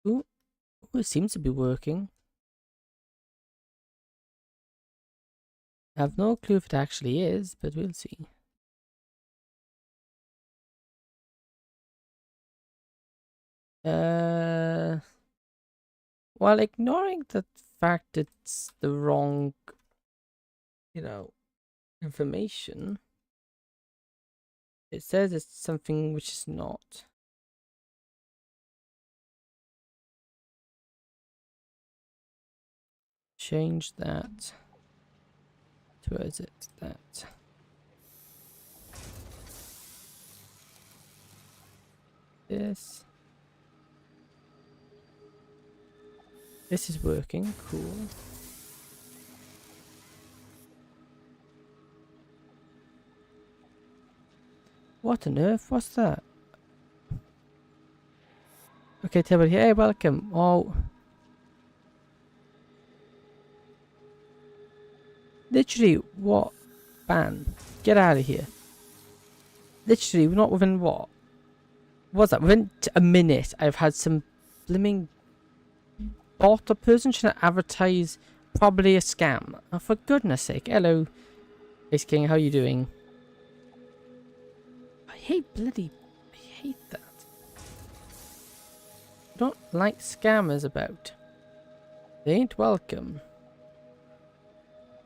Ooh, ooh, it seems to be working. I have no clue if it actually is, but we'll see. While ignoring the fact it's the wrong, you know, information, it says it's something which is not. Change that. Where is it? That. This. This is working. Cool. What on earth? What's that? Okay, table here. Hey, welcome. Oh. Literally, what? Ban. Get out of here. Literally, we're not within what? What's that? Within a minute, I've had some blimming bot or person trying to advertise probably a scam. Oh, for goodness sake. Hello, Ace King. How you doing? I hate that. I don't like scammers about. They ain't welcome.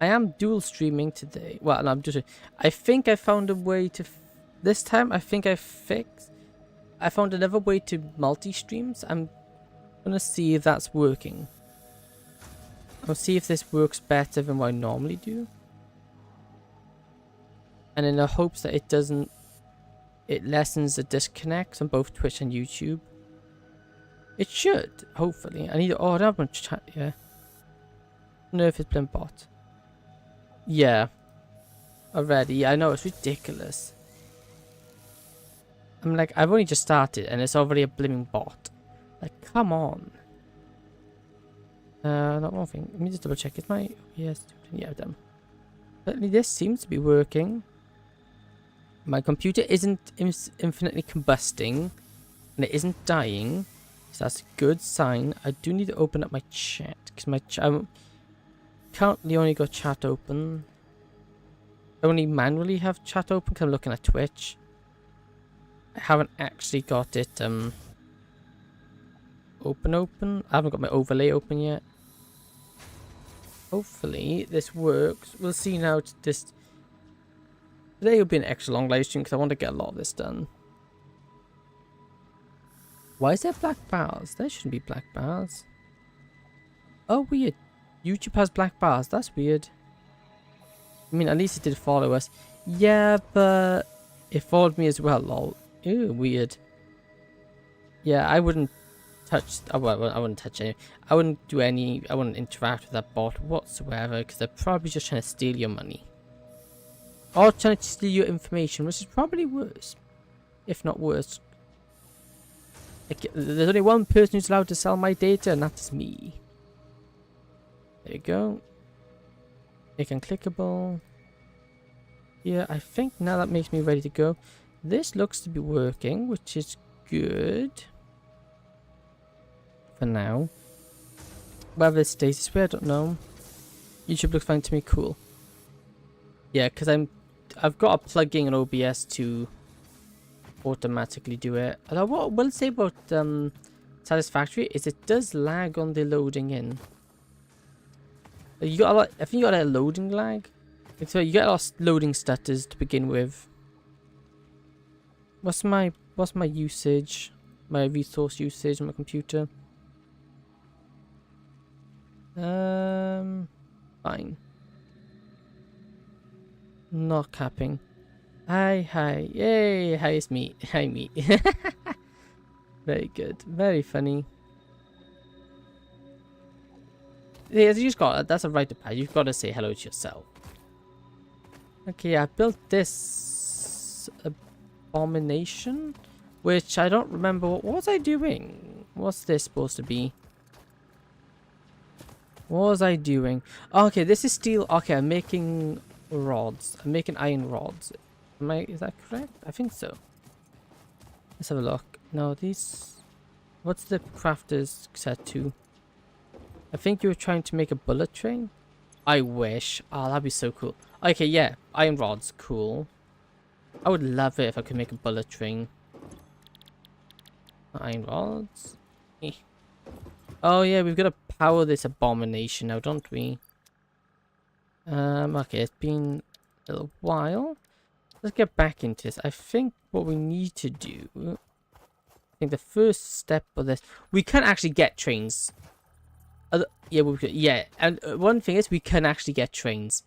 I am dual streaming today. Well, no, I'm just. I think I found a way to. This time, I think I found another way to multi-streams. I'm gonna see if that's working. I'll see if this works better than what I normally do. And in the hopes that it doesn't. It lessens the disconnects on both Twitch and YouTube. It should, hopefully. I need. Oh, I don't have much chat. Yeah. No, if it's been bot. Yeah. Already. I know, it's ridiculous. I'm like, I've only just started and it's already a blimmin' bot. Like, come on. Not one thing. Let me just double check. Is my yes? Yeah, done. Certainly, this seems to be working. My computer isn't infinitely combusting, and it isn't dying, so that's a good sign. I do need to open up my chat because my currently only got chat open. I only manually have chat open because I'm looking at Twitch. I haven't actually got it open. I haven't got my overlay open yet. Hopefully this works. We'll see now. Today will be an extra long live stream because I want to get a lot of this done. Why is there black bars? There shouldn't be black bars. Oh, weird. YouTube has black bars. That's weird. I mean, at least it did follow us. Yeah, but it followed me as well, lol. Ew, weird. Yeah, I wouldn't touch. Oh, well, I wouldn't touch any. I wouldn't do any. I wouldn't interact with that bot whatsoever because they're probably just trying to steal your money. Or trying to steal your information, which is probably worse. If not worse. Like, there's only one person who's allowed to sell my data, and that's me. There you go. Make unclickable. Yeah, I think now that makes me ready to go. This looks to be working, which is good. For now. Whether it stays this way, I don't know. YouTube looks fine to me, cool. Yeah, because I've got a plugin in OBS to automatically do it. Although what I will say about Satisfactory is it does lag on the loading in. You got a lot. I think you got a loading lag. So you get a lot of loading stutters to begin with. What's my usage? My resource usage on my computer. Fine. Not capping. Hi. Yay, hi, it's me. Hi, me. Very good. Very funny. Yeah, you just got that's a right to you've got to say hello to yourself. Okay, I built this abomination, which I don't remember. What was I doing? What's this supposed to be? What was I doing? Okay, this is steel. Okay, I'm making rods. I'm making iron rods. Is that correct? I think so. Let's have a look. No, these. What's the crafter's set to? I think you were trying to make a bullet train. I wish. Oh, that'd be so cool. Okay, yeah. Iron rods. Cool. I would love it if I could make a bullet train. Iron rods. Eh. Oh, yeah. We've got to power this abomination now, don't we? Okay. It's been a little while. Let's get back into this. I think what we need to do... I think the first step of this... We can actually get trains. Yeah, we could, yeah. And one thing is, we can actually get trains.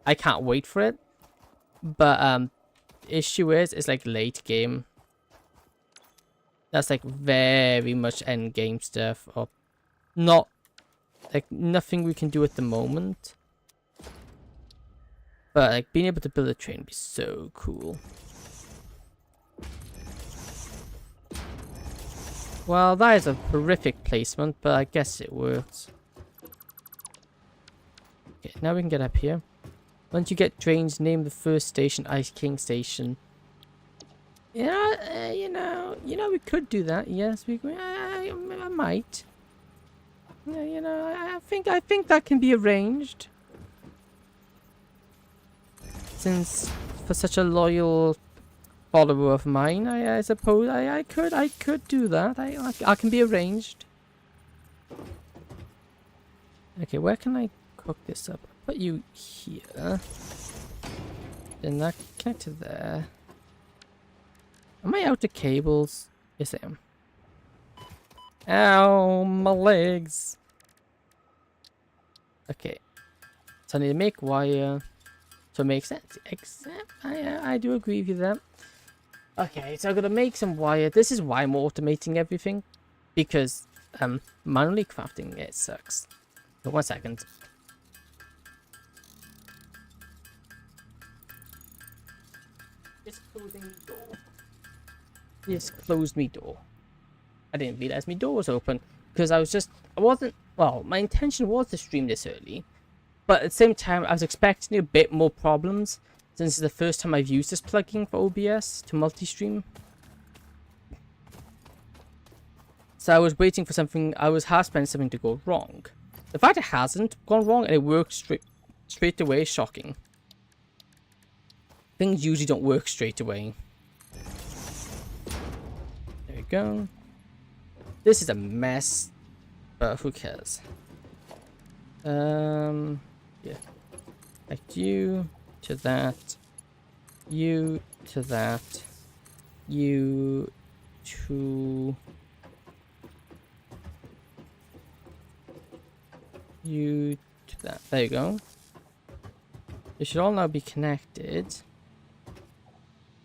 I can't wait for it. But, issue is, it's like late game. That's like very much end game stuff. Or not... Like, nothing we can do at the moment. But, like, being able to build a train would be so cool. Well, that is a horrific placement, but I guess it works. Okay, now we can get up here. Once you get trains, name the first station Ice King Station. Yeah, you know, we could do that. Yes, I might. Yeah, you know, I think that can be arranged. Since for such a loyal follower of mine, I suppose I could do that. I can be arranged. Okay, where can I cook this up? I'll put you here. Then that connect to there. Am I out of cables? Yes, I am. Ow, my legs. Okay, so I need to make wire. So it makes sense. Except I do agree with you there. Okay, so I'm gonna make some wire. This is why I'm automating everything, because manually crafting it sucks. So 1 second. Just closing the door. Just closed me door. I didn't realize my door was open because I wasn't. Well, my intention was to stream this early, but at the same time I was expecting a bit more problems. Since it's the first time I've used this plugin for OBS to multi-stream. So I was waiting for something, I was half-expecting something to go wrong. The fact it hasn't gone wrong and it worked straight away is shocking. Things usually don't work straight away. There we go. This is a mess, but who cares? Yeah. Like you... to that, you to that, you to you to that. There you go. They should all now be connected.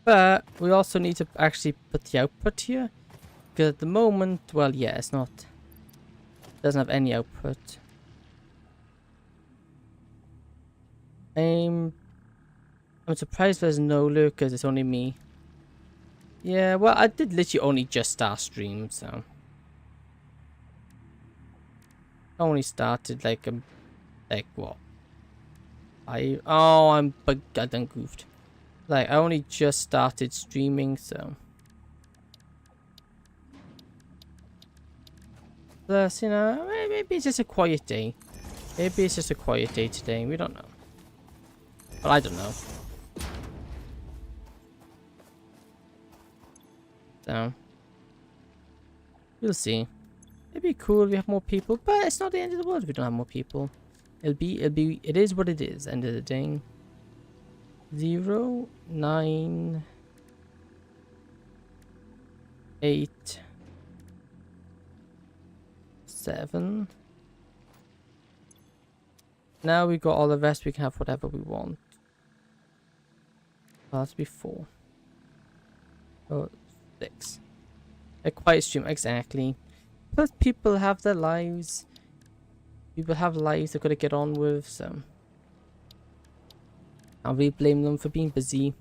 But we also need to actually put the output here. Because at the moment, well, yeah, it's not. Doesn't have any output. I'm surprised there's no lurkers, it's only me. Yeah, well, I did literally only just start stream, so. I only started like what? I'm done goofed. Like, I only just started streaming, so. Plus, you know, maybe it's just a quiet day. Maybe it's just a quiet day today, we don't know. But I don't know. So we'll see. It'd be cool if we have more people, but it's not the end of the world if we don't have more people. It is what it is. End of the day. 0, 9, 8, 7. Now we got all the rest. We can have whatever we want. Oh, that's be 4. Oh. 6. A quiet stream, exactly. But people have their lives. People have lives they've got to get on with, so can't really blame them for being busy.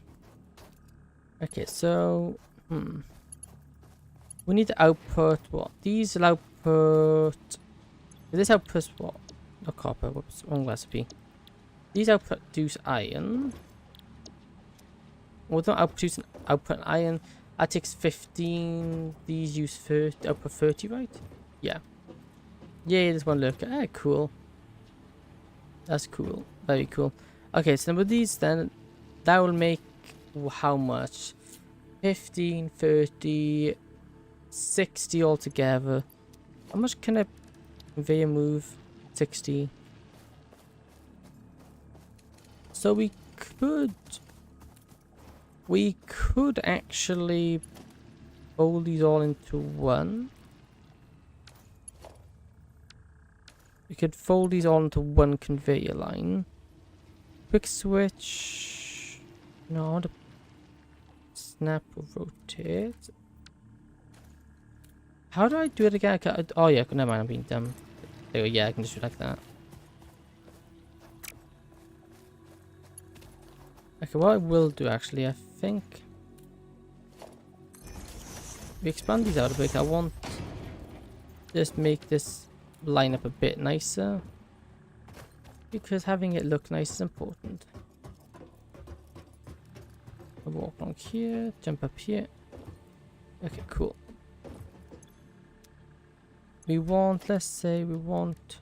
Okay, so we need to output what? These will output. This outputs what? Not copper. Whoops, wrong recipe. These output iron. Well, don't output iron. That takes 15. These use 30, output 30, right? Yeah. Yeah, there's one lurker. Ah, cool. That's cool. Very cool. Okay, so with these then, that will make how much? 15, 30, 60 altogether. How much can a conveyor move? 60. So we could actually fold these all into one. We could fold these all into one conveyor line. Quick switch. No, I want to snap or rotate. How do I do it again? Oh yeah, never mind, I'm being dumb. There we go, yeah, I can just do it like that. Okay, what I will do actually, I think we expand these out a bit. I want just make this line up a bit nicer because having it look nice is important. I'll walk along here, jump up here. Okay, cool. We want, let's say we want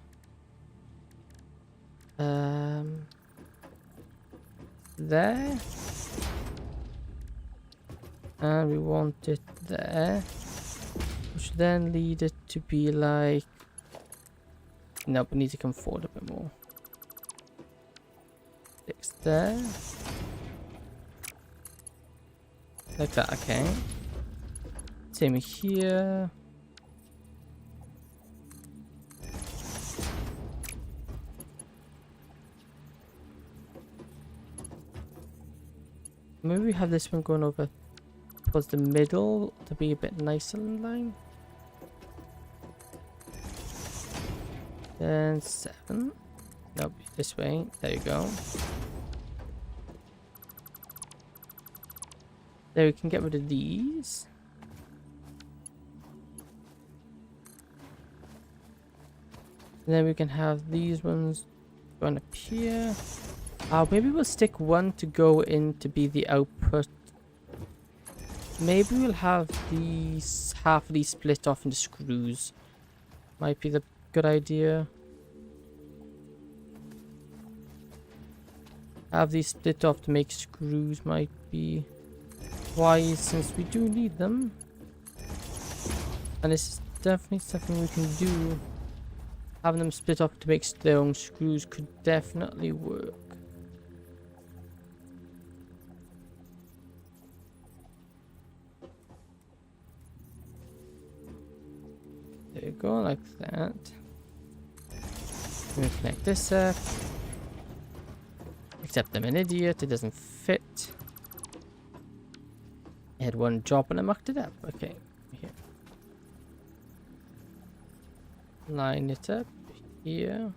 there, and we want it there, which then lead it to be like, no, we need to come forward a bit more. It's there, like that. Okay, same here. Maybe we have this one going over towards the middle to be a bit nicer in line. Then 7. Nope, this way. There you go. There, we can get rid of these. And then we can have these ones going up here. Maybe we'll stick one to go in to be the output. Maybe we'll have these, half of these split off into screws. Might be the good idea. Have these split off to make screws might be wise since we do need them. And this is definitely something we can do. Having them split off to make their own screws could definitely work. There you go, like that. Let me connect this up. Except I'm an idiot, it doesn't fit. I had one job and I mucked it up. Okay, here. Line it up here.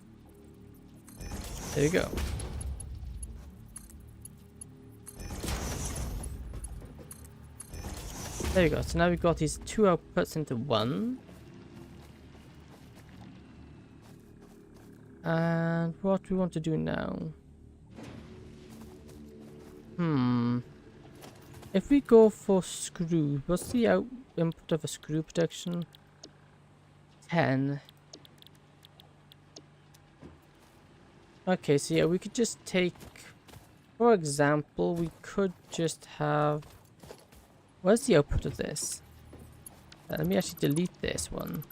There you go. There you go. So now we've got these two outputs into one. And what we want to do now? If we go for screw, what's the input of a screw protection? 10. Okay, so yeah, we could just take, for example, we could just have, where's the output of this? Let me actually delete this one.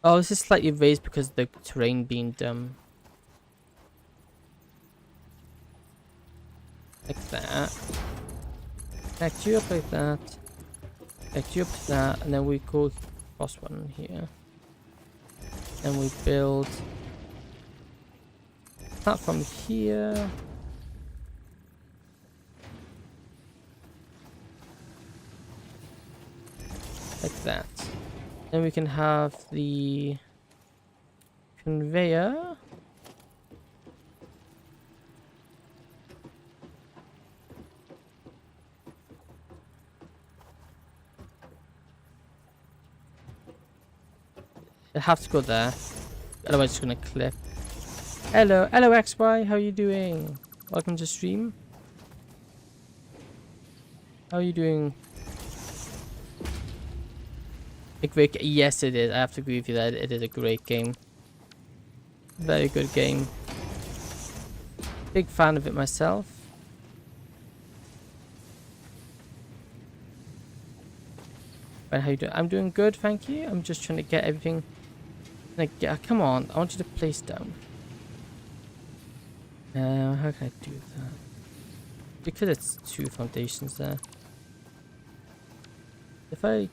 Oh, this is slightly raised because of the terrain being dumb. Like that. Connect you up like that. Connect you up to that, and then we go across one here. And we build that from here. Like that. Then we can have the conveyor. It has to go there. Otherwise it's gonna clip. Hello XY, how are you doing? Welcome to stream. How are you doing? A great yes, it is. I have to agree with you that it is a great game. Very good game. Big fan of it myself. But how you doing? I'm doing good, thank you. I'm just trying to get everything. Like, come on, I want you to place down. How can I do that? Because it's 2 foundations there. If I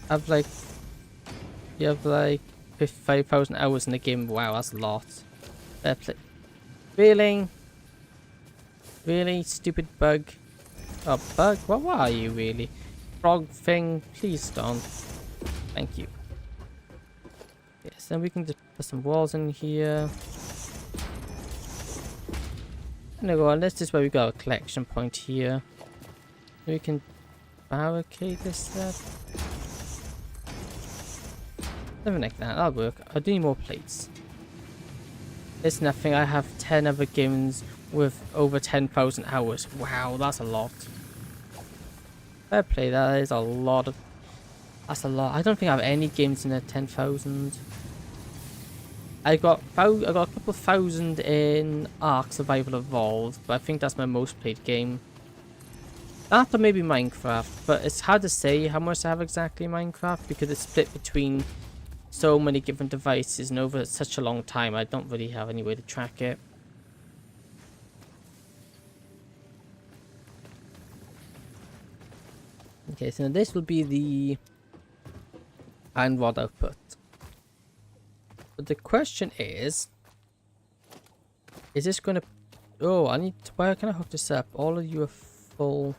have like, you have like 55,000 hours in the game. Wow, that's a lot. Fair play. Really? Really, stupid bug? Oh, bug? What are you really? Frog thing? Please don't. Thank you. Yes, then we can just put some walls in here. And go on, this is where we got a collection point here. We can barricade this up. Something like that, that'll work. I do need more plates. It's nothing, I have 10 other games with over 10,000 hours. Wow, that's a lot. Fair play, that is a lot of... That's a lot. I don't think I have any games in the 10,000. I got a couple thousand in Ark Survival Evolved, but I think that's my most played game. After maybe Minecraft, but it's hard to say how much I have exactly in Minecraft because it's split between so many different devices and over such a long time I don't really have any way to track it. Okay, so this will be the iron rod output. But the question is this going to... Oh, I need to... Where can I hook this up? All of you are full.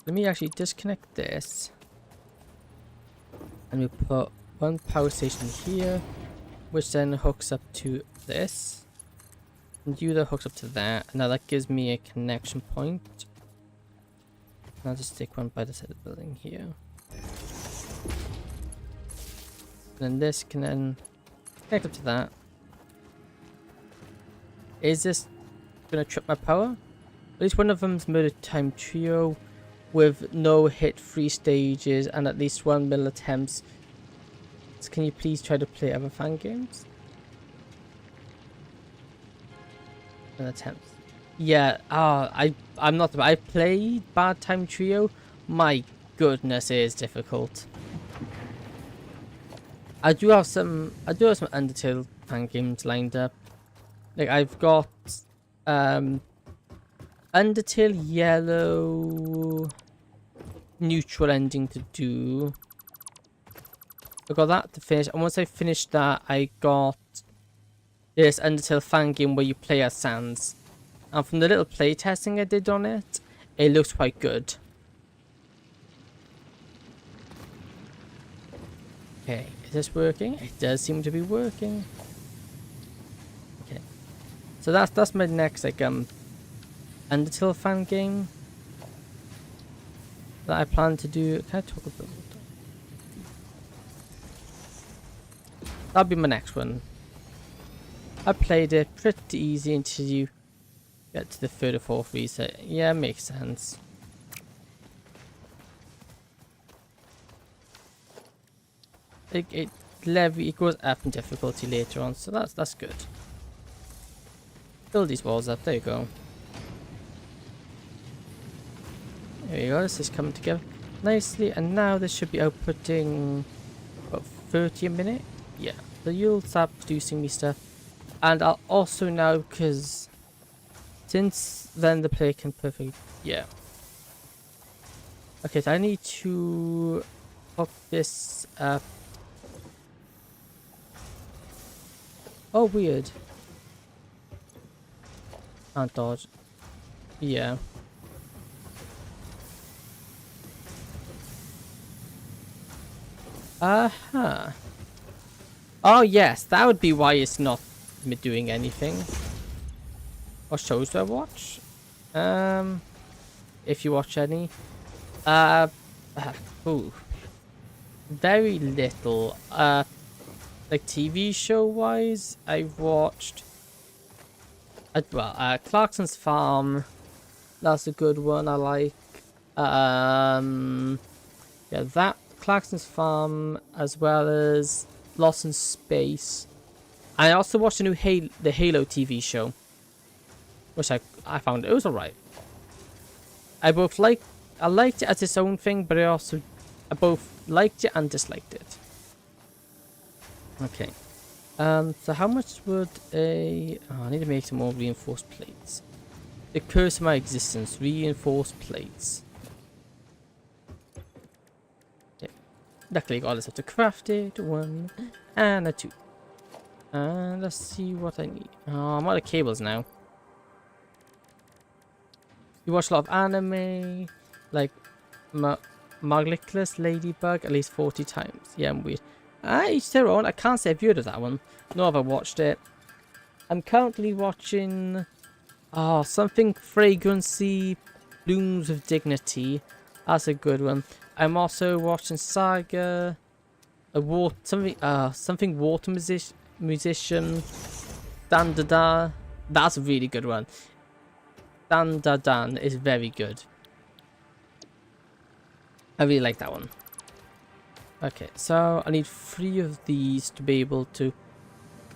Let me actually disconnect this. And we put one power station here, which then hooks up to this. And you that hooks up to that. Now that gives me a connection point. I'll just stick one by the side of the building here. And then this can then connect up to that. Is this gonna trip my power? At least one of them's Murder Time Trio with no hit 3 stages and at least 1 mil attempts. So can you please try to play other fan games? An attempt. Yeah, I'm not. I played Bad Time Trio. My goodness, it is difficult. I do have some Undertale fan games lined up. Like I've got Undertale Yellow neutral ending to do. I got that to finish, and once I finished that, I got this Undertale fan game where you play as Sans. And from the little play testing I did on it, it looks quite good. Okay, is this working? It does seem to be working. Okay, so that's my next like Undertale fan game that I plan to do. Can I talk about it? That'll be my next one. I played it pretty easy until you get to the 3rd or 4th reset. Yeah, makes sense. It goes up in difficulty later on, so that's good. Build these walls up. There you go. There you go. This is coming together nicely, and now this should be outputting about 30 a minute. Yeah, so you'll start producing me stuff, and I'll also now, because since then the player can perfectly, yeah. Okay, so I need to hook this up. Oh, weird. Can't dodge. Yeah. Uh-huh. Oh yes, that would be why it's not doing anything. What shows do I watch? If you watch any. Ooh. Very little. Like TV show wise, I've watched Clarkson's Farm. That's a good one. I like. Yeah, that Clarkson's Farm, as well as Lost in Space. I also watched the new the Halo TV show, which I found it was alright. I liked it as its own thing, but I both liked it and disliked it. Okay. So how much would I need to make some more reinforced plates. The curse of my existence, reinforced plates. Okay. Luckily got this up to craft it. 1 and a 2. And let's see what I need. Oh, I'm out of cables now. You watch a lot of anime, like Maglickless Ladybug at least 40 times. Yeah, I'm weird. Each their own. I can't say I've viewed of that one. Nor have I watched it. I'm currently watching something fragrancy, Blooms of Dignity. That's a good one. I'm also watching Saga, something water musician, Dan Da Da. That's a really good one. Dan Da Dan is very good. I really like that one. Okay, so I need 3 of these to be able to.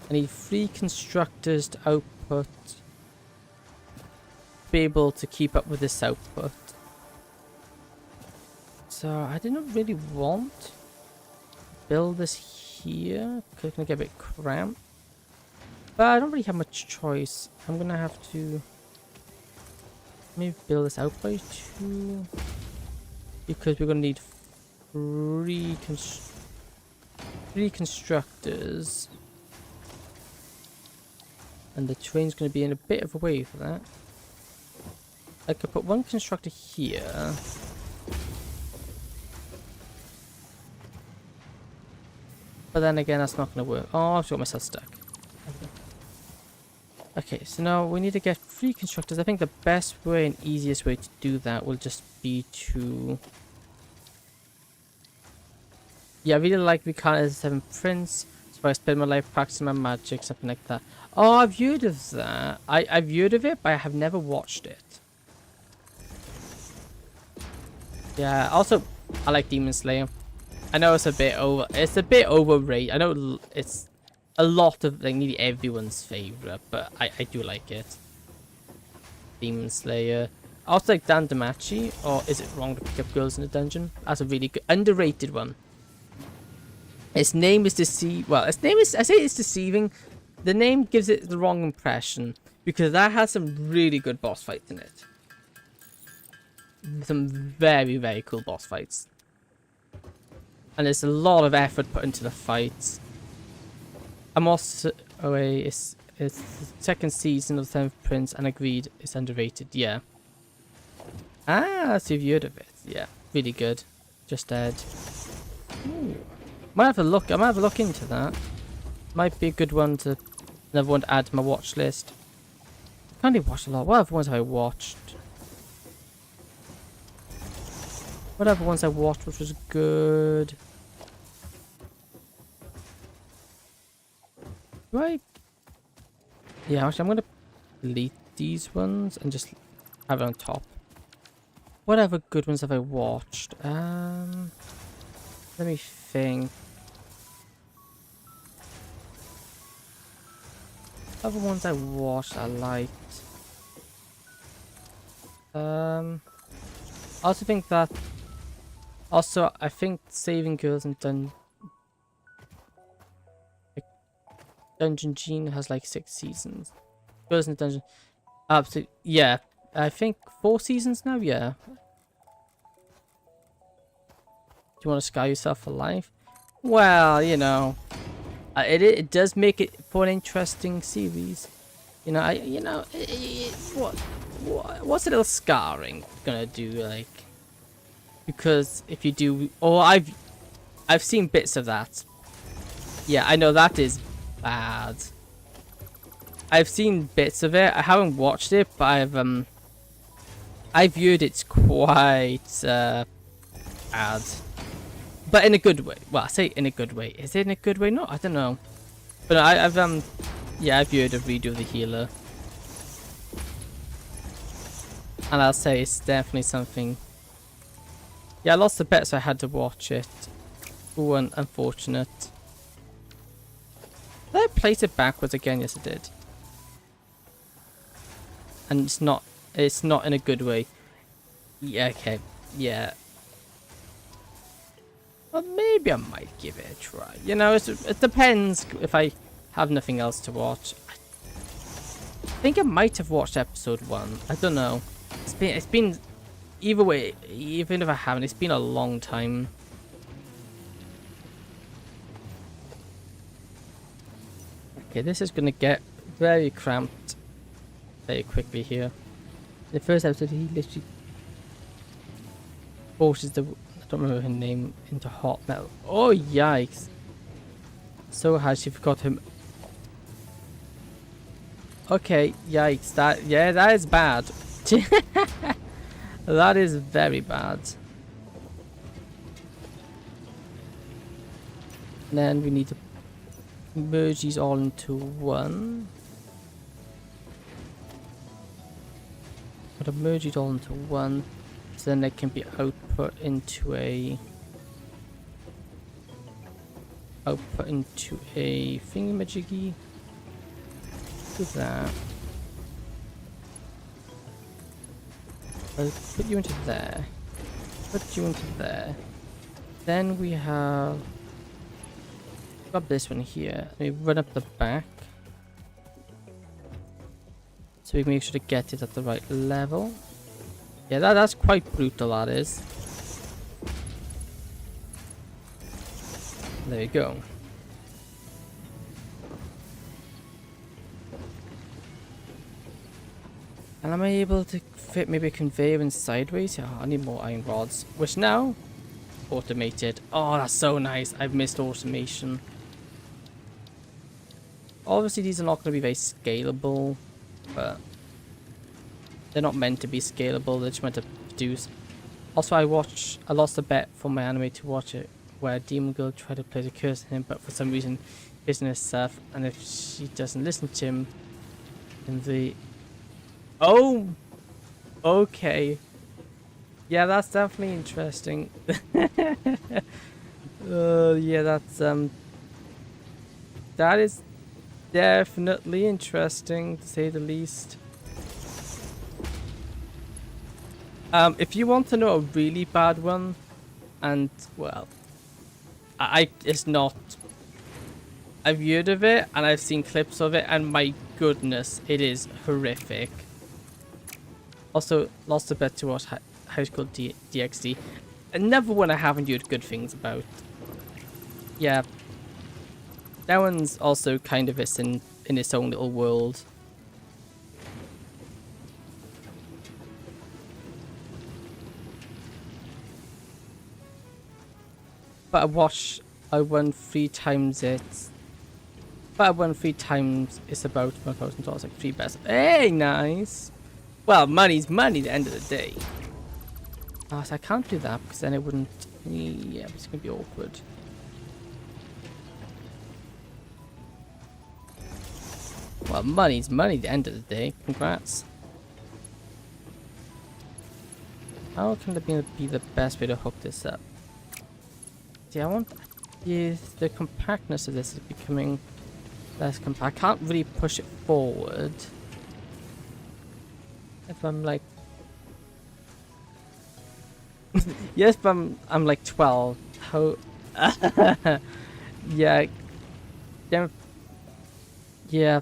I need 3 constructors to output. Be able to keep up with this output. So I didn't really want to build this here because it's gonna get a bit cramped. But I don't really have much choice. I'm gonna have to maybe build this out by 2 because we're gonna need 3 constructors, and the train's gonna be in a bit of a way for that. I could put 1 constructor here. But then again, that's not going to work. Oh, I've got myself stuck. Okay, so now we need to get 3 constructors. I think the best way and easiest way to do that will just be to... Yeah, I really like Reincarnated as 7 Prince. So I spend my life practicing my magic, something like that. Oh, I've heard of that. I've heard of it, but I have never watched it. Yeah, also, I like Demon Slayer. I know it's a bit overrated. I know it's a lot of, like, nearly everyone's favorite, but I do like it. Demon Slayer. I also like Dan Damachi, or is it wrong to pick up girls in a dungeon? That's a really good, underrated one. Its name is I say it's deceiving. The name gives it the wrong impression, because that has some really good boss fights in it. Some very, very cool boss fights. And there's a lot of effort put into the fights. I'm also... Oh wait, it's the 2nd season of the 7th Prince, and agreed it's underrated, yeah. Ah, so you've heard of it. Yeah, really good. Just dead. Ooh. Might have a look. I might have a look into that. Might be a good one to... Another one to add to my watch list. I can't even watch a lot. What other ones have I watched? Whatever ones I watched, which was good. Right. Yeah, actually, I'm gonna delete these ones and just have it on top. Whatever good ones have I watched? Let me think. Other ones I watched, I liked. I also think that. Also, I think Saving Girls in Dungeon Gene has like 6 seasons. Girls in the Dungeon. Absolutely. Yeah. I think 4 seasons now. Yeah. Do you want to scar yourself for life? Well, you know, it does make it for an interesting series. You know, what's a little scarring gonna do, like? Because if you do, I've seen bits of that. Yeah, I know that is bad. I've seen bits of it. I haven't watched it, but I've viewed it's quite bad, but in a good way. Well, I say in a good way. Is it in a good way? No, I don't know. But I've viewed a redo of the healer. And I'll say it's definitely something. Yeah, I lost the bet, so I had to watch it. Ooh, unfortunate. Did I place it backwards again? Yes, I did. And it's not in a good way. Yeah, okay. Yeah. Well, maybe I might give it a try. You know, it depends if I have nothing else to watch. I think I might have watched episode 1. I don't know. It's been either way, even if I haven't, it's been a long time. Okay, this is gonna get very cramped very quickly here. The first episode, he literally forces the, I don't remember her name, into hot metal. Oh, yikes. So has she forgot him. Okay, yikes. That is bad. That is very bad. And then we need to merge these all into one. Gotta merge it all into one, so then they can be output into a thingamajiggy. Do that. I'll put you into there. Put you into there. Then we have got this one here. We run up the back. So we make sure to get it at the right level. Yeah, that's quite brutal, that is. There you go. And am I able to fit maybe a conveyor in sideways? Yeah, I need more iron rods. Which now? Automated. Oh, that's so nice. I've missed automation. Obviously, these are not going to be very scalable. But they're not meant to be scalable. They're just meant to produce. Also, I lost a bet for my anime to watch it, where Demon Girl tried to place a curse on him, but for some reason isn't herself. And if she doesn't listen to him, then the okay, yeah, that's definitely interesting. Yeah, that is definitely interesting, to say the least. If you want to know a really bad one, and well, it's not. I've heard of it and I've seen clips of it, and my goodness, it is horrific. Also, lost a bet to watch High School DxD. Another one I haven't heard good things about. Yeah. That one's also kind of in its own little world. But I won 3 times it. But I won 3 times it's about $1,000, like 3 bets. Hey, nice! Well, money's money at the end of the day. Oh, so I can't do that because then it wouldn't. Yeah, it's gonna be awkward. Well, money's money at the end of the day. Congrats. How can it be the best way to hook this up? See, I want. Yeah, the compactness of this is becoming less compact. I can't really push it forward. If I'm like. Yes, but I'm like 12. How? Yeah. Yeah,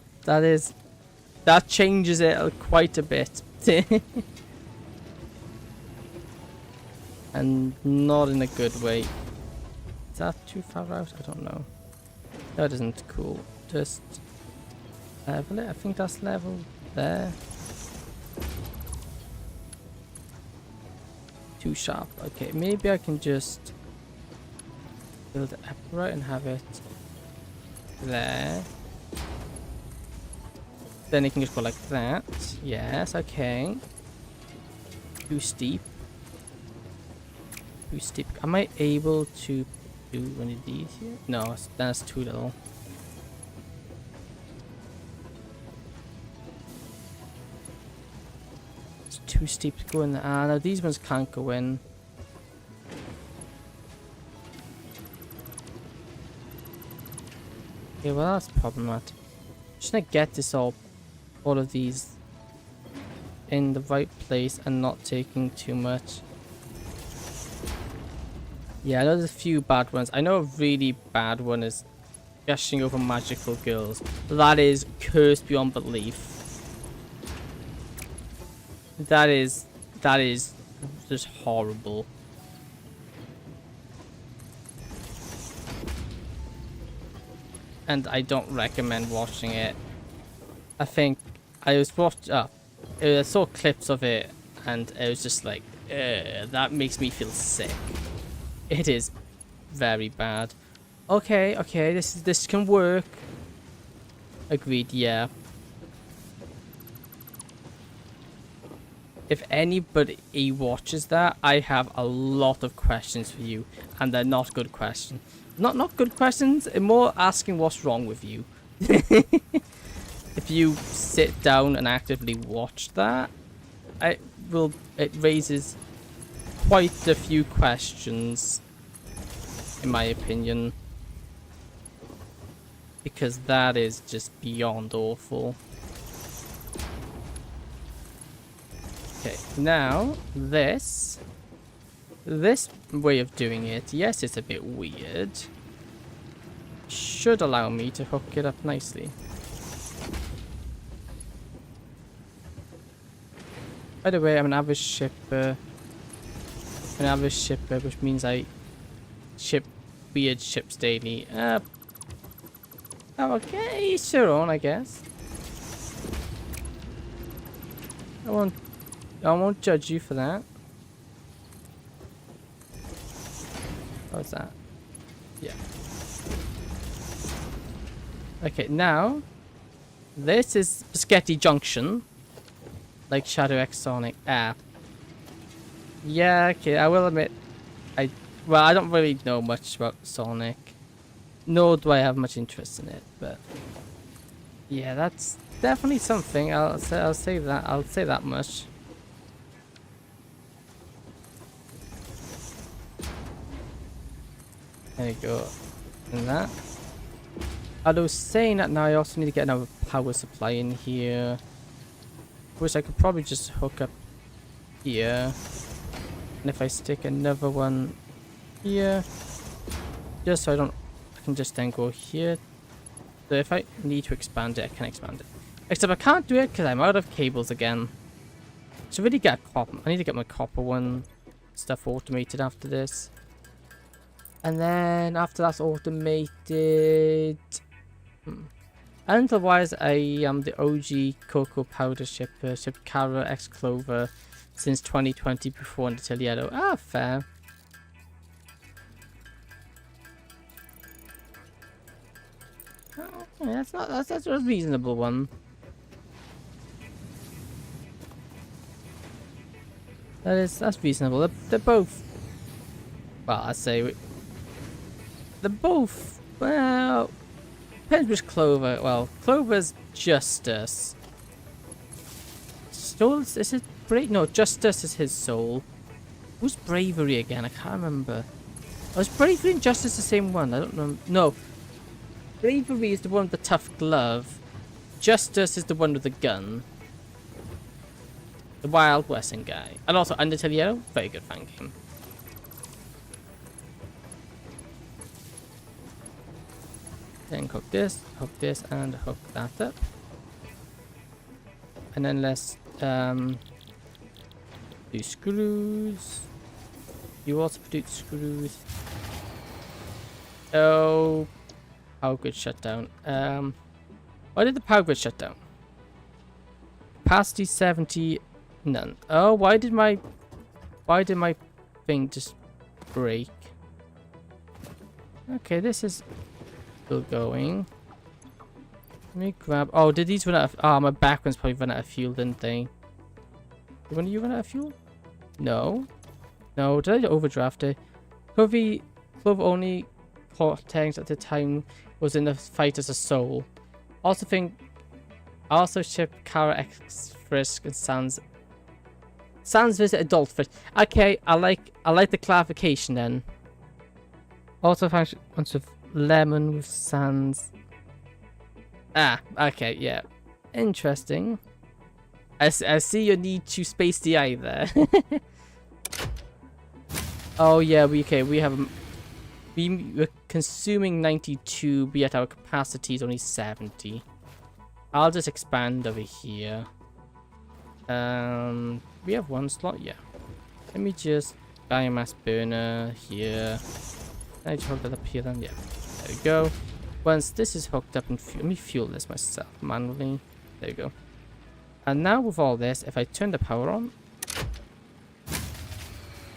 that changes it quite a bit. And not in a good way. Is that too far out? I don't know. That isn't cool. Just level it. I think that's level there. Too sharp. Okay, maybe I can just build it upright and have it there. Then it can just go like that. Yes, okay. Too steep. Too steep. Am I able to do one of these here? No, that's too little. It's too too steep to go in there. Ah, no, these ones can't go in. Okay, well that's problematic. Just gonna get this all of these in the right place and not taking too much. Yeah, I know there's a few bad ones. I know a really bad one is gushing over magical girls. That is cursed beyond belief. That is just horrible. And I don't recommend watching it. I think I saw clips of it and it was just like, that makes me feel sick. It is very bad. Okay, this can work. Agreed, yeah. If anybody watches that, I have a lot of questions for you, and they're not good questions. Not good questions, more asking what's wrong with you. If you sit down and actively watch that, it raises quite a few questions, in my opinion, because that is just beyond awful. Okay, now this way of doing it, yes, it's a bit weird. Should allow me to hook it up nicely. By the way, I'm an average shipper. Which means I ship weird ships daily. Okay, it's your own, I guess. I won't judge you for that. What's that? Yeah. Okay, now this is Spaghetti Junction, like Shadow X Sonic. Yeah, okay, I will admit, I don't really know much about Sonic, nor do I have much interest in it, but yeah, that's definitely something. I'll say that much. There you go. And that. Although saying that now, I also need to get another power supply in here, which I could probably just hook up here. And if I stick another one here, just so I can just then go here. So if I need to expand it, I can expand it. Except I can't do it because I'm out of cables again. So really get a copper. I need to get my copper one stuff automated after this. And then after that's automated, and otherwise I am the OG cocoa powder shipper, shipped Kara X Clover since 2020 before until yellow. Ah, fair. Yeah, that's a reasonable one. That's reasonable. They're both. Well, I say they're both. Well, depends which Clover. Well, Clover's Justice. Soul is it Brave? No, Justice is his soul. Who's Bravery again? I can't remember. Oh, is Bravery and Justice the same one? I don't know. No. Bravery is the one with the tough glove. Justice is the one with the gun. The Wild Western guy. And also Undertale Yellow. Very good fan game. Then hook this, and hook that up. And then let's do screws. You also produce screws. Oh, power grid shut down. Why did the power grid shut down? Capacity 70, none. Oh, why did my thing just break? Okay, this is still going. Let me grab. Oh, did these run out of? Oh, my back ones probably run out of fuel, didn't they? When did you run out of fuel? No. No, did I overdraft it? Clover only Cortex at the time was in the fight as a soul. Also shipped Kara X Frisk and Sans Sans visit adult fish. Okay, I like the clarification then. Also function bunch of lemon with Sans. Ah, okay, yeah. Interesting. I see you need to space the eye there. Oh yeah, we have we're consuming 92, but yet our capacity is only 70. I'll just expand over here. We have one slot, yeah. Let me just biomass burner here. Can I just hook that up here then? Yeah. There we go. Once this is hooked up and let me fuel this myself manually. There we go. And now with all this, if I turn the power on,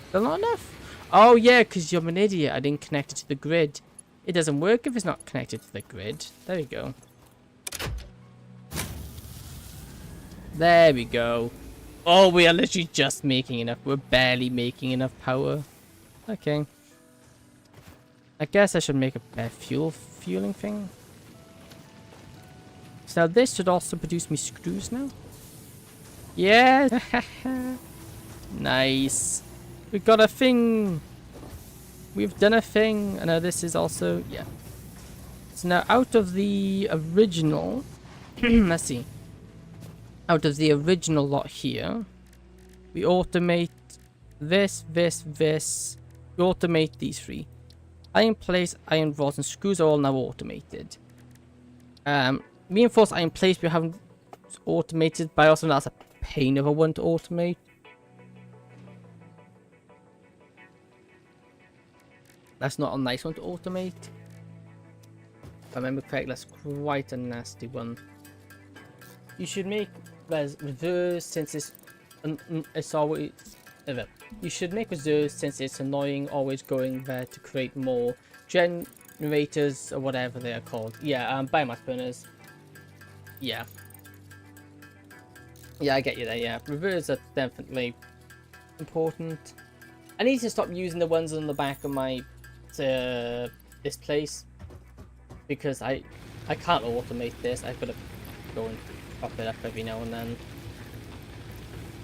still not enough. Oh yeah, because you're an idiot. I didn't connect it to the grid. It doesn't work if it's not connected to the grid. There we go. There we go. Oh, we are literally just making enough. We're barely making enough power. Okay. I guess I should make a better fueling thing. So this should also produce me screws now. Yeah. Nice. We got a thing. We've done a thing. And now this is also, yeah. So now out of the original, let's see. Out of the original lot here, we automate this. We automate these three. Iron plates, iron rods, and screws are all now automated. Reinforced iron plates we haven't automated, but also that's a pain of a one to automate. That's not a nice one to automate. If I remember correctly, that's quite a nasty one. You should make reserves since it's always. You should make reserves since it's annoying always going there to create more generators or whatever they are called. Yeah, biomass burners. Yeah. Yeah, I get you there. Yeah, reserves are definitely important. I need to stop using the ones on the back of my this place because I can't automate this. I've got to go and pop it up every now and then.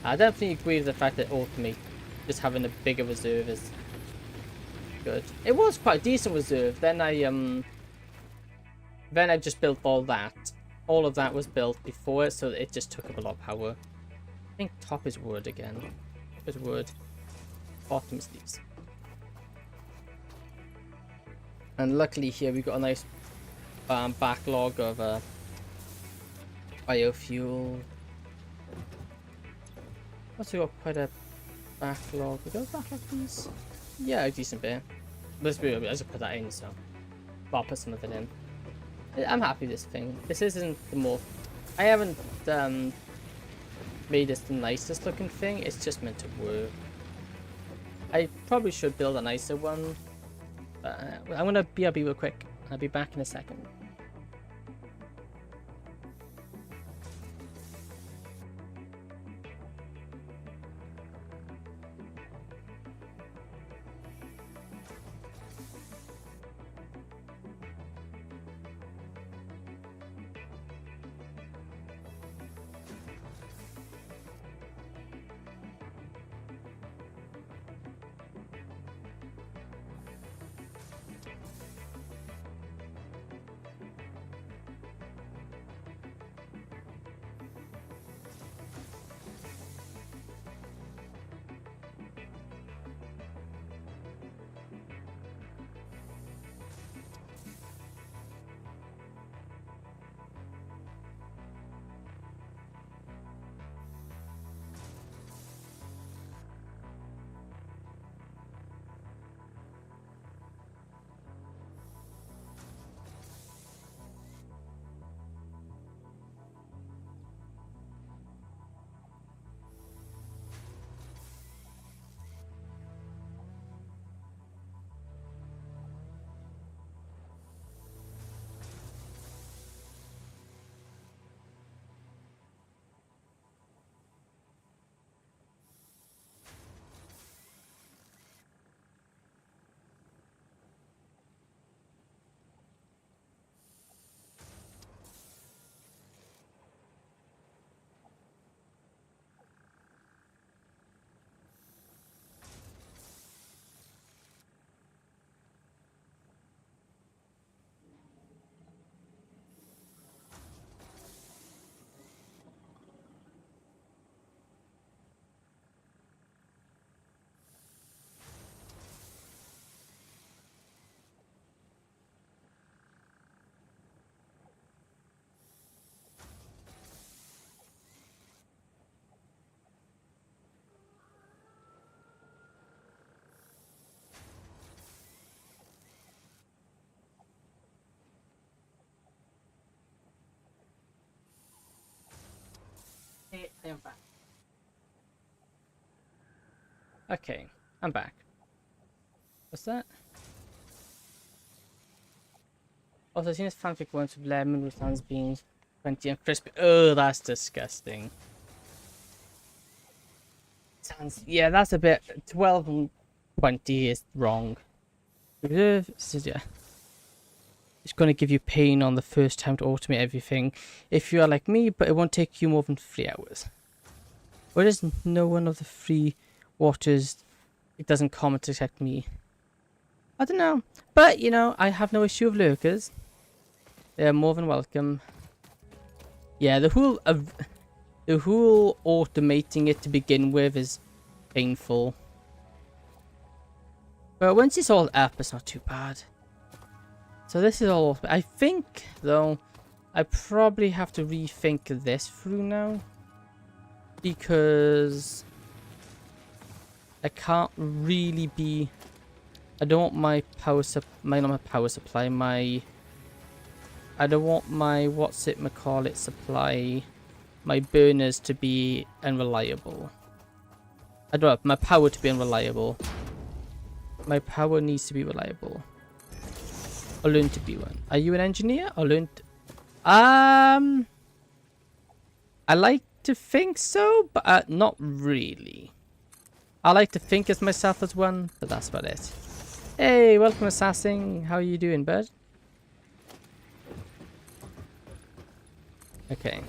I definitely agree with the fact that automate just having a bigger reserve is good. It was quite a decent reserve. Then I just built all that. All of that was built before it, so it just took up a lot of power. I think top is wood again. Top is wood. Bottom is these. And luckily here we've got a nice backlog of biofuel. Also got quite a backlog. We got a backlog these? Yeah, a decent bit. Let's be real, I just put that in, so I'll put some of it in. I'm happy with this thing. This isn't the more. I haven't made this the nicest looking thing. It's just meant to work. I probably should build a nicer one. But I'm gonna be real quick. I'll be back in a second. Okay, I'm back. What's that? Also, I've seen this fanfic once with lemon with sans beans, 20 and crispy. Oh, that's disgusting. Sans, yeah, that's a bit. 12 and 20 is wrong. Yeah, it's going to give you pain on the first time to automate everything if you are like me, but it won't take you more than 3 hours. Whereas no one of the 3 waters, it doesn't comment except me. I don't know, but you know, I have no issue with lurkers. They're more than welcome. Yeah, the whole automating it to begin with is painful. But once it's all up, it's not too bad. So this is all. I think, though, I probably have to rethink this through now. Because I can't really be... I don't want my power supply... Not my power supply, my... I don't want my, supply... My burners to be unreliable. I don't want my power to be unreliable. My power needs to be reliable. Or learn to be one. Are you an engineer? Or learn to... I like to think so, but not really. I like to think as myself as one, but that's about it. Hey, welcome Assassin. How are you doing, bud? Okay.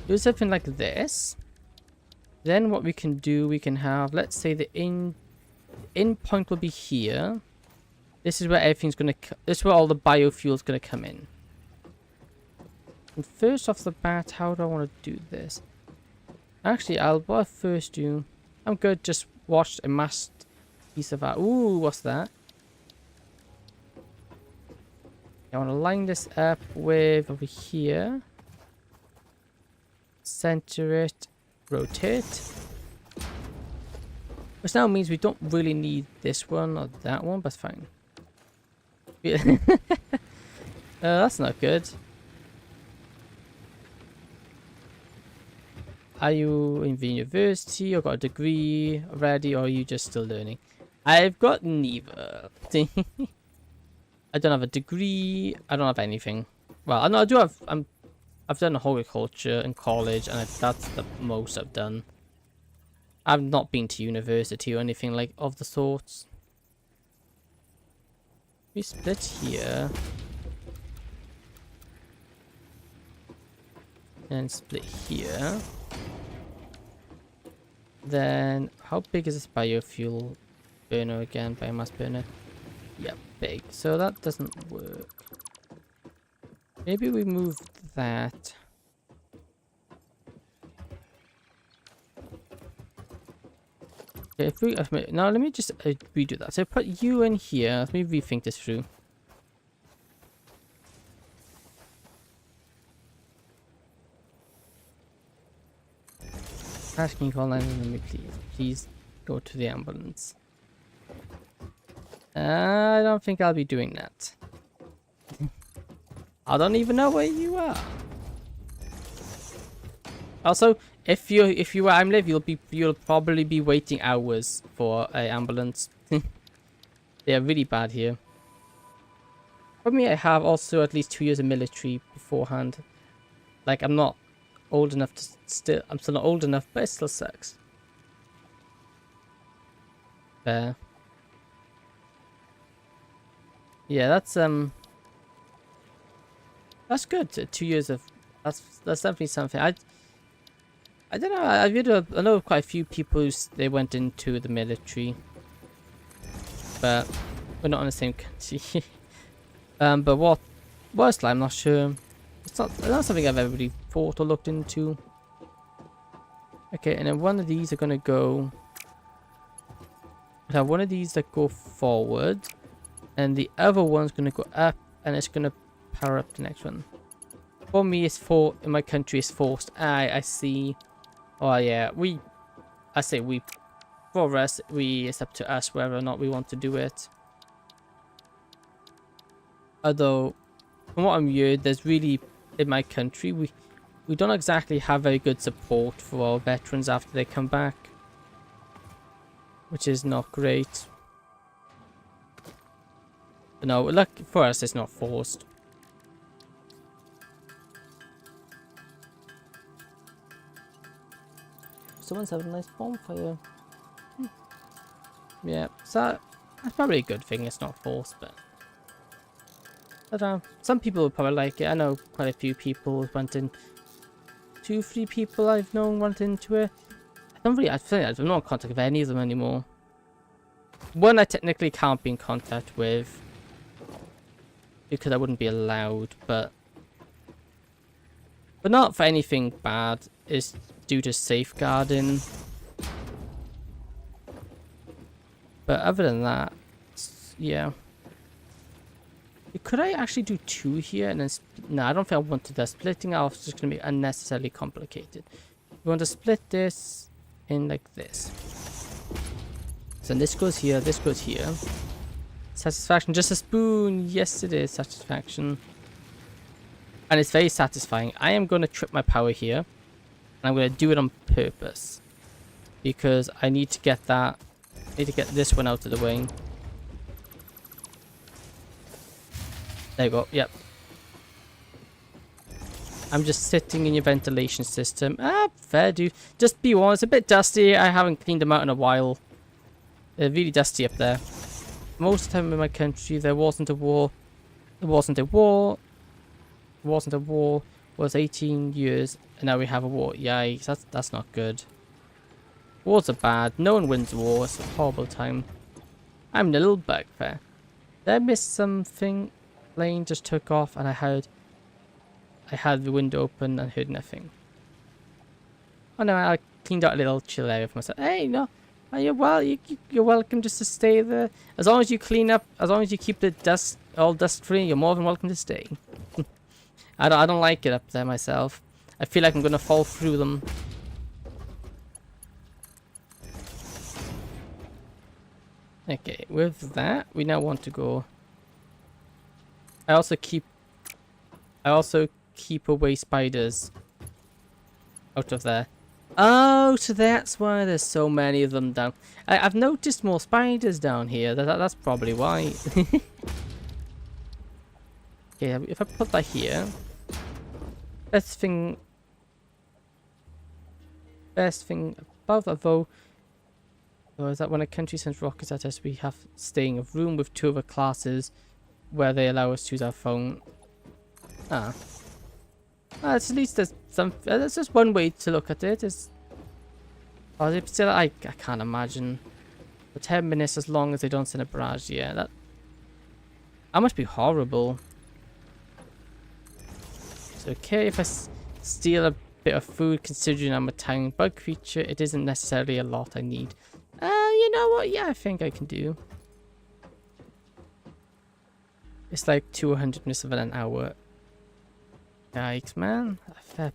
Do something like this. Then what we can do, we can have, let's say the in point will be here. This is where everything's gonna. This is where all the biofuel's gonna come in. And first off the bat, how do I want to do this? Actually, what I'll first do. I'm good. Just watch a masked piece of that. Ooh, what's that? I want to line this up with over here. Center it. Rotate. Which now means we don't really need this one or that one, but fine. That's not good. Are you in the university or got a degree already, or are you just still learning? I've got neither. I don't have a degree. I don't have anything. Well, I do have. I've done horticulture in college, and that's the most I've done. I've not been to university or anything like of the sorts. We split here. And split here. Then, how big is this biofuel burner again? Biomass burner? Yeah, big. So that doesn't work. Maybe we move that. Okay, if we now let me just redo that. So put you in here. Let me rethink this through. Asking call 911, please go to the ambulance. I don't think I'll be doing that. I don't even know where you are. Also, if you where I'm live, you'll probably be waiting hours for an ambulance. They're really bad here. For me, I have also at least 2 years of military beforehand. Like, I'm not old enough to still. I'm still not old enough, but it still sucks. Yeah, that's good. 2 years of that's definitely something. I don't know. I know quite a few people who they went into the military, but we're not in the same country. But what was like, I'm not sure. It's not something I've ever really thought or looked into. Okay, and then one of these are gonna go. I have one of these that go forward, and the other one's gonna go up, and it's gonna power up the next one. For me, in my country, it's forced. I see. Oh yeah, I say we. For us, it's up to us whether or not we want to do it. Although, from what I'm heard, there's really in my country we don't exactly have very good support for our veterans after they come back. which is not great. But no, look, for us, it's not forced. Someone's having a nice bonfire. Yeah, so that's probably a good thing. It's not forced, but I don't know. Some people would probably like it. I know quite a few people went in. 2-3 people I've known went into it. I feel like I'm not in contact with any of them anymore. One I technically can't be in contact with because I wouldn't be allowed, but not for anything bad. It's due to safeguarding. But other than that, yeah. Could I actually do 2 here and then? No, I don't think I want to do that. Splitting off is just going to be unnecessarily complicated. We want to split this in like this. So this goes here, this goes here. Satisfaction, just a spoon. Yes, it is satisfaction. And it's very satisfying. I am going to trip my power here. And I'm going to do it on purpose. Because I need to get that. I need to get this one out of the way. There you go, yep. I'm just sitting in your ventilation system. Ah, fair dude. Just be warned, it's a bit dusty. I haven't cleaned them out in a while. They're really dusty up there. Most of the time in my country, there wasn't a war. There wasn't a war. There wasn't a war. It was 18 years, and now we have a war. Yikes, that's not good. Wars are bad. No one wins war. It's a horrible time. I'm in a little bug there. Did I miss something? Plane just took off, and I had the window open and heard nothing. Oh no, I cleaned out a little chill area for myself. Hey, no, you're welcome just to stay there. As long as you clean up, as long as you keep the dust all dust free, you're more than welcome to stay. I don't like it up there myself. I feel like I'm gonna fall through them. Okay, with that, we now want to go. I also keep away spiders out of there. Oh, so that's why there's so many of them down. I've noticed more spiders down here. That's probably why. Okay, if I put that here, best thing above that though. Is that when a country sends rockets at us, we have staying a room with 2 other classes where they allow us to use our phone. At least there's some. There's just one way to look at it. Still, I can't imagine for 10 minutes as long as they don't send a barrage. Yeah, that must be horrible. It's okay if I steal a bit of food, considering I'm a tiny bug creature. It isn't necessarily a lot I need. You know what? Yeah, I think I can do. It's like 200 minutes of an hour. Yikes, man. That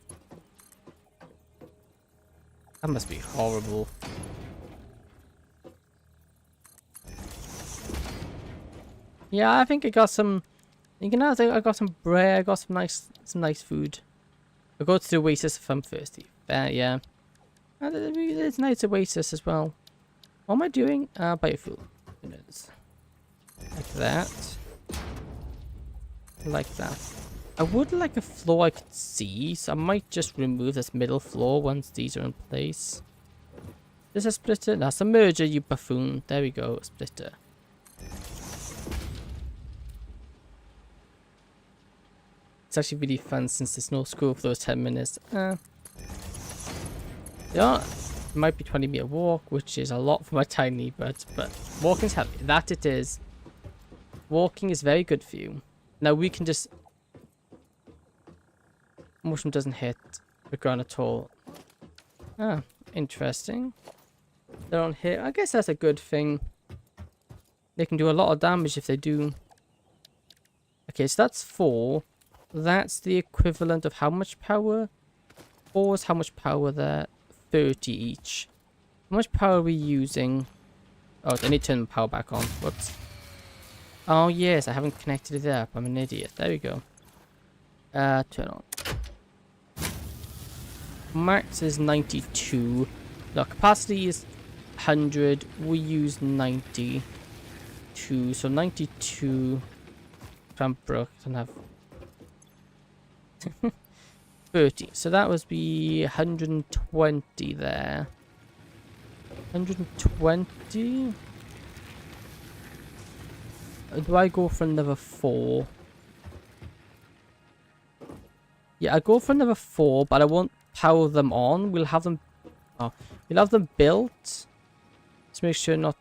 must be horrible. Yeah, I think I got some. You can know, I got some bread. I got some nice food. I'll go to the oasis if I'm thirsty. Yeah. And it's nice oasis as well. What am I doing? Buy your food. Like that. Like that. I would like a floor I could see, so I might just remove this middle floor once these are in place. Is this a splitter? That's a merger, you buffoon. There we go, a splitter. It's actually really fun since there's no school for those 10 minutes. Yeah, it might be 20-meter walk, which is a lot for my tiny butt, but walking's healthy. That it is. Walking is very good for you. Now we can just... Motion doesn't hit the ground at all. Interesting. They don't hit. I guess that's a good thing. They can do a lot of damage if they do. Okay, so that's 4. That's the equivalent of how much power? 4 is how much power there? 30 each. How much power are we using? Oh, I need to turn the power back on. Whoops. Oh yes, I haven't connected it up. I'm an idiot. There we go. Turn on. Max is 92. The capacity is 100. We use 92. So 92. Cranbrook and have 30. So that was be 120 there. 120. Do I go for another 4? Yeah, I go for another 4, but I won't power them on. We'll have them. Oh, we'll have them built. Let's make sure not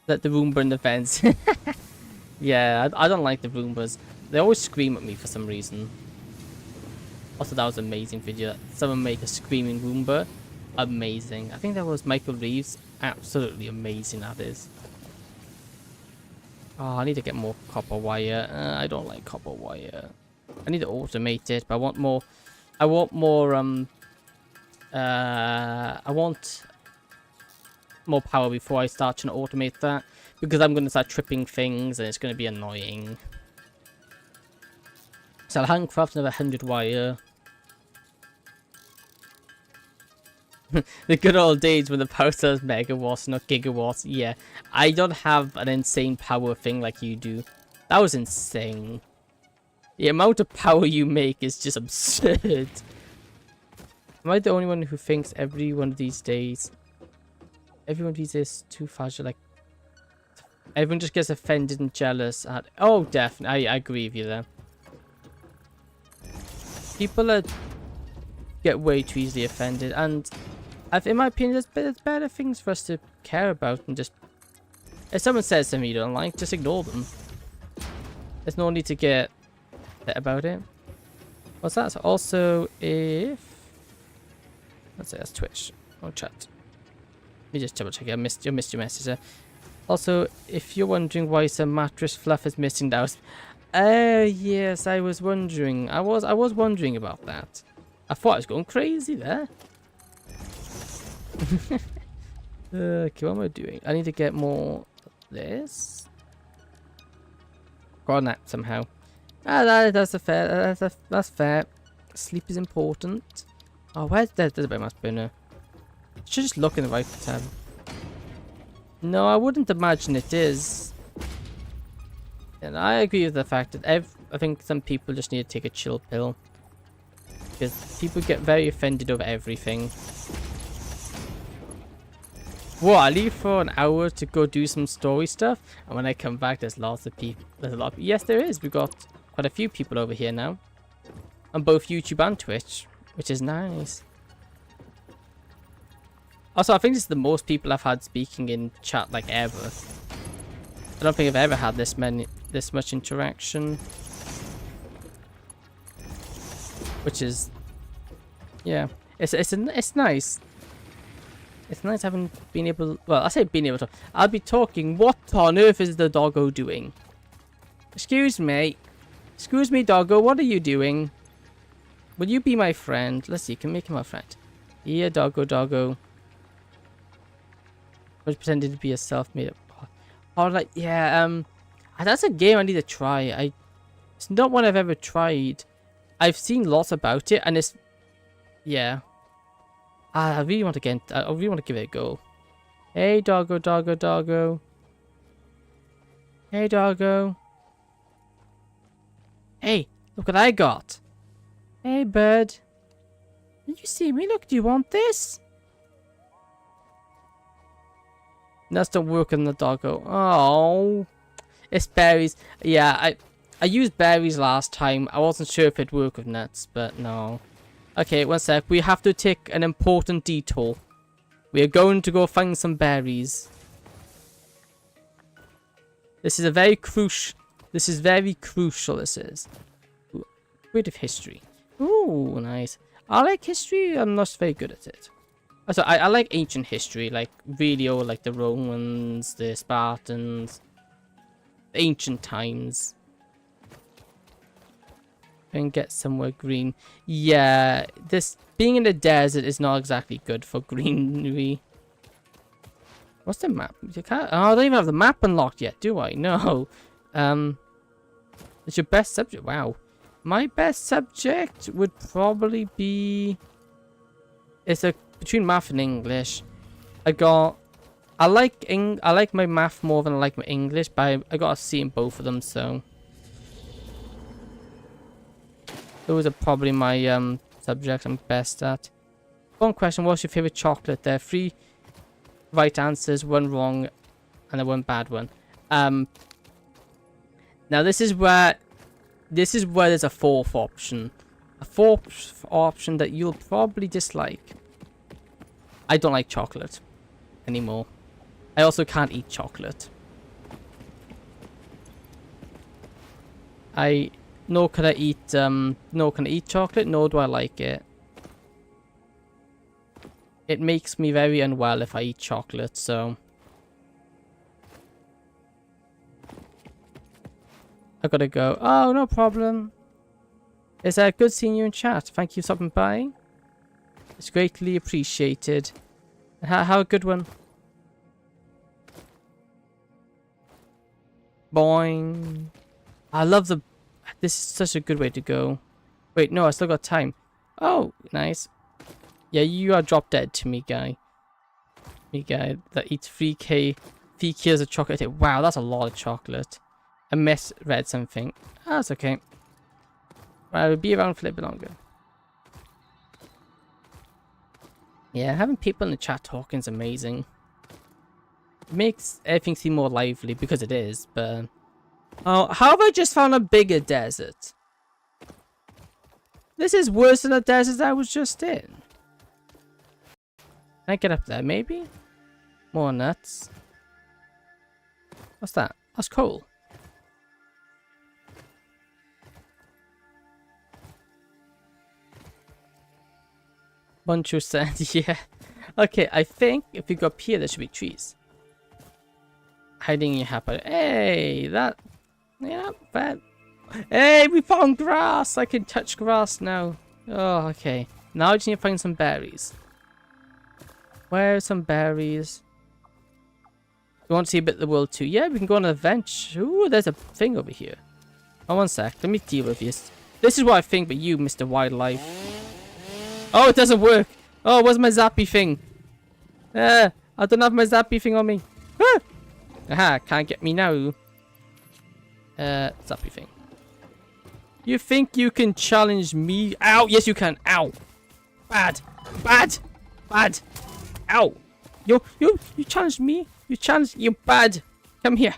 let the Roomba in the fence. Yeah, I don't like the Roombas. They always scream at me for some reason. Also, that was an amazing video. Someone made a screaming Roomba. Amazing. I think that was Michael Reeves. Absolutely amazing, that is. Oh, I need to get more copper wire. I don't like copper wire. I need to automate it, but I want more. I want more. I want more power before I start trying to automate that, because I'm going to start tripping things and it's going to be annoying. So I'll handcraft another 100 wire. The good old days when the power says megawatts, not gigawatts. Yeah, I don't have an insane power thing like you do. That was insane. The amount of power you make is just absurd. Am I the only one who thinks every one of these days is too fast? Like, everyone just gets offended and jealous at... Oh, definitely. I agree with you there. People get way too easily offended, and in my opinion, there's better things for us to care about than just... If someone says something you don't like, just ignore them. There's no need to get upset about it. What's that? So also, if... Let's say that's Twitch. Oh, chat. Let me just double check. I missed your message there. Also, if you're wondering why some mattress fluff is missing, that was... yes, I was wondering. I was wondering about that. I thought I was going crazy there. Okay, what am I doing? I need to get more of this. Got a nap somehow. That's fair. That's fair. Sleep is important. Oh, where's there's a biomass burner? Should just look in the right tab. No, I wouldn't imagine it is. And I agree with the fact that I think some people just need to take a chill pill. Because people get very offended over everything. Whoa, I leave for an hour to go do some story stuff, and when I come back there's lots of people. There's a lot of people. Yes, there is. We've got quite a few people over here now. On both YouTube and Twitch, which is nice. Also, I think this is the most people I've had speaking in chat like ever. I don't think I've ever had this much interaction. Which is, yeah, it's nice. It's nice having been able. Well, I say being able to. I'll be talking. What on earth is the doggo doing? Excuse me, doggo. What are you doing? Will you be my friend? Let's see. Can make him my friend. Yeah, doggo. I was pretending to be a self-made up. Alright, yeah. That's a game I need to try. It's not one I've ever tried. I've seen lots about it, and it's, yeah. I really want to get. I really want to give it a go. Hey, doggo. Hey, doggo. Hey, look what I got. Hey, bird. Did you see me? Look, do you want this? Nuts don't work on the doggo. Oh, it's berries. Yeah, I used berries last time. I wasn't sure if it'd work with nuts, but no. Okay, one sec. We have to take an important detour. We are going to go find some berries. This is very crucial. This is. Ooh, bit of history. Ooh, nice. I like history. I'm not very good at it. So I like ancient history, like really old, like the Romans, the Spartans, ancient times. And get somewhere green. Yeah, this being in the desert is not exactly good for greenery. What's the map? You can't, oh, I don't even have the map unlocked yet, do I? No. It's your best subject. Wow. My best subject would probably be. It's between math and English. I got I like my math more than I like my English, but I got a C in both of them, so those are probably my subjects I'm best at. One question: what's your favorite chocolate? There are 3 right answers, 1 wrong, and a 1 bad one. Now this is where there's a 4th option. A 4th option that you'll probably dislike. I don't like chocolate anymore. I also can't eat chocolate. Nor can I eat chocolate, nor do I like it. It makes me very unwell if I eat chocolate, so I gotta go. Oh, no problem. It's good seeing you in chat. Thank you for stopping by. It's greatly appreciated. Have a good one. Boing. I love the... This is such a good way to go. Wait, no, I still got time. Oh, nice. Yeah, you are drop dead to me, guy. Me guy that eats 3 kilos of chocolate. Wow, that's a lot of chocolate. I misread something. That's okay. I will be around for a little bit longer. Yeah, having people in the chat talking is amazing. It makes everything seem more lively, because it is, but... Oh, how have I just found a bigger desert? This is worse than the desert I was just in. Can I get up there, maybe? More nuts. What's that? That's coal. Bunch of sand, yeah. Okay, I think if we go up here, there should be trees. Hiding in your hat. Hey, that... Yeah, bad. Hey, we found grass! I can touch grass now. Oh, okay. Now I just need to find some berries. Where are some berries? You want to see a bit of the world too? Yeah, we can go on an adventure. Ooh, there's a thing over here. Oh, 1 sec. Let me deal with this. This is what I think about you, Mr. Wildlife. Oh, it doesn't work. Oh, where's my zappy thing? I don't have my zappy thing on me. Ah! Aha, can't get me now. Zappy thing. You think you can challenge me? Ow! Yes, you can. Ow! Bad! Bad! Bad! Ow! You challenged me? You challenged... You bad! Come here.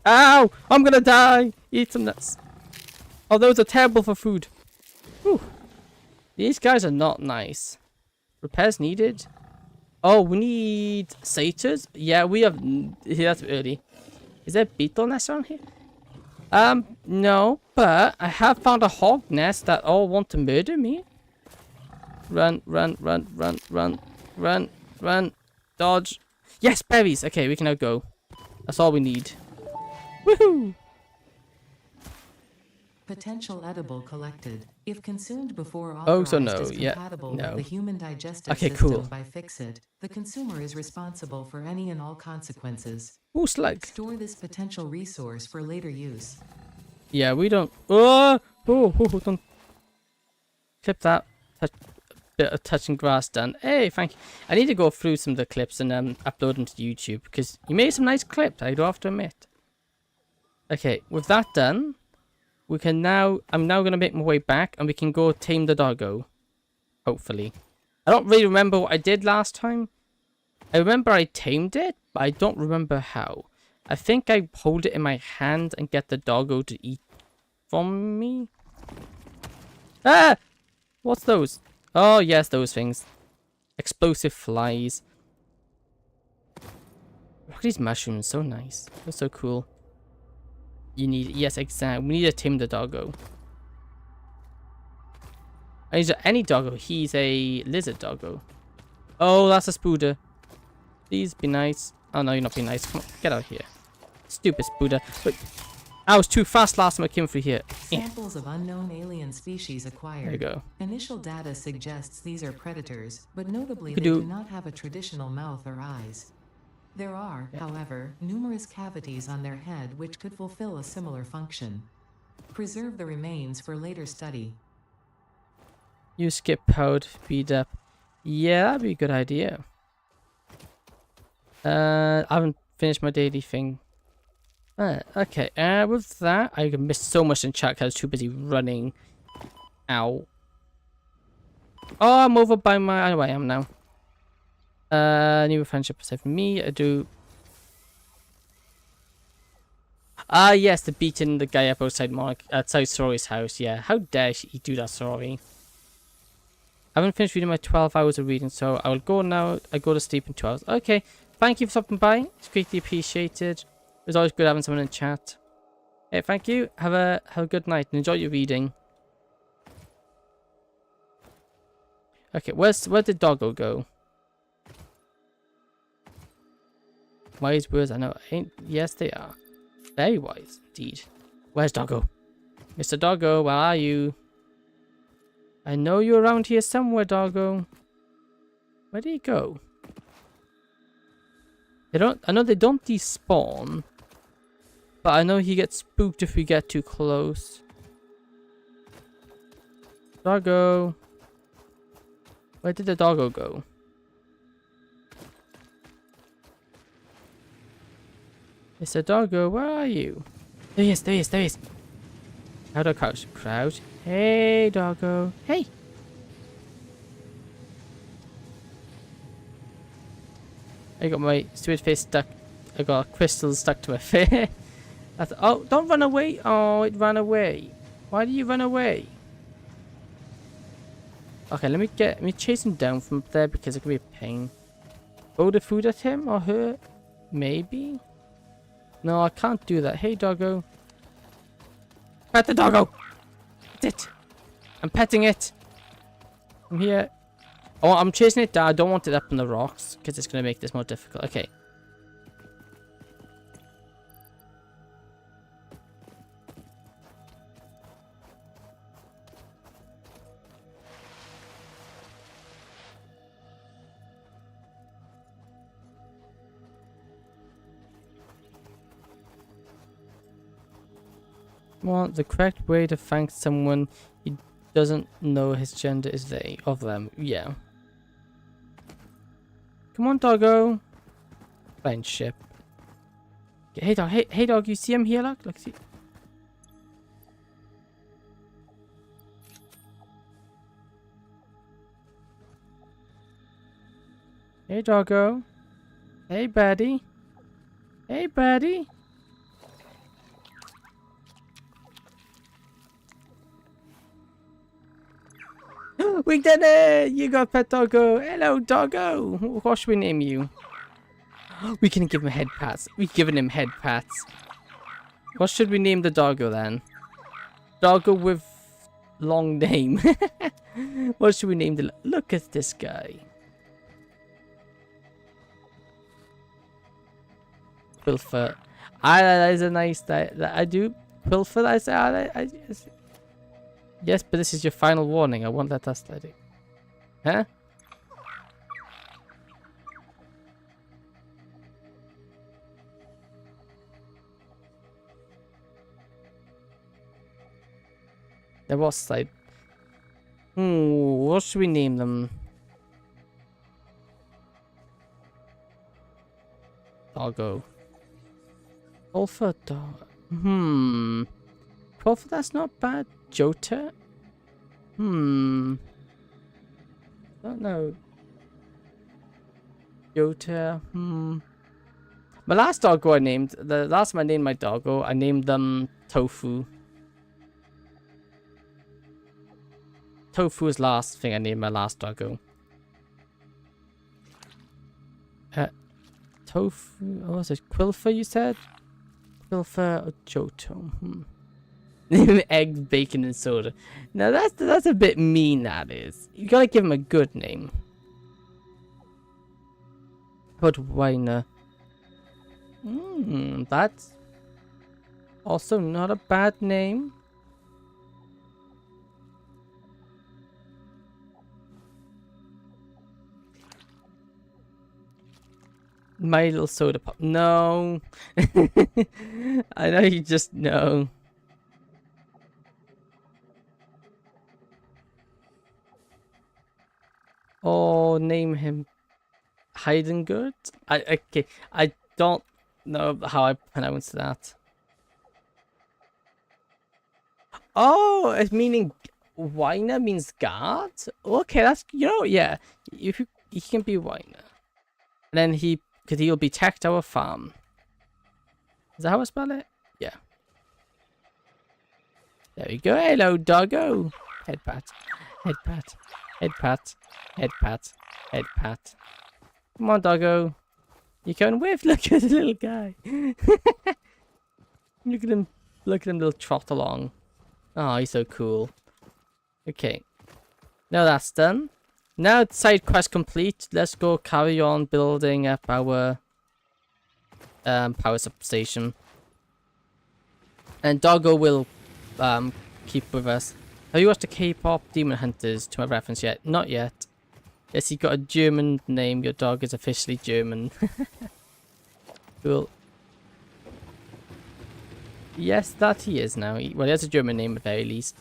Ow! I'm gonna die! Eat some nuts. Oh, those are terrible for food. Whew. These guys are not nice. Repairs needed. Oh, we need satyrs? Yeah, we have... Yeah, that's early. Is there a beetle nest around here? No, but I have found a hog nest that all want to murder me. Run, run, run, run, run, run, run, dodge. Yes, berries. Okay, we can now go. That's all we need. Woohoo! Potential edible collected. If consumed before Oh, authorized so no, is yeah, compatible no. with the human digestive Okay, system cool. by Fixit, the consumer is responsible for any and all consequences. Ooh, slug. Store this potential resource for later use. Yeah, we don't... Oh, don't... Clip that. Bit of touching grass done. Hey, thank you. I need to go through some of the clips and upload them to YouTube, because you made some nice clips, I do have to admit. Okay, with that done, we can now... I'm now going to make my way back, and we can go tame the doggo. Hopefully. I don't really remember what I did last time. I remember I tamed it, but I don't remember how. I think I hold it in my hand and get the doggo to eat from me. Ah! What's those? Oh, yes, those things. Explosive flies. Look at these mushrooms, so nice. They're so cool. You need... Yes, exactly. We need to tame the doggo. And he's any doggo. He's a lizard doggo. Oh, that's a spooder. Please be nice. Oh, no, you're not being nice. Come on, get out of here. Stupid spooder. But I was too fast last time I came through here. Samples of unknown alien species acquired. There you go. Initial data suggests these are predators, but notably they do not have a traditional mouth or eyes. There are, however, numerous cavities on their head which could fulfill a similar function. Preserve the remains for later study. You skip code, speed up. Yeah, that'd be a good idea. I haven't finished my daily thing. Okay, with that, I missed so much in chat because I was too busy running out. Oh, I'm over by my... Oh, I am now. New friendship aside from me, I do... Ah, yes, the beating the guy up outside Sori's house, yeah. How dare he do that, Sori? I haven't finished reading my 12 hours of reading, so I will go now. I go to sleep in 2 hours. Okay, thank you for stopping by. It's greatly appreciated. It's always good having someone in chat. Hey, thank you. Have a good night and enjoy your reading. Okay, where did Doggo go? Wise words, I know. Yes, they are. Very wise, indeed. Where's Doggo? Mr. Doggo, where are you? I know you're around here somewhere, Doggo. Where did he go? I know they don't despawn. But I know he gets spooked if we get too close. Doggo. Where did the doggo go? Mr. Doggo, where are you? There he is, there he is, there he is. How do I crouch? Crouch. Hey, Doggo. Hey. I got my stupid face stuck. I got a crystal stuck to my face. Oh, don't run away. Oh, it ran away. Why did you run away? Okay, let me chase him down from up there because it could be a pain. Throw the food at him or her? Maybe? No, I can't do that. Hey, Doggo. Pet the doggo! Pet it! I'm petting it! I'm here. Oh, I'm chasing it down. I don't want it up in the rocks because it's going to make this more difficult. Okay. Well, the correct way to thank someone he doesn't know his gender is they, of them. Yeah. Come on, Doggo. Friendship. Okay, hey, dog. Hey, dog. You see him here? Look, see. Hey, Doggo. Hey, buddy. Hey, buddy. We did it! You got pet Doggo. Hello, Doggo. What should we name you? We can give him head pats. We've given him head pats. What should we name the Doggo then? Doggo with long name. What should we name the... Look at this guy. Pilfer. That is a nice... That I do. Pilfer. Yes, but this is your final warning. I won't let that slide. Huh? There was slide. What should we name them? Doggo. Pulfer dog. Pulfer, that's not bad. Jota? Don't know. Jota? My last doggo I named, the last time I named my doggo, I named them Tofu. Tofu was last thing I named my last doggo. Tofu, what was it? Quilfer, you said? Quilfer or Johto? Eggs, bacon, and soda. Now that's a bit mean, that is. You gotta give him a good name. Budweiner. That's also not a bad name. My little soda pop. No. I know you just know. Oh, name him. hiding good. Okay. I don't know how I pronounce that. Oh, it's meaning whiner means guard. Okay, that's yeah. If you he can be whiner, and then he'll protect our farm. Is that how I spell it? Yeah. There we go. Hello, doggo. Head pat, head pat, head pat, head pat, head pat. Come on, doggo. You coming with? Look at the little guy. Look at him. Look at him little trot along. Oh, he's so cool. Okay. Now that's done. Now side quest complete. Let's go carry on building up our power substation. And Doggo will keep with us. Have you watched the K-pop Demon Hunters to my reference yet? Not yet. Yes, you got a German name. Your dog is officially German. Cool. Yes, that he is now. Well, he has a German name at the very least.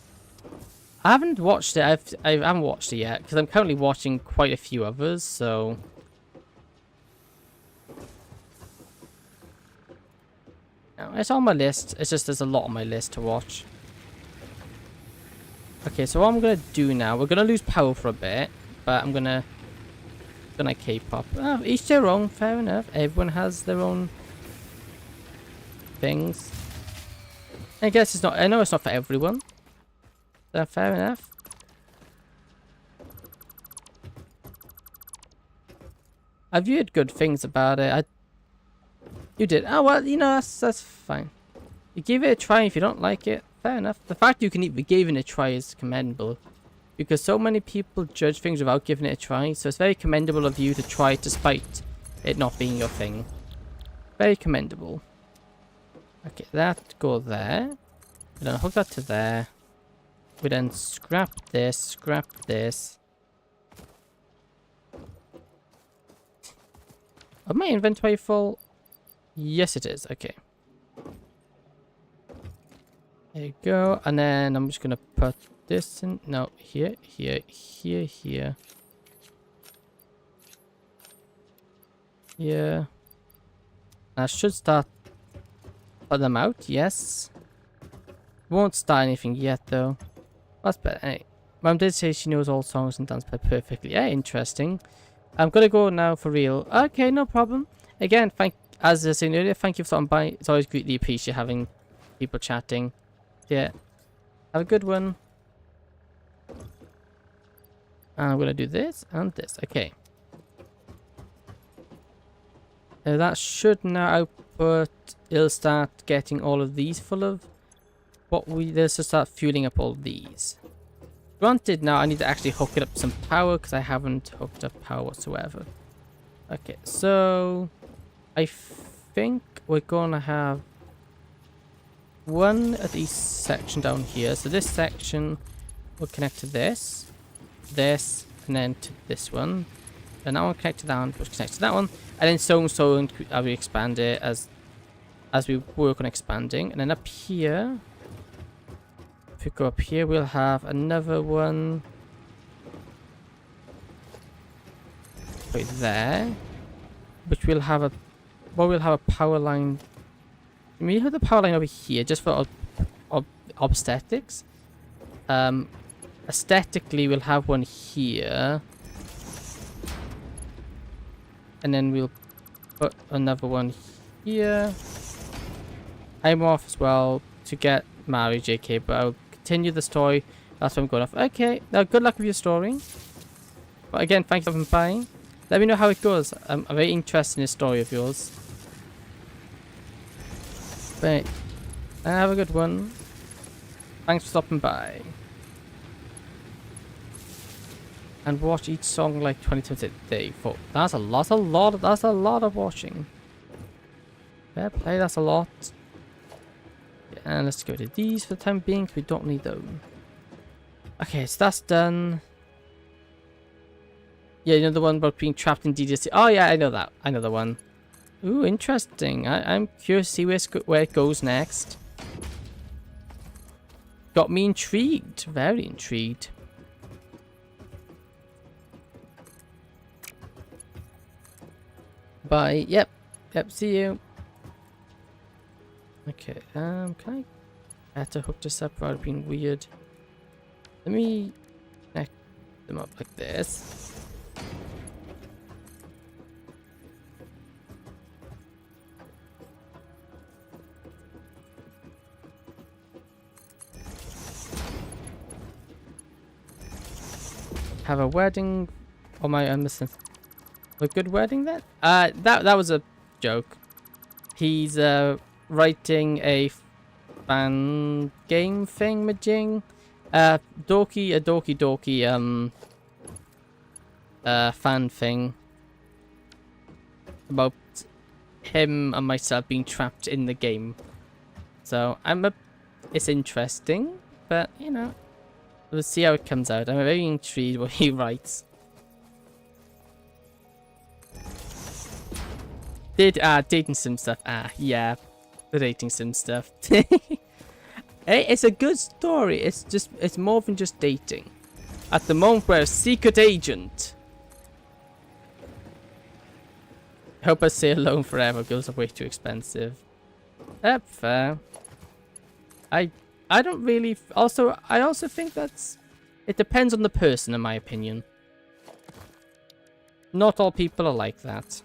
I haven't watched it. I haven't watched it yet because I'm currently watching quite a few others. So no, it's on my list. It's just there's a lot on my list to watch. Okay, so what I'm gonna do now? We're gonna lose power for a bit, but I'm gonna K-pop. Oh, each their own. Fair enough. Everyone has their own things. I guess it's not. I know it's not for everyone. So fair enough. I've heard good things about it. You did. Oh well, that's fine. You give it a try. If you don't like it, fair enough. The fact you can even give it a try is commendable, because so many people judge things without giving it a try. So it's very commendable of you to try it despite it not being your thing. Very commendable. Okay, that go there. We then hook that to there. We then scrap this. Are my inventory full? Yes, it is. Okay. There you go. And then I'm just gonna put this in. No, here. Yeah. I should start put them out. Yes. Won't start anything yet though. That's better. Hey, Mom did say she knows all songs and dance perfectly. Yeah, interesting. I'm gonna go now for real. Okay, no problem. Again, as I was saying earlier, thank you for stopping by. It's always greatly appreciate having people chatting. Yeah. Have a good one. And I'm gonna do this and this. Okay. That should now output. It'll start getting all of these full of let's just start fueling up all these. Granted, now I need to actually hook it up some power because I haven't hooked up power whatsoever. Okay, so I think we're gonna have one at each section down here. So this section will connect to this, and then to this one. And that one connect to that one, which connects to that one, and then so and so, and we expand it as we work on expanding. And then up here, if we go up here, we'll have another one right there, which will have a power line. We have the power line over here just for obstetrics. Aesthetically, we'll have one here, and then we'll put another one here. I'm off as well to get married, JK, but I'll continue the story. That's what I'm going off. Okay, now good luck with your story. But again, thank you for buying. Let me know how it goes. I'm very interested in this story of yours. But have a good one. Thanks for stopping by. And watch each song like 20 times a day. That's a lot of watching. Fair play, that's a lot. And let's go to these for the time being, because we don't need them. Okay, so that's done. Yeah, you know the one about being trapped in DDC. Oh yeah, I know that. I know the one. Ooh, interesting. I'm curious to see where it goes next. Got me intrigued. Very intrigued. Bye. Yep. Yep. See you. Okay. Can I have to hook this up without it being weird? Let me connect them up like this. Have a wedding. Oh my, I'm missing a good wedding then? That was a joke. He's writing a fan game thing, majing. Dorky fan thing about him and myself being trapped in the game. So it's interesting, but you know, we'll see how it comes out. I'm very intrigued what he writes. Dating sim stuff. Yeah, the dating sim stuff. Hey, it's a good story. It's more than just dating. At the moment, we're a secret agent. Hope I stay alone forever. Girls are way too expensive. Yep, fair. I don't really. I also think it depends on the person, in my opinion. Not all people are like that.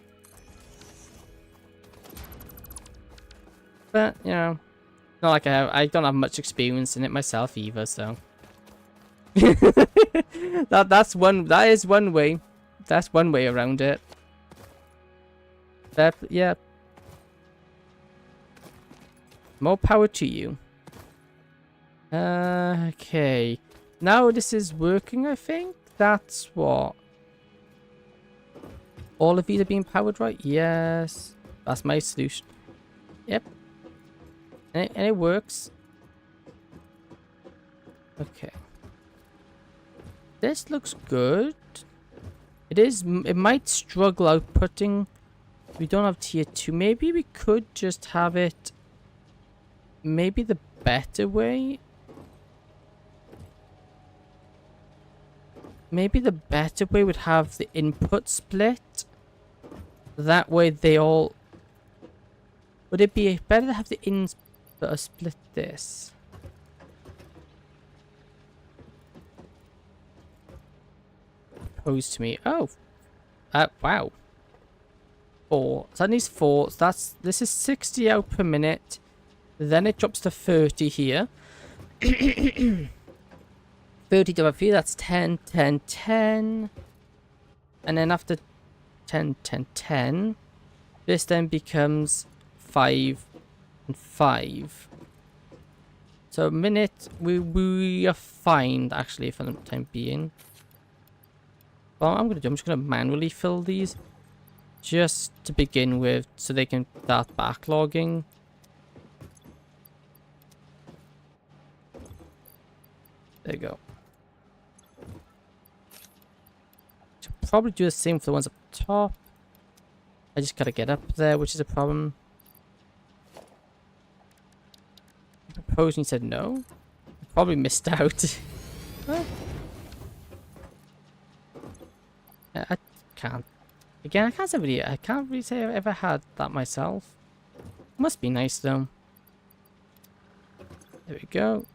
But you know, not like I don't have much experience in it myself either. So that is one way. That's one way around it. But yeah. More power to you. Okay. Now this is working, I think. That's what. All of these are being powered, right? Yes. That's my solution. Yep. And it works. Okay. This looks good. It might struggle outputting. We don't have tier 2. Maybe we could just have it. Maybe the better way. Maybe the better way would have the input split. That way they all... Would it be better to have the input split this? Opposed to me. Oh. Wow. 4. So that needs 4. So this is 60 out per minute. Then it drops to 30 here. 30 divided by 3, that's 10, 10, 10. And then after 10, 10, 10, this then becomes 5 and 5. So a minute, we are fine actually for the time being. Well, I'm just gonna manually fill these just to begin with, so they can start backlogging. There you go. Should probably do the same for the ones up top. I just gotta get up there, which is a problem. I proposed and he said no. I probably missed out. Well, I can't. Again, I can't really say I've ever had that myself. Must be nice though. There we go.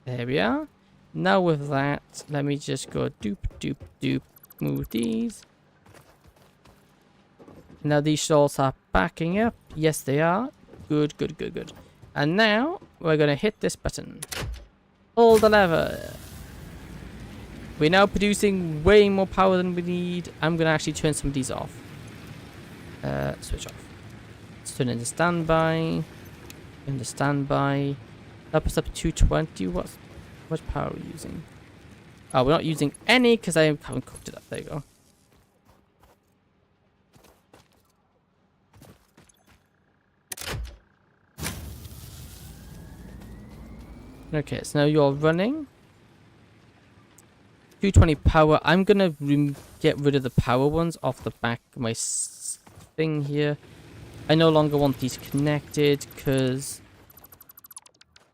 There we are. Now with that, let me just go doop, doop, doop. Move these. Now these should all start backing up. Yes, they are. Good, good, good, good. And now, we're going to hit this button. Pull the lever. We're now producing way more power than we need. I'm going to actually turn some of these off. Switch off. Let's turn into standby. Into standby. That puts up to 220. How much power are we using? Oh, we're not using any because I haven't cooked it up. There you go. Okay, so now you're running. 220 power. I'm gonna get rid of the power ones off the back of my thing here. I no longer want these connected because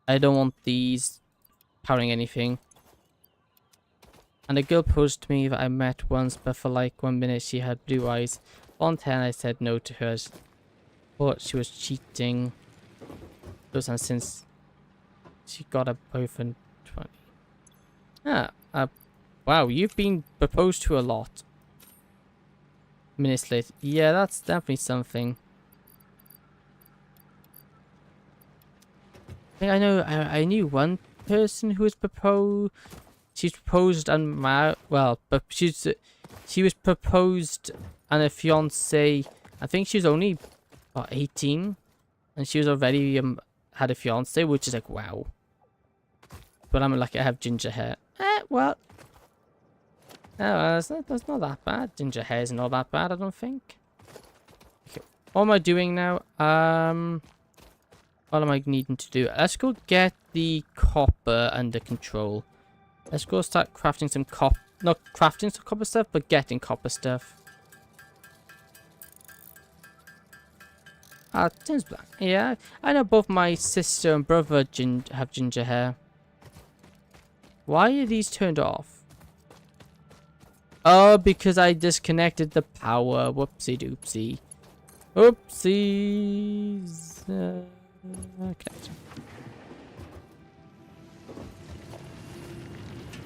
I don't want these powering anything. And a girl proposed to me that I met once, but for like 1 minute she had blue eyes. On 10 I said no to her. Thought she was cheating. Those and since she got a boyfriend 20. Wow, you've been proposed to a lot. Minutes later. Yeah, that's definitely something. I think I know. I knew one person who was proposed. She's proposed and well, but she was proposed and a fiance. I think she was only what, 18, and she was already had a fiance, which is like wow. But I'm lucky I have ginger hair. Well, no, that's not that bad. Ginger hair is not that bad, I don't think. Okay, what am I doing now? What am I needing to do? Let's go get the copper under control. Let's go start crafting some not crafting some copper stuff, but getting copper stuff. Turns black. Yeah, I know both my sister and brother have ginger hair. Why are these turned off? Oh, because I disconnected the power. Whoopsie doopsie. Oopsies. Okay.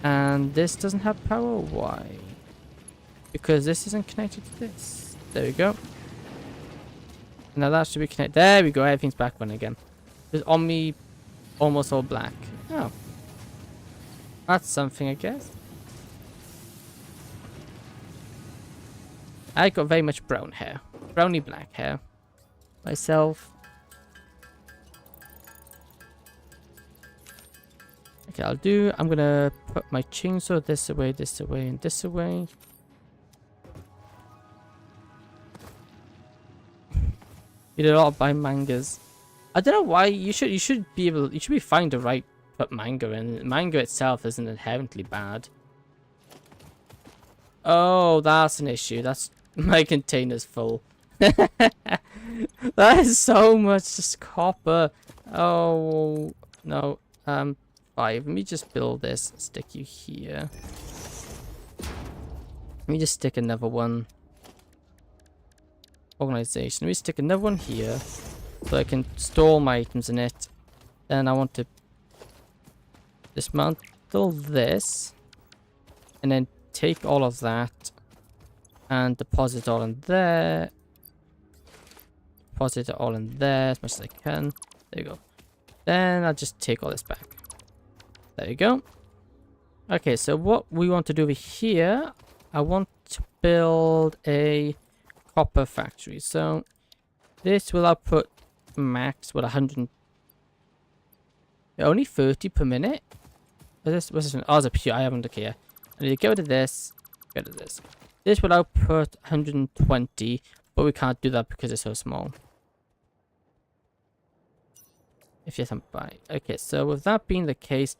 And this doesn't have power. Why? Because this isn't connected to this. There we go. Now that should be connected. There we go. Everything's back on again. It's on me almost all black. Oh. That's something, I guess. I got very much brown hair. Browny black hair. Myself. Okay, I'm gonna put my chainsaw this away, and this away. You did a lot by mangas. I don't know why you should be fine to put manga in. Manga itself isn't inherently bad. Oh, that's an issue. That's my container's full. That is so much just copper. Oh no. 5. Let me just build this. Stick you here. Let me just stick another one. Organization. Let me stick another one here, so I can store my items in it. Then I want to dismantle this, and then take all of that and deposit all in there. Deposit it all in there as much as I can. There you go. Then I'll just take all this back. There you go. Okay, so what we want to do over here, I want to build a copper factory. So this will output max what 100. Only 30 per minute. What's this one? Oh, it's a pure. I haven't. Okay, yeah. I need to get rid of this. Get rid of this. This will output 120, but we can't do that because it's so small. If yes, I'm by. Okay, so with that being the case,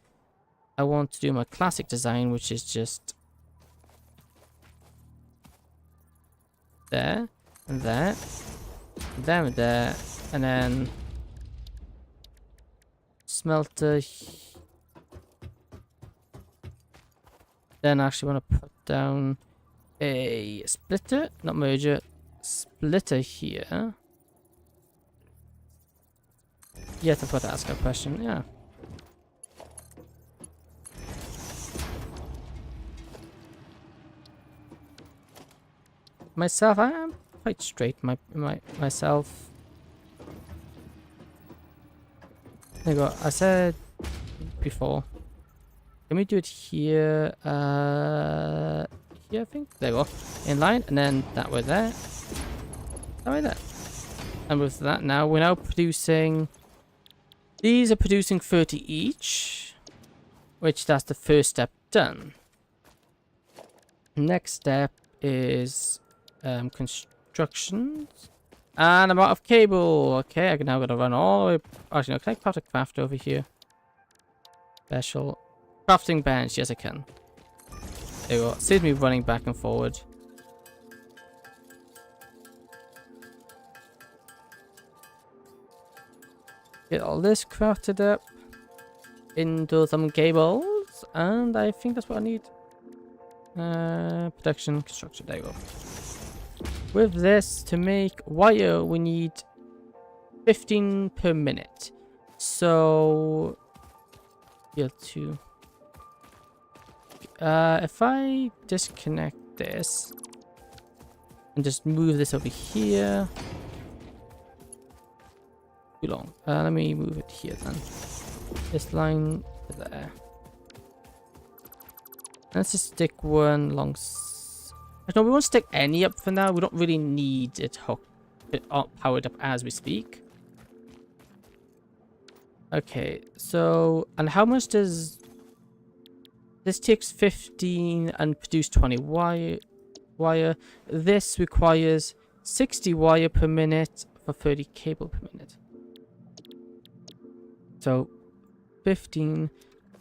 I want to do my classic design, which is just there and there, there and there, and then smelter. Then I actually want to put down a splitter, not merger, splitter here. Yes, I forgot to ask a question. Yeah. Myself, I am quite straight. Myself. There you go. I said before. Can we do it here? Here, I think. There we go. In line, and then that way there. That way there. And with that, now we're now producing. These are producing 30 each, which that's the first step done. Next step is construction. And I'm out of cable. Okay, I can now gotta run all the way. Actually, no, can I craft a craft over here? Special crafting bench. Yes, I can. There we go. Saves me running back and forward. Get all this crafted up into some cables, and I think that's what I need. Production, construction, there you go. With this, to make wire, we need 15 per minute. So, yeah, 2. If I disconnect this and just move this over here. Too long. Let me move it here then. This line there. Let's just stick one along. No, we won't stick any up for now. We don't really need it powered up as we speak. Okay, so, and how much does this takes 15 and produce 20 wire. This requires 60 wire per minute for 30 cable per minute. So 15.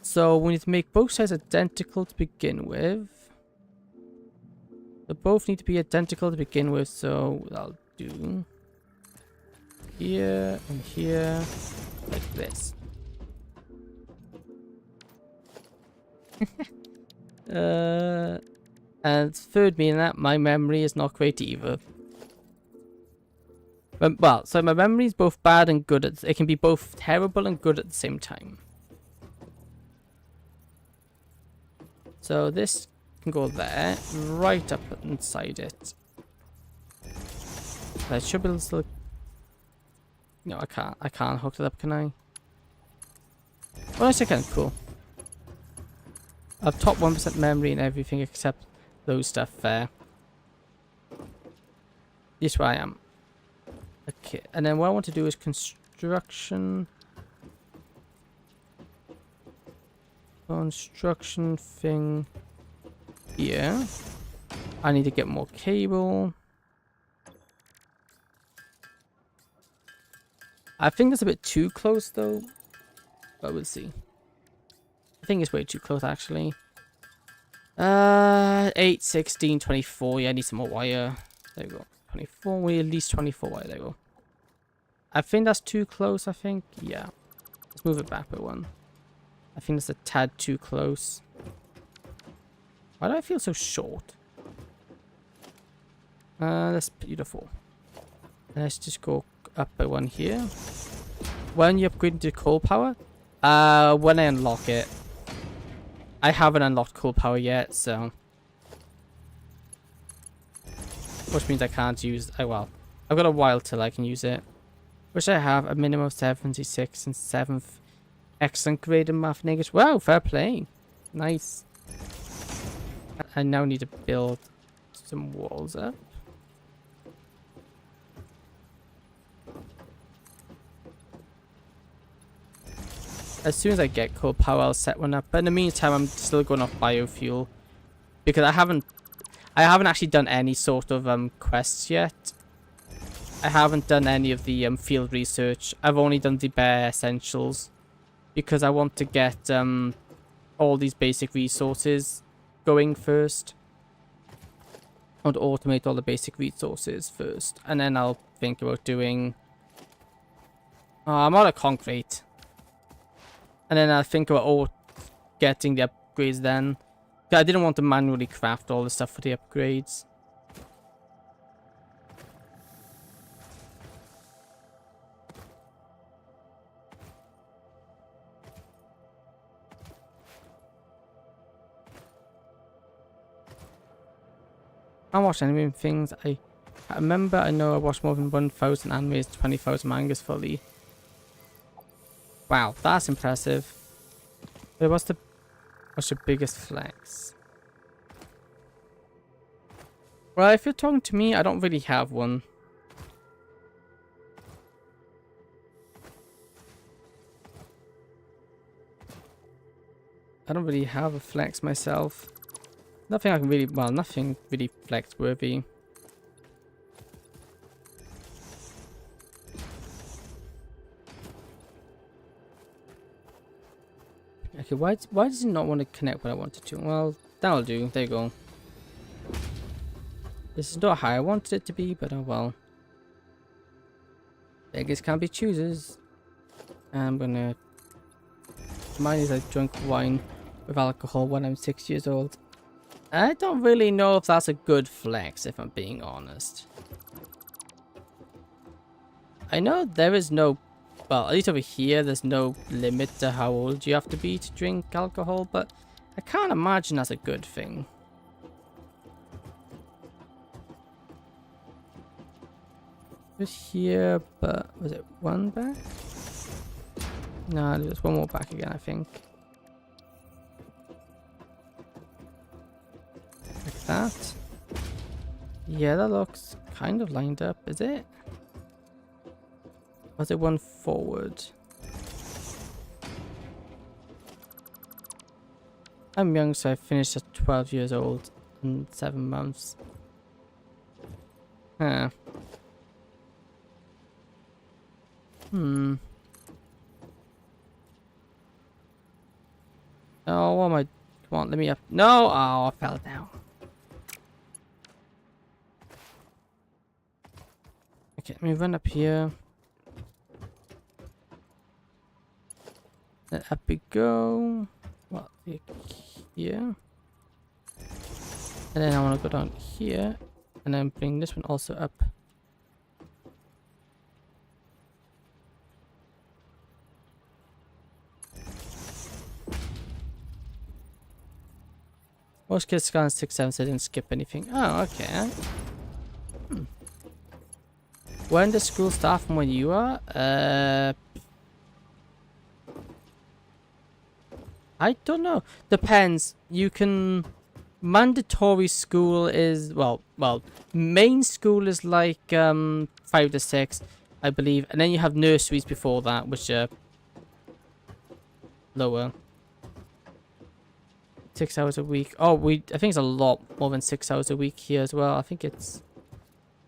So we need to make both sides identical to begin with. They both need to be identical to begin with, so I'll do here and here like this. And third being that my memory is not great either. Well, so my memory is both bad and good. It can be both terrible and good at the same time. So this can go there, right up inside it. I should be able to... No, I can't. I can't hook it up, can I? Well, yes, I can. Cool. I've top 1% memory and everything except those stuff there. This is where I am. Okay, and then what I want to do is construction. Construction thing here. I need to get more cable. I think that's a bit too close though, but we'll see. I think it's way too close actually. 8, 16, 24. Yeah, I need some more wire. There we go. 24. We need at least 24 wire. There we go. I think that's too close. I think. Yeah. Let's move it back by one. I think that's a tad too close. Why do I feel so short? That's beautiful. Let's just go up by one here. When you upgrade to coal power? When I unlock it. I haven't unlocked coal power yet, so... Which means I can't use... Oh, well. I've got a while till I can use it. Which I have a minimum of 76 and 7th. Excellent grade in math and English. Wow, fair play. Nice. I now need to build some walls up. As soon as I get coal power, I'll set one up. But in the meantime, I'm still going off biofuel because I haven't actually done any sort of quests yet. I haven't done any of the field research. I've only done the bare essentials because I want to get all these basic resources going first. I want to automate all the basic resources first, and then I'll think about doing. Oh, I'm out of concrete. And then I think about getting the upgrades then. I didn't want to manually craft all the stuff for the upgrades. I watched anime things. I remember, I know I watched more than 1,000 animes, 20,000 mangas fully. Wow, that's impressive. But what's your biggest flex? Well, if you're talking to me, I don't really have one. I don't really have a flex myself. Nothing I can really, well, nothing really flex worthy. Okay, why does it not want to connect what I wanted to? Well, that'll do. There you go. This is not how I wanted it to be, but oh well. Beggars can't be choosers. I'm gonna... Mine is I drunk wine with alcohol when I'm 6 years old. I don't really know if that's a good flex, if I'm being honest. I know there is no, well, at least over here, there's no limit to how old you have to be to drink alcohol, but I can't imagine that's a good thing. Just here, but was it one back? No, there's one more back again, I think. Like that. Yeah, that looks kind of lined up, is it? Was it one forward? I'm young, so I finished at 12 years old in 7 months. Huh. Hmm. Oh, what am I? Come on, let me up. No! Oh, I fell down. Okay, let me run up here. Then up we go. Well, here. And then I want to go down here. And then bring this one also up. Most kids got on 6, 7, so they didn't skip anything. Oh, okay. When does school start from when you are? I don't know. Depends. You can... Mandatory school is... Well, main school is like 5 to 6, I believe. And then you have nurseries before that, which are lower. 6 hours a week. Oh, I think it's a lot more than 6 hours a week here as well. I think it's...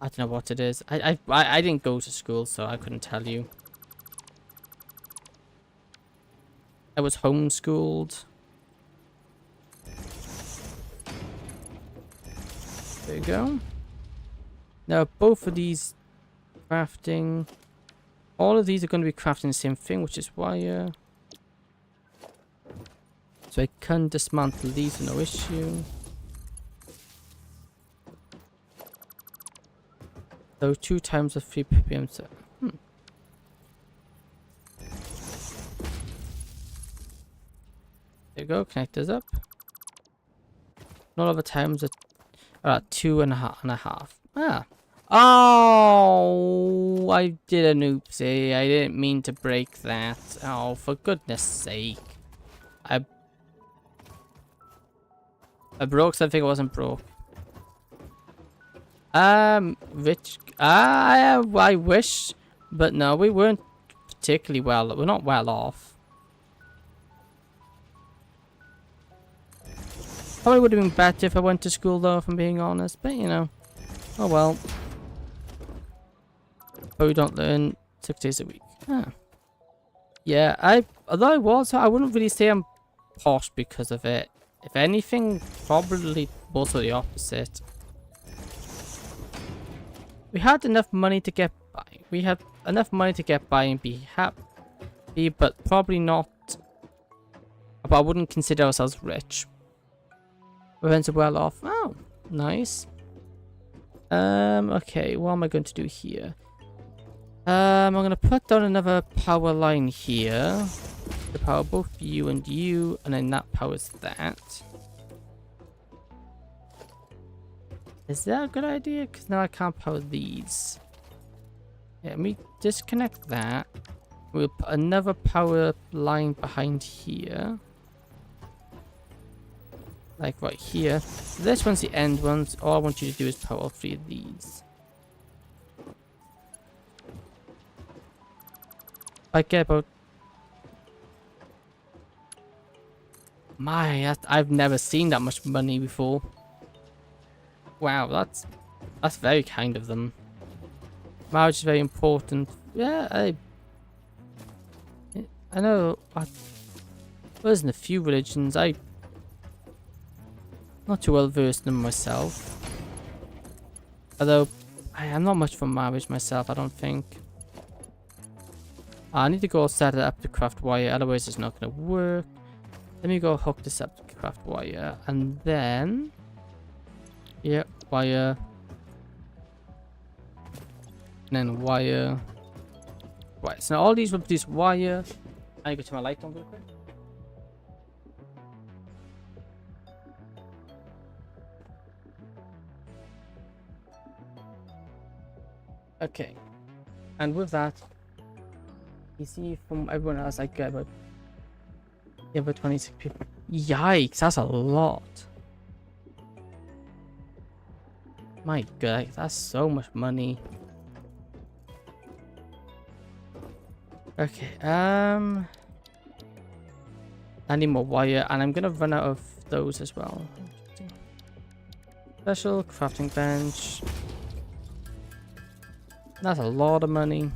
I don't know what it is. I didn't go to school, so I couldn't tell you. I was homeschooled. There you go. Now, both of these crafting... All of these are going to be crafting the same thing, which is why... So I can dismantle these, no issue. So 2 times the 3 ppm. So, There you go, connectors up. Not other times at 2.5. Ah. Oh, I did an oopsie. I didn't mean to break that. Oh, for goodness sake. I broke something I wasn't broke. Rich. I wish, but no, we weren't particularly well. We're not well off. Probably would have been better if I went to school, though, if I'm being honest. But you know, oh well. But we don't learn 6 days a week. Huh. Yeah, although I wouldn't really say I'm posh because of it. If anything, probably also the opposite. We had enough money to get by. We had enough money to get by and be happy, but probably not. But I wouldn't consider ourselves rich. We're well off. Oh, nice. Okay, what am I going to do here? I'm going to put down another power line here. To power both you, and then that powers that. Is that a good idea? Because now I can't power these. Yeah, let me disconnect that. We'll put another power line behind here. Like right here. This one's the end one. So all I want you to do is power all 3 of these. I get about... I've never seen that much money before. Wow, that's very kind of them. Marriage is very important. Yeah, I know. I was in a few religions. I'm not too well versed in them myself. Although I am not much for marriage myself, I don't think. I need to go set it up to craft wire, otherwise it's not going to work. Let me go hook this up to craft wire, and then Yep, wire. And then wire. Right, so now all these will produce wire. I need to go to my light on real quick. Okay. And with that, you see from everyone else, I get about 26 people. Yikes, that's a lot. My god, that's so much money. Okay, I need more wire, and I'm gonna run out of those as well. Special crafting bench. That's a lot of money.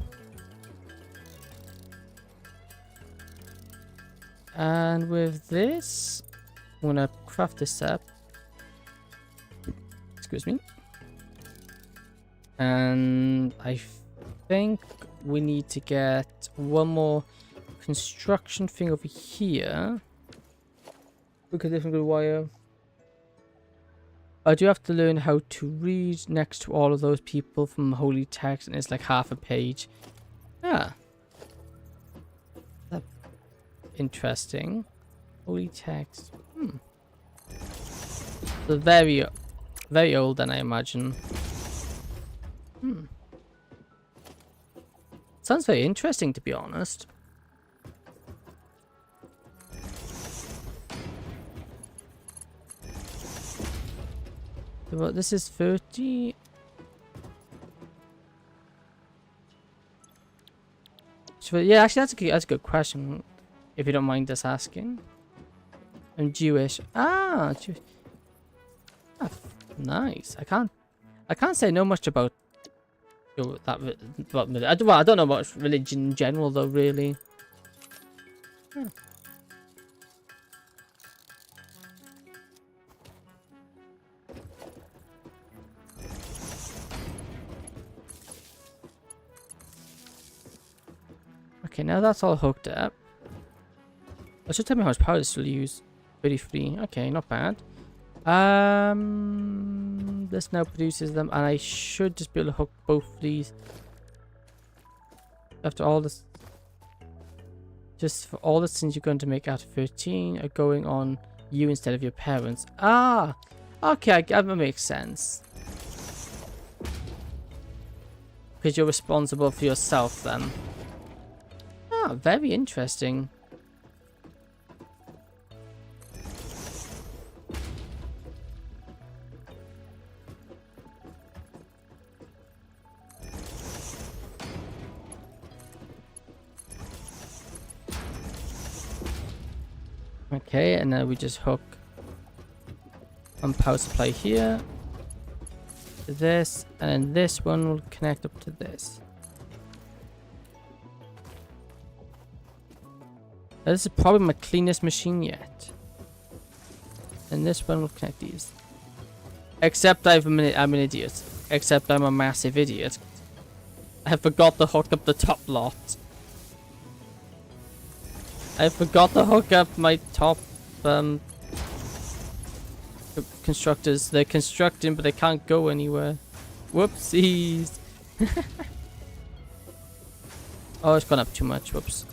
And with this, I'm gonna craft this up. Excuse me. And I think we need to get one more construction thing over here. Look at different wire. I do have to learn how to read next to all of those people from holy text, and it's like half a page. Ah. That's interesting. Holy text. So very, very old then, I imagine. Sounds very interesting, to be honest. Well, this is 30. So, yeah, actually, that's a good question. If you don't mind us asking. I'm Jewish. Ah, Jewish. Ah, nice. I can't say no much about that. Well, I don't know about religion in general, though. Really. Okay, now that's all hooked up. That should tell me how much power this will use. 33. Okay, not bad. This now produces them, and I should just be able to hook both of these. After all this, just for all the things you're going to make out of 13 are going on you instead of your parents. Ah, okay, that makes sense. Because you're responsible for yourself then. Ah, very interesting. Okay, and then we just hook one power supply here to this, and then this one will connect up to this. Now, this is probably my cleanest machine yet. And this one will connect these. Except I'm an idiot. Except I'm a massive idiot. I forgot to hook up the top lot. I forgot to hook up my top constructors. They're constructing, but they can't go anywhere. Whoopsies. Oh, it's gone up too much. Whoops.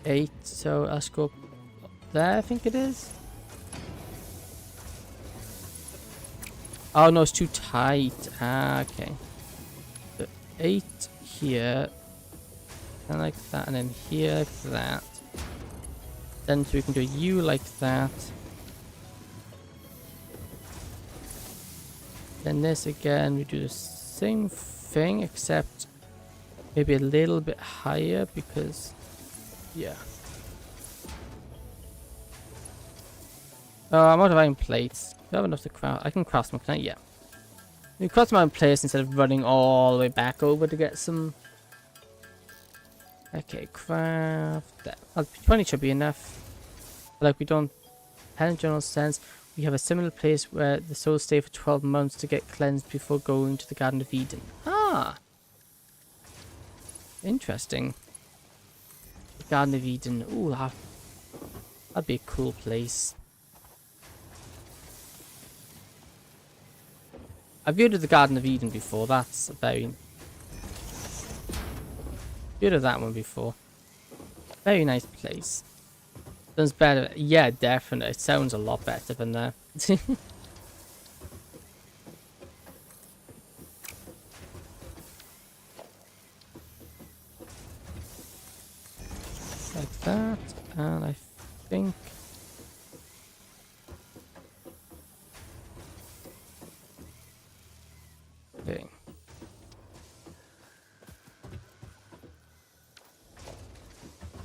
8. So let's go up there, I think it is. Oh no, it's too tight. Ah, okay. So 8 here. And like that, and then here like that. Then so we can do a U like that. Then this again, we do the same thing, except maybe a little bit higher because, yeah. Oh, I'm out of iron plates. Do I have enough to craft? I can craft some, can I? Yeah. We craft my own place instead of running all the way back over to get some. Okay, craft that. 20 should be enough. But like we don't have in general sense. We have a similar place where the souls stay for 12 months to get cleansed before going to the Garden of Eden. Ah! Interesting. The Garden of Eden. Ooh, that'd be a cool place. I've viewed the Garden of Eden before. That's a very... viewed of that one before. Very nice place. Sounds better. Yeah, definitely. It sounds a lot better than there. Like that. And I think... okay.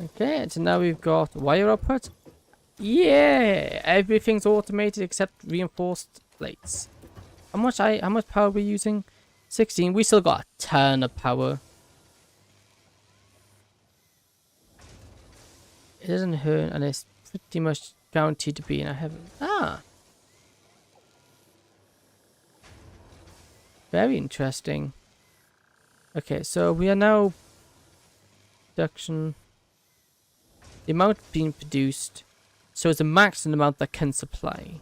Okay, so now we've got wire output. Yeah, everything's automated except reinforced plates. How much power are we using? 16. We still got a ton of power. It doesn't hurt, and it's pretty much guaranteed to be in a heaven. Ah, very interesting. Okay, so we are now production. The amount being produced, so it's the maximum amount that can supply.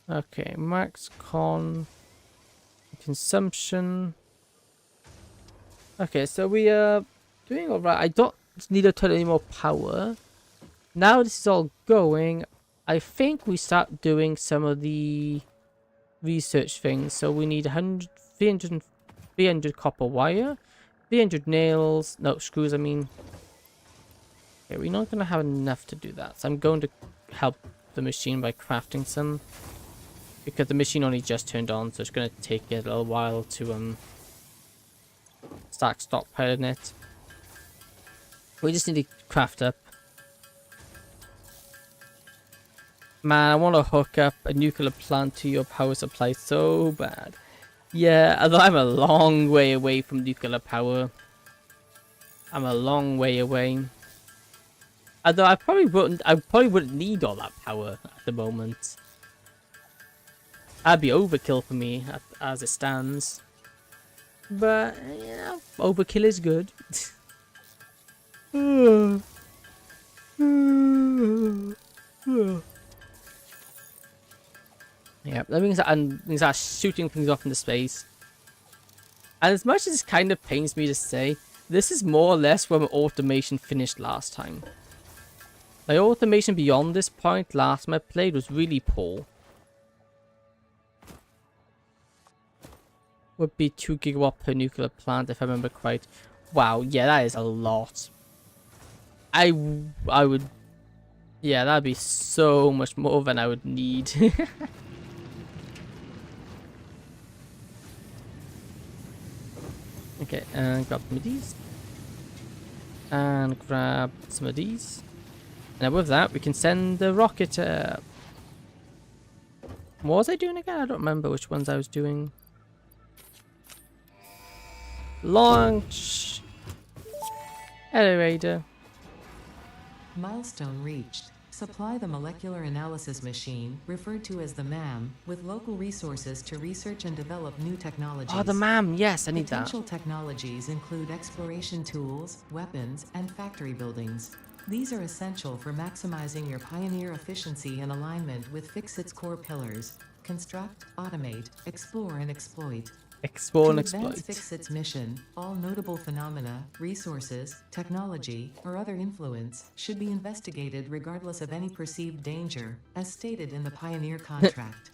Okay, max consumption. Okay, so we are doing alright. I don't need to turn any more power. Now this is all going. I think we start doing some of the research things. So we need 300 copper wire, 300 nails, no screws I mean. Okay, we're not going to have enough to do that, so I'm going to help the machine by crafting some, because the machine only just turned on, so it's going to take it a little while to start stockpiling it. We just need to craft up. Man, I want to hook up a nuclear plant to your power supply so bad. Yeah, although I'm a long way away from nuclear power. I'm a long way away. Although I probably wouldn't need all that power at the moment. That'd be overkill for me as it stands. But, you know, overkill is good. Yeah, that means we start shooting things off into space. And as much as it kind of pains me to say, this is more or less where my automation finished last time. My automation beyond this point last time I played was really poor. Would be 2 gigawatt per nuclear plant if I remember right. Wow, yeah, that is a lot. I would... yeah, that'd be so much more than I would need. Okay, and grab some of these. And grab some of these. And with that, we can send the rocket up. What was I doing again? I don't remember which ones I was doing. Launch! Elevator. Milestone reached. Supply the molecular analysis machine, referred to as the MAM, with local resources to research and develop new technologies. Oh, the MAM. Yes, I need that. Potential technologies include exploration tools, weapons, and factory buildings. These are essential for maximizing your Pioneer efficiency and alignment with Fixit's core pillars: construct, automate, explore, and exploit. Explore and To advance exploit. Fixit's mission, all notable phenomena, resources, technology, or other influence should be investigated regardless of any perceived danger, as stated in the Pioneer contract.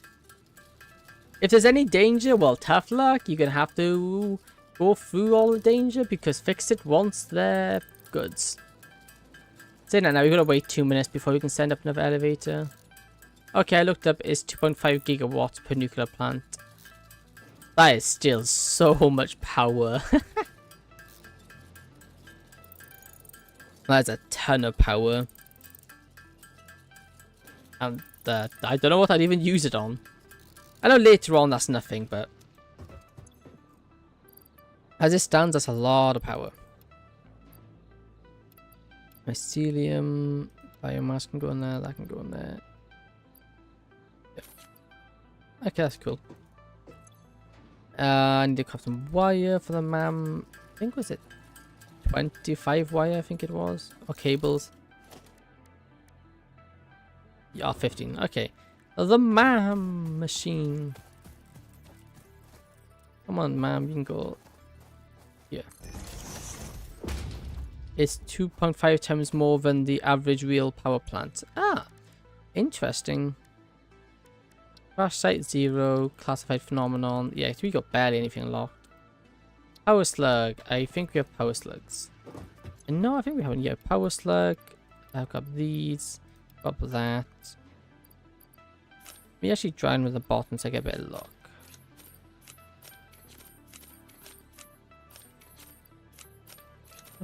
If there's any danger, well, tough luck. You're going to have to go through all the danger because Fixit wants their goods. Saying that now, we've got to wait 2 minutes before we can send up another elevator. Okay, I looked up, it's 2.5 gigawatts per nuclear plant. That is still so much power. That's a ton of power. And I don't know what I'd even use it on. I know later on that's nothing, but as it stands, that's a lot of power. Mycelium, biomass can go in there, that can go in there. Yep. Okay, that's cool. I need to craft some wire for the MAM. I think, was it 25 wire? I think it was. Or cables. Yeah, 15. Okay. The MAM machine. Come on, MAM, you can go here. It's 2.5 times more than the average real power plant. Ah, interesting. Crash site 0, classified phenomenon. Yeah, we got barely anything locked. Power slug. I think we have power slugs. And no, I think we haven't yet. Power slug. I've got these. Got that. We actually try with the bottom to get a bit of luck.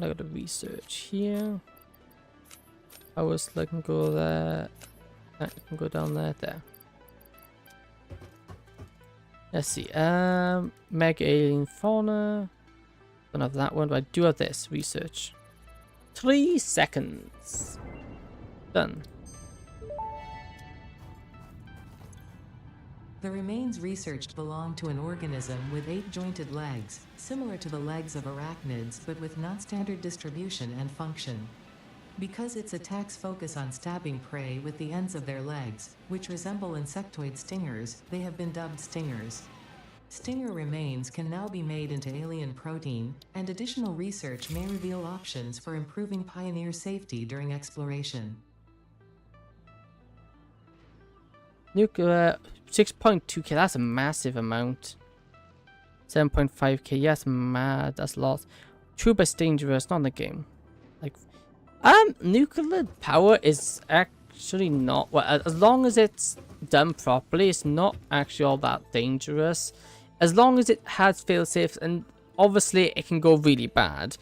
I got to research here. Power slug can go there. That can go down there. There. Let's see. Mega alien fauna. Don't have that one, but I do have this. Research. 3 seconds. Done. The remains researched belong to an organism with 8 jointed legs, similar to the legs of arachnids but with non-standard distribution and function. Because its attacks focus on stabbing prey with the ends of their legs, which resemble insectoid stingers, they have been dubbed stingers. Stinger remains can now be made into alien protein, and additional research may reveal options for improving pioneer safety during exploration. Nuclear 6.2k, that's a massive amount. 7.5k, yes, mad, that's a lot. Vtuber's dangerous, not in the game. Like, nuclear power is actually not, well, as long as it's done properly, it's not actually all that dangerous. As long as it has failsafes, and obviously it can go really bad.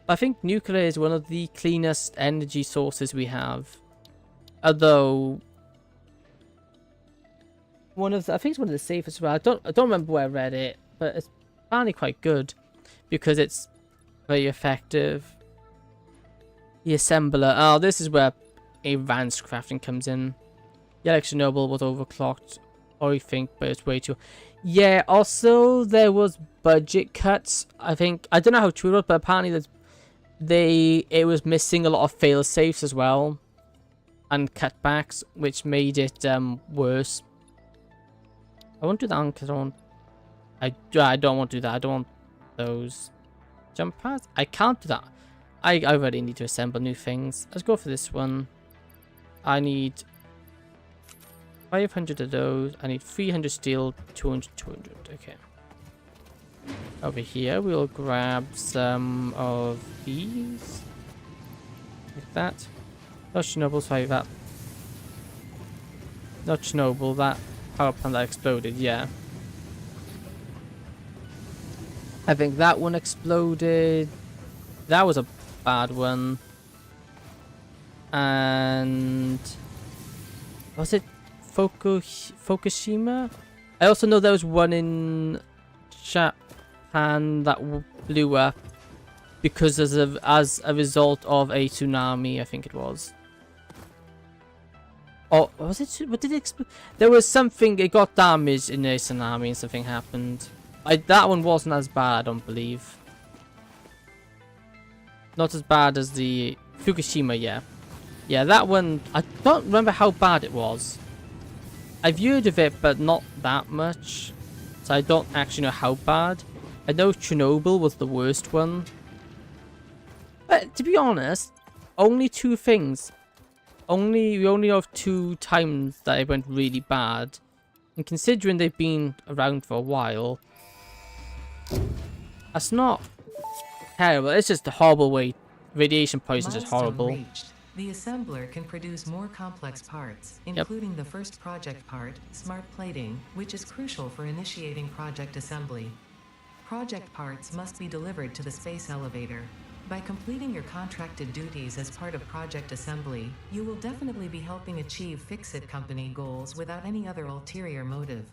But I think nuclear is one of the cleanest energy sources we have. Although I think it's one of the safest as well. I don't remember where I read it, but it's apparently quite good because it's very effective. The assembler. Oh, this is where advanced crafting comes in. Yeah, like Chernobyl was overclocked, or you think, but it's way too. Yeah. Also, there was budget cuts. I think I don't know how true it was, but apparently it was missing a lot of fail safes as well, and cutbacks, which made it worse. I won't do that one because I don't want to do that. I don't want those jump pads. I can't do that. I already need to assemble new things. Let's go for this one. I need 500 of those. I need 300 steel, 200. Okay. Over here, we'll grab some of these. Like that. Not Chernobyl, sorry, that. Not Chernobyl, that power plant that exploded, yeah. I think that one exploded. That was a bad one. And was it Fukushima? I also know there was one in Japan that blew up because as a result of a tsunami, I think it was. Oh, was it? What did it explode? There was something. It got damaged in a tsunami, and something happened. That one wasn't as bad, I don't believe. Not as bad as the Fukushima, yeah. Yeah, that one. I don't remember how bad it was. I've heard of it, but not that much. So I don't actually know how bad. I know Chernobyl was the worst one. But to be honest, only 2 things. We only have 2 times that it went really bad. And considering they've been around for a while, that's not terrible. It's just a horrible way. Radiation poison is horrible. Reached. The assembler can produce more complex parts, including the first project part, smart plating, which is crucial for initiating project assembly. Project parts must be delivered to the space elevator. By completing your contracted duties as part of project assembly, you will definitely be helping achieve Fix-It company goals without any other ulterior motive.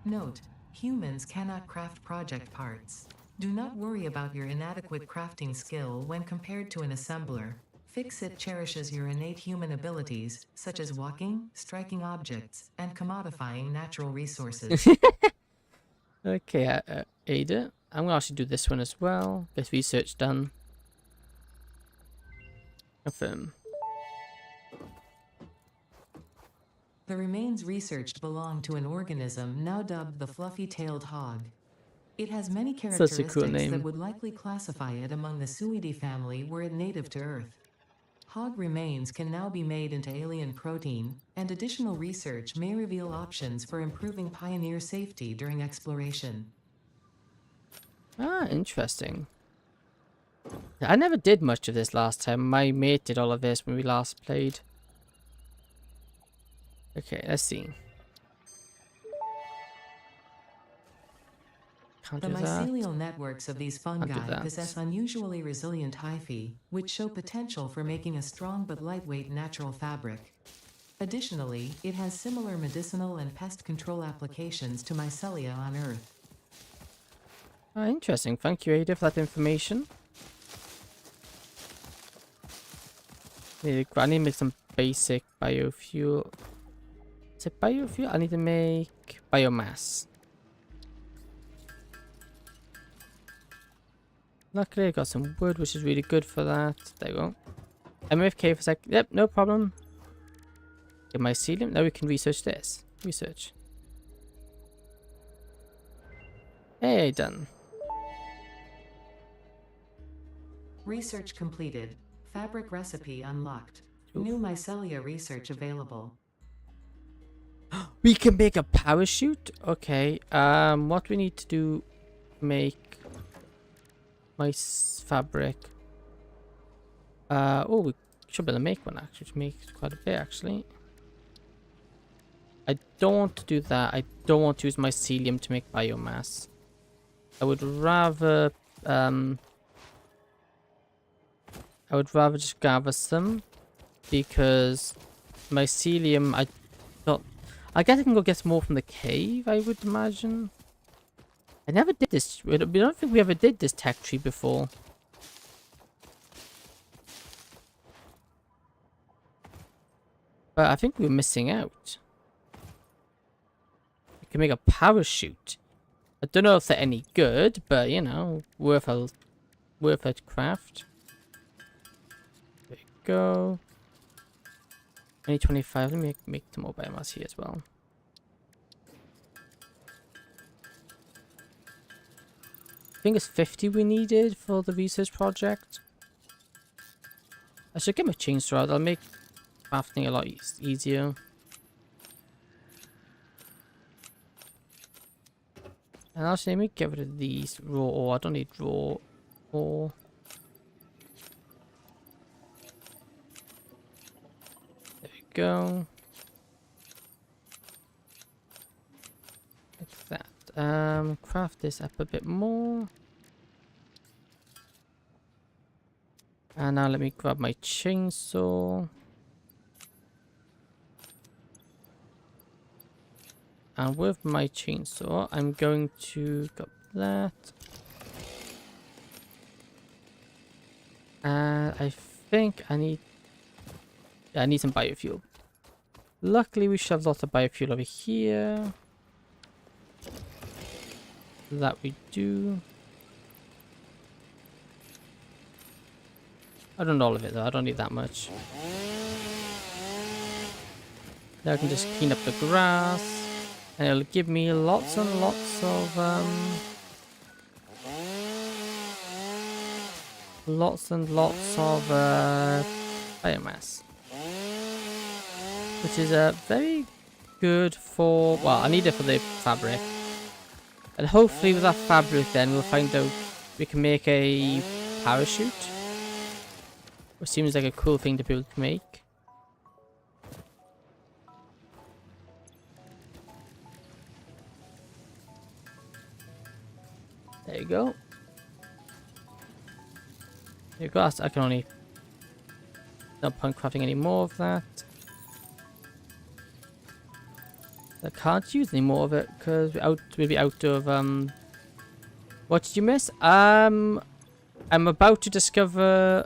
Note: humans cannot craft project parts. Do not worry about your inadequate crafting skill when compared to an assembler. Fix-It cherishes your innate human abilities, such as walking, striking objects, and commodifying natural resources. Okay, Ada. I'm gonna actually do this one as well. Get research done. Confirm. The remains researched belong to an organism now dubbed the fluffy-tailed hog. It has many Such a cool characteristics that name. would likely classify it among the Suidae family were it native to Earth. Hog remains can now be made into alien protein, and additional research may reveal options for improving pioneer safety during exploration. Ah, interesting. I never did much of this last time. My mate did all of this when we last played. Okay, let's see. Can't The do that. mycelial networks of these Can't do fungi that. possess unusually resilient hyphae, which show potential for making a strong but lightweight natural fabric. Additionally, it has similar medicinal and pest control applications to mycelia on Earth. Ah, interesting. Thank you, Ada, for that information. I need to make some basic biofuel. Is it biofuel? I need to make biomass. Luckily, I got some wood, which is really good for that. There you go. MFK for a sec. Yep, no problem. Get mycelium. Now we can research this. Research. Hey, done. Research completed. Fabric recipe unlocked. Oof. New mycelia research available. We can make a parachute? Okay. What we need to do make my fabric. Oh, we should be able to make one actually. To make quite a bit actually. I don't want to do that. I don't want to use mycelium to make biomass. I would rather just gather some because mycelium I guess I can go get some more from the cave, I would imagine. I never did this. We don't think we ever did this tech tree before. But I think we were missing out. We can make a parachute. I don't know if they're any good, but you know, worth a craft. There you go. Only 25. Let me make some more biomass here as well. I think it's 50 we needed for the research project. I should get my chainsaw out. That'll make crafting a lot easier. And actually, let me get rid of these raw ore. I don't need raw ore. There we go. Like that. Craft this up a bit more. And now let me grab my chainsaw. And with my chainsaw, I'm going to grab that. And I think I need some biofuel. Luckily, we should have lots of biofuel over here. That we do. I don't know all of it though. I don't need that much. Now I can just clean up the grass. And it'll give me lots and lots of biomass, which is very good for, well, I need it for the fabric, and hopefully with that fabric then we'll find out we can make a parachute, which seems like a cool thing to be able to make. There you go. There you go. I can only... No point crafting any more of that. I can't use any more of it because we'll be out of... What did you miss? I'm about to discover...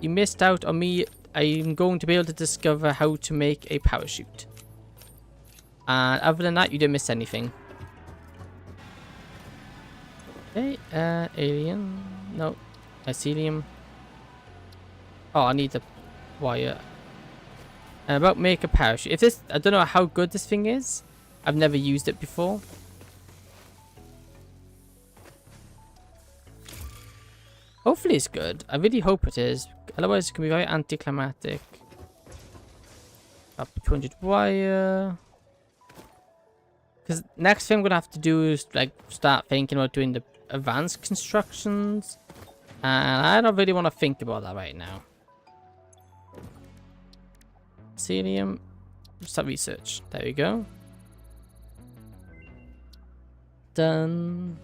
You missed out on me. I'm going to be able to discover how to make a parachute. And other than that, you didn't miss anything. Okay, alien. No, mycelium. Oh, I need the wire. About make a parachute. If this, I don't know how good this thing is. I've never used it before. Hopefully it's good. I really hope it is. Otherwise it can be very anticlimactic. Up 200 wire. Because next thing I'm going to have to do is like start thinking about doing the advanced constructions. And I don't really want to think about that right now. Celium. Start research. There we go. Done.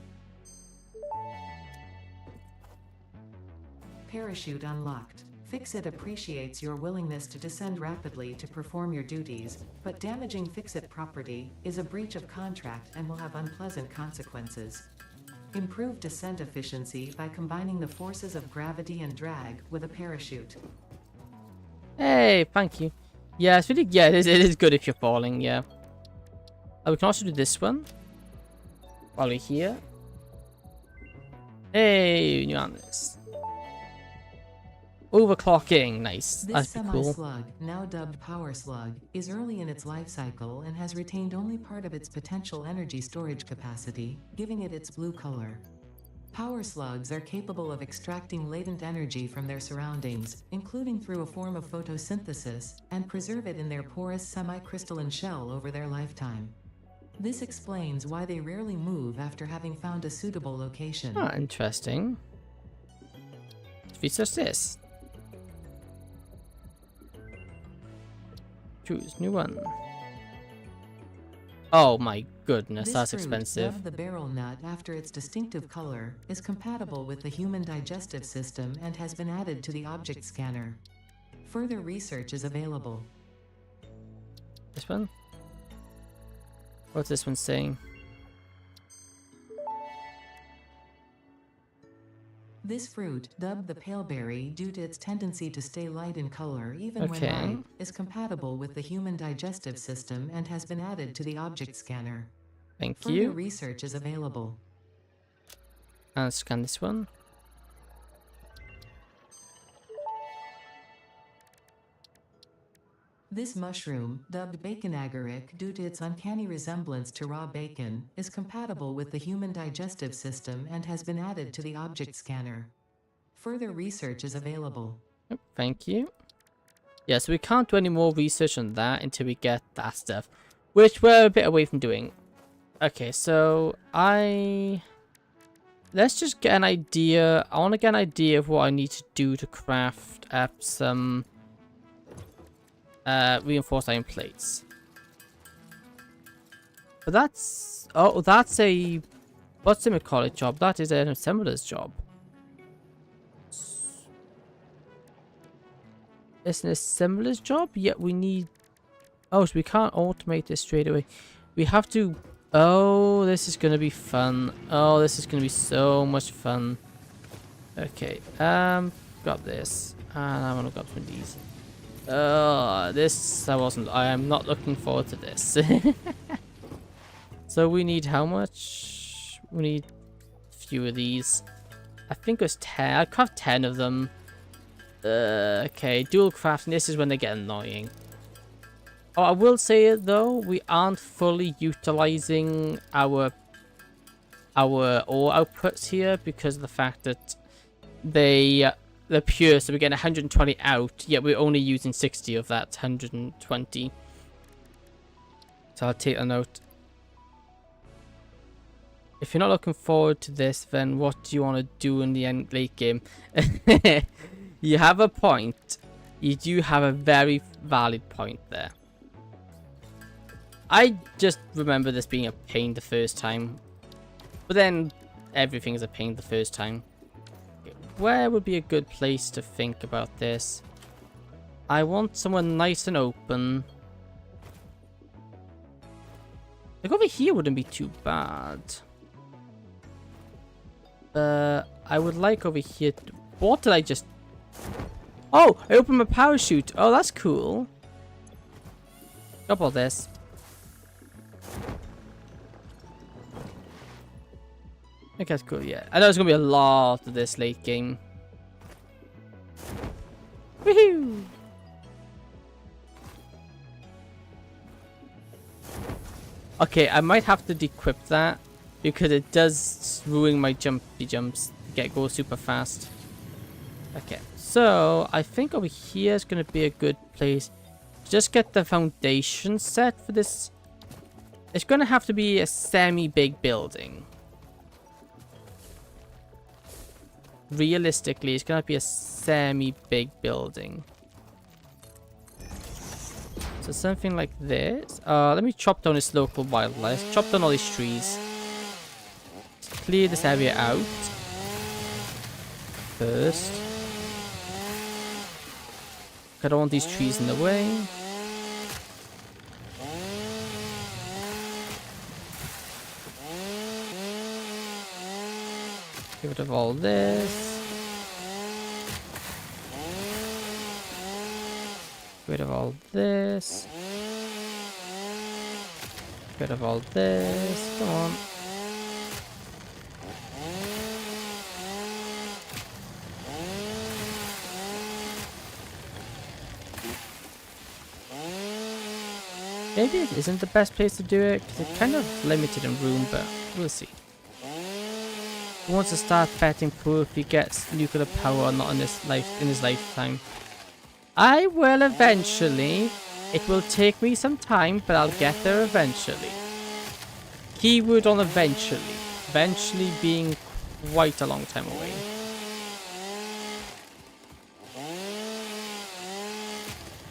Parachute unlocked. Fix-It appreciates your willingness to descend rapidly to perform your duties, but damaging Fix-It property is a breach of contract and will have unpleasant consequences. Improve descent efficiency by combining the forces of gravity and drag with a parachute. Hey, thank you. Yeah, it's really, yeah, it is good if you're falling, yeah. Oh, we can also do this one. While we're here. Hey, new on this. Overclocking, nice. This That's pretty cool. semi-slug, now dubbed Power Slug, is early in its life cycle and has retained only part of its potential energy storage capacity, giving it its blue color. Power slugs are capable of extracting latent energy from their surroundings, including through a form of photosynthesis, and preserve it in their porous semi-crystalline shell over their lifetime. This explains why they rarely move after having found a suitable location. Ah, interesting. Let's research this. Choose new one. Oh my goodness, This that's fruit, expensive. dubbed the barrel nut after its distinctive color, is compatible with the human digestive system and has been added to the object scanner. Further research is available. This one? What's this one saying? This fruit, dubbed the paleberry due to its tendency to stay light in color even when Okay. ripe, is compatible with the human digestive system and has been added to the object scanner. Thank Further you. research is available. And scan this one. This mushroom, dubbed bacon agaric due to its uncanny resemblance to raw bacon, is compatible with the human digestive system and has been added to the object scanner. Further research is available. Yep, thank you. Yeah, so we can't do any more research on that until we get that stuff, which we're a bit away from doing. Okay, so let's just get an idea. I want to get an idea of what I need to do to craft up some reinforced iron plates. But that's, oh, that's a, what's the call it job? That is an assembler's job. It's an assembler's job, yet we need, oh, so we can't automate this straight away. We have to, oh, this is going to be fun. Oh, this is going to be so much fun. Okay, got this. And I want to grab some of these. I am not looking forward to this. So we need how much? We need a few of these. I think it was 10. I craft 10 of them. Okay, dual crafting. This is when they get annoying. Oh, I will say it though, we aren't fully utilizing our ore outputs here because of the fact that they're pure, so we're getting 120 out, yet we're only using 60 of that 120. So I'll take a note. If you're not looking forward to this, then what do you want to do in the late game? You have a point. You do have a very valid point there. I just remember this being a pain the first time. But then everything is a pain the first time. Where would be a good place to think about this? I want somewhere nice and open. Like over here wouldn't be too bad. I would like over here to... What did I just... Oh, I opened my parachute. Oh, that's cool. Drop all this. I think that's cool, yeah. I know there's gonna be a lot of this late game. Woohoo! Okay, I might have to dequip that because it does ruin my jumpy jumps. Go super fast. Okay, so I think over here is going to be a good place. Just get the foundation set for this. It's going to have to be a semi-big building. Realistically, it's going to be a semi-big building. So something like this. Let me chop down this local wildlife. Chop down all these trees. Clear this area out. First. I don't want these trees in the way. Get rid of all this. Get rid of all this. Get rid of all this. Come on. Maybe it isn't the best place to do it, because it's kind of limited in room, but we'll see. He wants to start betting pool if he gets nuclear power or not in his lifetime. I will eventually. It will take me some time, but I'll get there eventually. Keyword on eventually. Eventually being quite a long time away.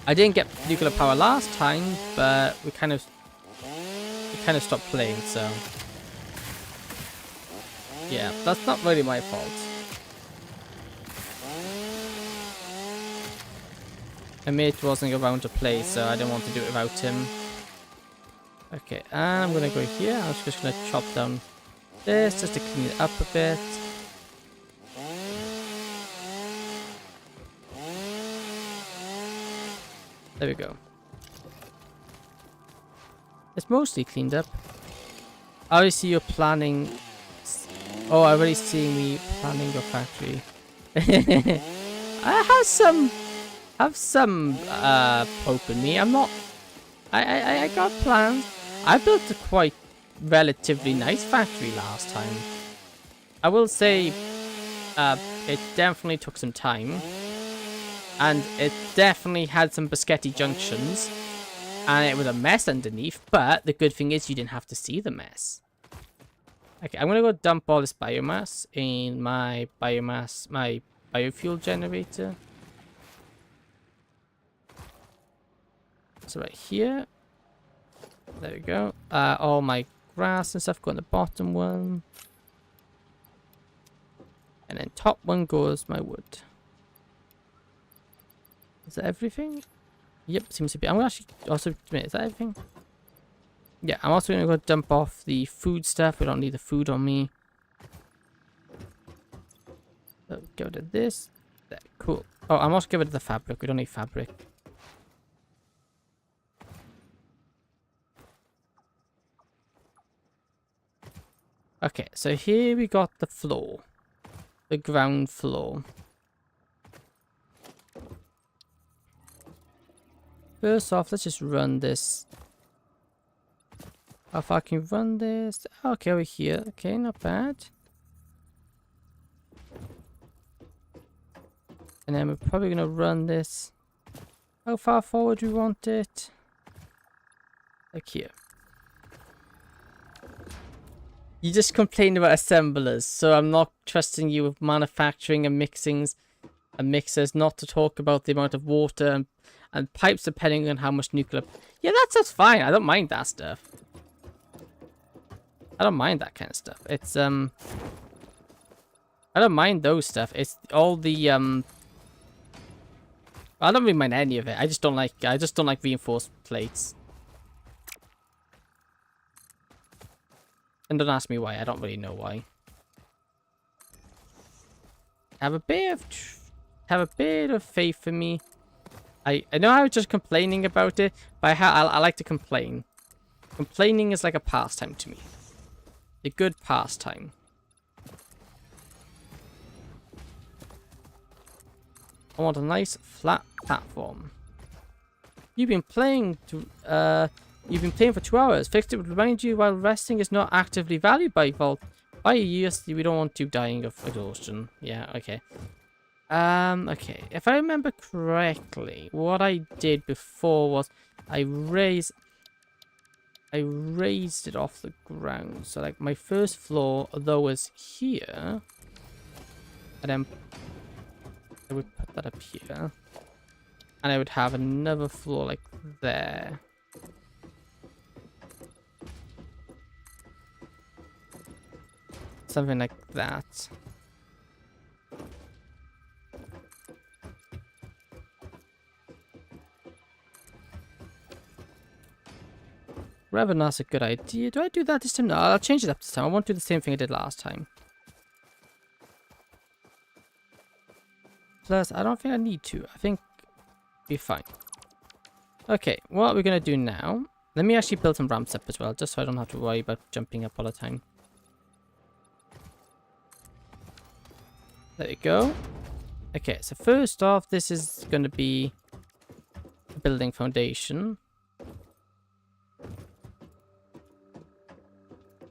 I didn't get nuclear power last time, but we kind of stopped playing, so yeah, that's not really my fault. My mate wasn't around to play, so I didn't want to do it without him. Okay, and I'm gonna go here. I'm just gonna chop down this just to clean it up a bit. There we go. It's mostly cleaned up. I already see you're planning. Oh, I already see me planning your factory. I have some hope in me. I'm not. I got plans. I built a quite relatively nice factory last time. I will say, it definitely took some time. And it definitely had some biscotti junctions. And it was a mess underneath. But the good thing is you didn't have to see the mess. Okay, I'm going to go dump all this biomass in my biofuel generator. So right here. There we go. All my grass and stuff go in the bottom one. And then top one goes my wood. Is that everything? Yep, seems to be. I'm gonna actually also admit, is that everything? Yeah, I'm also gonna go dump off the food stuff. We don't need the food on me. So go to this. There, cool. Oh, I'm also giving it the fabric. We don't need fabric. Okay, so here we got the floor. The ground floor. First off, let's just run this. How far can you run this? Okay, over here. Okay, not bad. And then we're probably going to run this. How far forward do we want it? Like here. You just complained about assemblers, so I'm not trusting you with manufacturing and mixers, not to talk about the amount of water and pipes depending on how much nuclear. Yeah, that's fine. I don't mind that stuff. I don't mind that kind of stuff. It's I don't mind those stuff. It's all the I don't really mind any of it. I just don't like reinforced plates. And don't ask me why. I don't really know why. Have a bit of faith in me. I know I was just complaining about it, but I like to complain. Complaining is like a pastime to me. A good pastime. I want a nice flat platform. You've been playing to You've been playing for 2 hours. Fixed it would remind you while resting is not actively valued by Vault. By years, we don't want you dying of exhaustion. Yeah, okay. Okay. If I remember correctly, what I did before was I raised it off the ground. So like my first floor, though, was here. And then I would put that up here. And I would have another floor like there. Something like that. Rather not a good idea. Do I do that this time? No, I'll change it up this time. I won't do the same thing I did last time. Plus, I don't think I need to. I think it'll be fine. Okay, what we're going to do now... Let me actually build some ramps up as well, just so I don't have to worry about jumping up all the time. There we go. Okay, so first off, this is going to be a building foundation.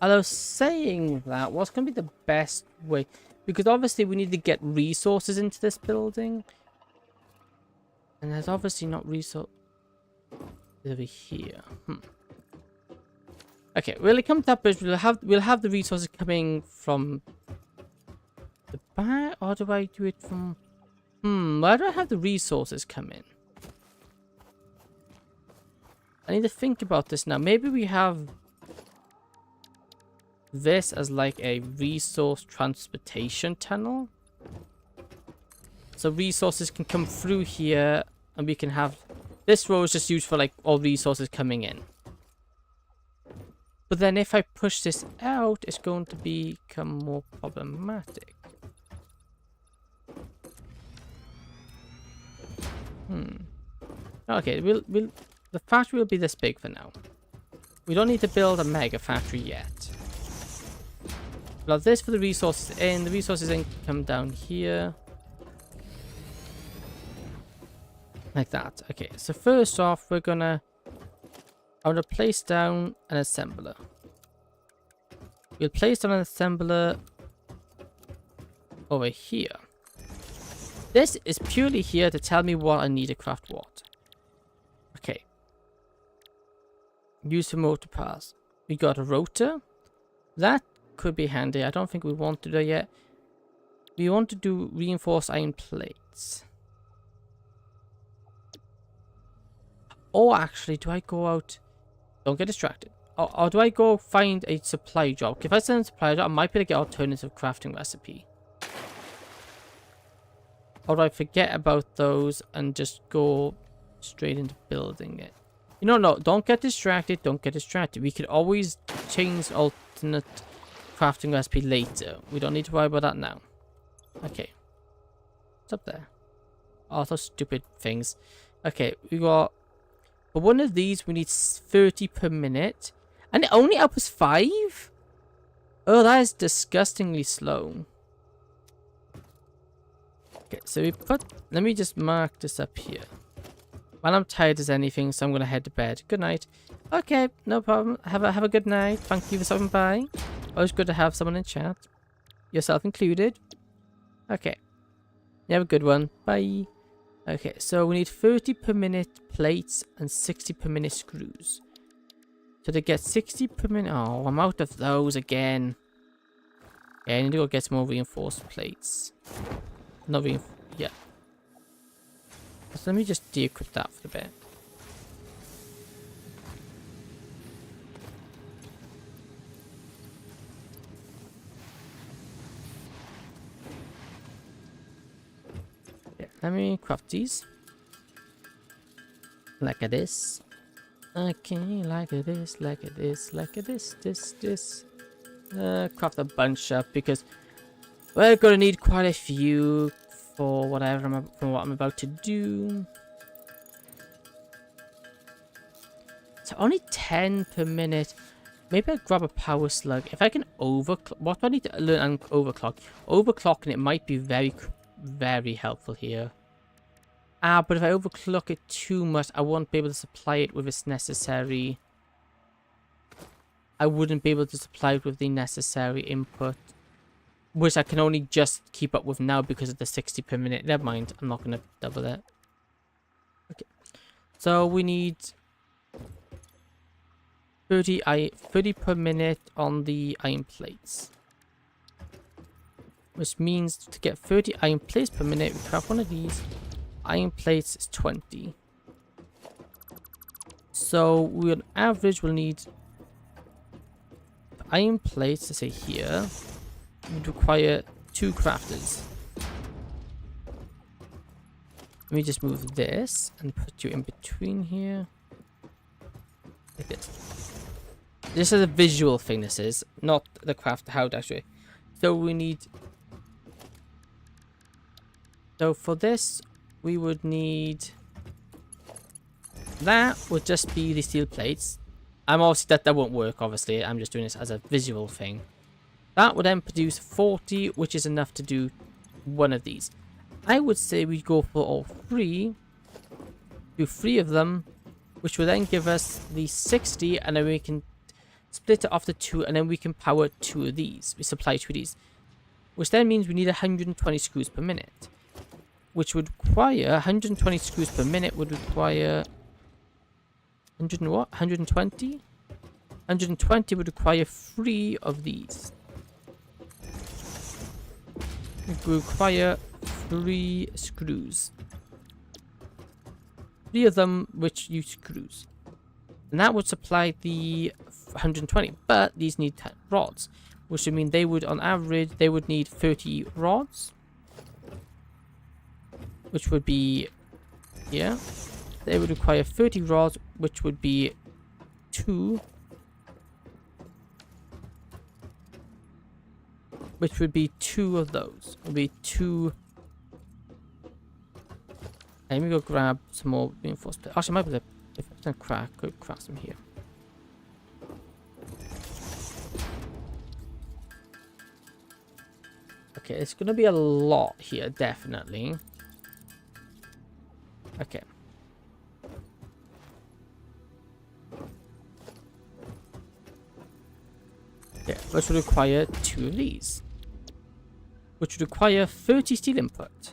Although saying that, what's going to be the best way? Because obviously we need to get resources into this building. And there's obviously not resource over here. Okay, when it comes to that bridge, we'll have the resources coming from the back, or do I do it from... where do I have the resources come in? I need to think about this now. Maybe we have this as like a resource transportation tunnel. So resources can come through here and we can have... This row is just used for like all resources coming in. But then if I push this out, it's going to become more problematic. Okay, the factory will be this big for now. We don't need to build a mega factory yet. We'll have this for the resources in. The resources in come down here. Like that. Okay, so first off, I'm gonna place down an assembler. We'll place down an assembler over here. This is purely here to tell me what I need to craft what. Okay. Use the motor parts. We got a rotor. That could be handy. I don't think we want to do that yet. We want to do reinforced iron plates. Or actually, do I go out... Don't get distracted. Or do I go find a supply job? If I send a supply job, I might be able to get an alternative crafting recipe. Or do I forget about those and just go straight into building it? You know, no, don't get distracted. Don't get distracted. We could always change alternate crafting recipe later. We don't need to worry about that now. Okay. What's up there? Oh, those stupid things. Okay, we got... For one of these, we need 30 per minute. And it only outputs 5? Oh, that is disgustingly slow. Okay, so we put... Let me just mark this up here. Well, I'm tired as anything, so I'm going to head to bed. Good night. Okay, no problem. Have a good night. Thank you for stopping by. Always good to have someone in chat. Yourself included. Okay. You have a good one. Bye. Okay, so we need 30 per minute plates and 60 per minute screws. So to get 60 per minute... Oh, I'm out of those again. Yeah, I need to go get some more reinforced plates. Not reinforced... Yeah. So let me just de-equip that for a bit. Yeah, let me craft these. Like this. Okay, like this, like this, like this, this. Craft a bunch up because we're gonna need quite a few for whatever for what I'm about to do. So only 10 per minute. Maybe I'll grab a power slug. If I can overclock... What do I need to learn and overclock? Overclocking it might be very, very helpful here. But if I overclock it too much, I won't be able to supply it with its necessary I wouldn't be able to supply it with the necessary input, which I can only just keep up with now because of the 60 per minute. Never mind, I'm not going to double it. Okay, so we need 30 per minute on the iron plates. Which means to get 30 iron plates per minute, we craft one of these. Iron plates is 20. So we on average will need iron plates, let's say here, would require 2 crafters. Let me just move this and put you in between here. Like this. This is a visual thing, this is, not the craft, how to actually. So we need... So for this, we would need... That would just be the steel plates. Obviously that won't work, obviously. I'm just doing this as a visual thing. That would then produce 40, which is enough to do one of these. I would say we go for all 3. Do 3 of them, which will then give us the 60, and then we can split it off the 2, and then we can power 2 of these. We supply 2 of these. Which then means we need 120 screws per minute. Which would require 120 screws per minute would require 100 and what? 120? 120 would require 3 of these. It would require 3 screws. 3 of them which use screws. And that would supply the 120. But these need 10 rods. Which would mean they would, on average, they would need 30 rods. Which would be here. They would require 30 rods, which would be 2. Which would be 2 of those. It would be 2. Let me go grab some more reinforced plate. Actually, I might be able to, if I can could craft some here. Okay, it's going to be a lot here, definitely. Okay. Yeah, which would require 2 of these. Which would require 30 steel input.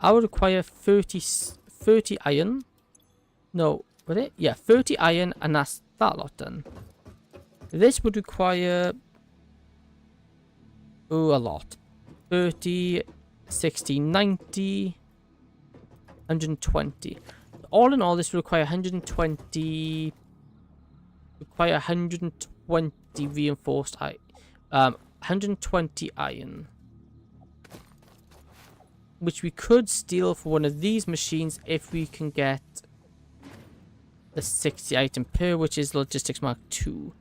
I would require 30 iron. No, would it? Yeah, 30 iron, and that's that lot done. This would require... Oh, a lot. 30, 60, 90, 120. All in all, this would require 120... Require 120 reinforced iron. 120 iron. Which we could steal for one of these machines if we can get the 60 item per, which is Logistics Mark 2.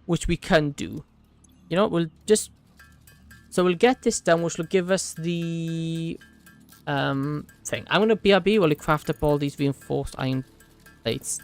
Which we can do. You know what, we'll just... So we'll get this done, which will give us the thing. I'm going to BRB while we craft up all these reinforced iron plates.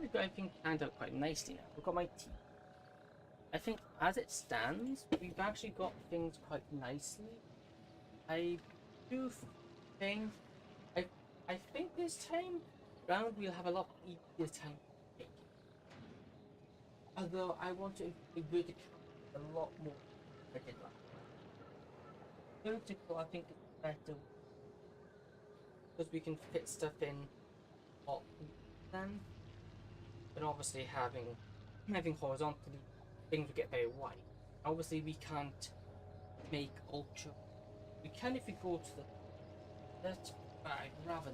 We've got everything planned out quite nicely now. We've got my team. I think as it stands, we've actually got things quite nicely. I do think I I think this time round we'll have a lot easier time making. Although I want to improve the count a lot more than I did last time. Vertical I think is better because we can fit stuff in a lot then. But obviously having horizontally things will get very wide. Obviously we can't make ultra. We can if we go to the left, but I'd rather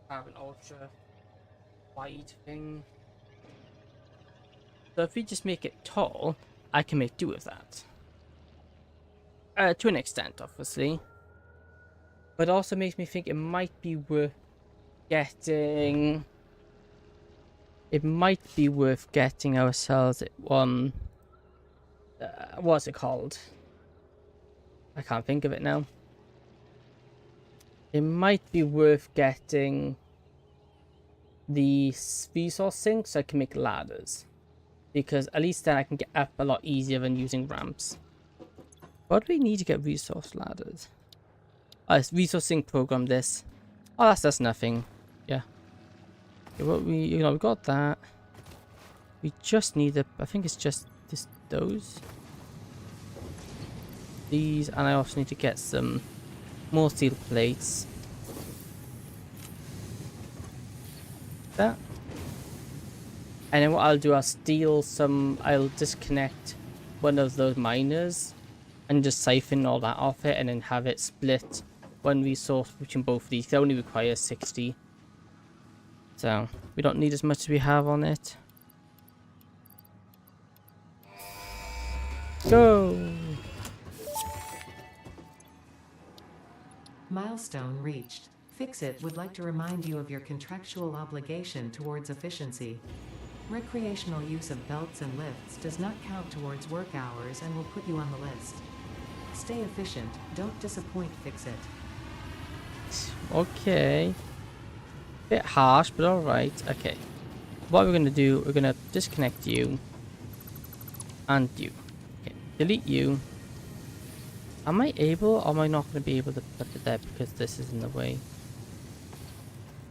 have an ultra wide thing. So if we just make it tall, I can make do with that. To an extent, obviously. But it also makes me think it might be worth getting. It might be worth getting ourselves one. What's it called? I can't think of it now. It might be worth getting the resource sink so I can make ladders. Because at least then I can get up a lot easier than using ramps. What do we need to get resource ladders? Oh, it's resource sink program this. Oh, that's nothing. Yeah. Okay, well, we got that. We just need the. I think it's just those. These, and I also need to get some more steel plates. That. And then what I'll do, I'll disconnect one of those miners and just siphon all that off it and then have it split one resource between both of these. It only requires 60. So we don't need as much as we have on it. Go! Milestone reached. Fixit would like to remind you of your contractual obligation towards efficiency. Recreational use of belts and lifts does not count towards work hours and will put you on the list. Stay efficient, don't disappoint Fixit. Okay. Bit harsh, but alright. Okay. What we're going to do, we're going to disconnect you. And you. Okay. Delete you. Am I able or am I not going to be able to put it there because this is in the way?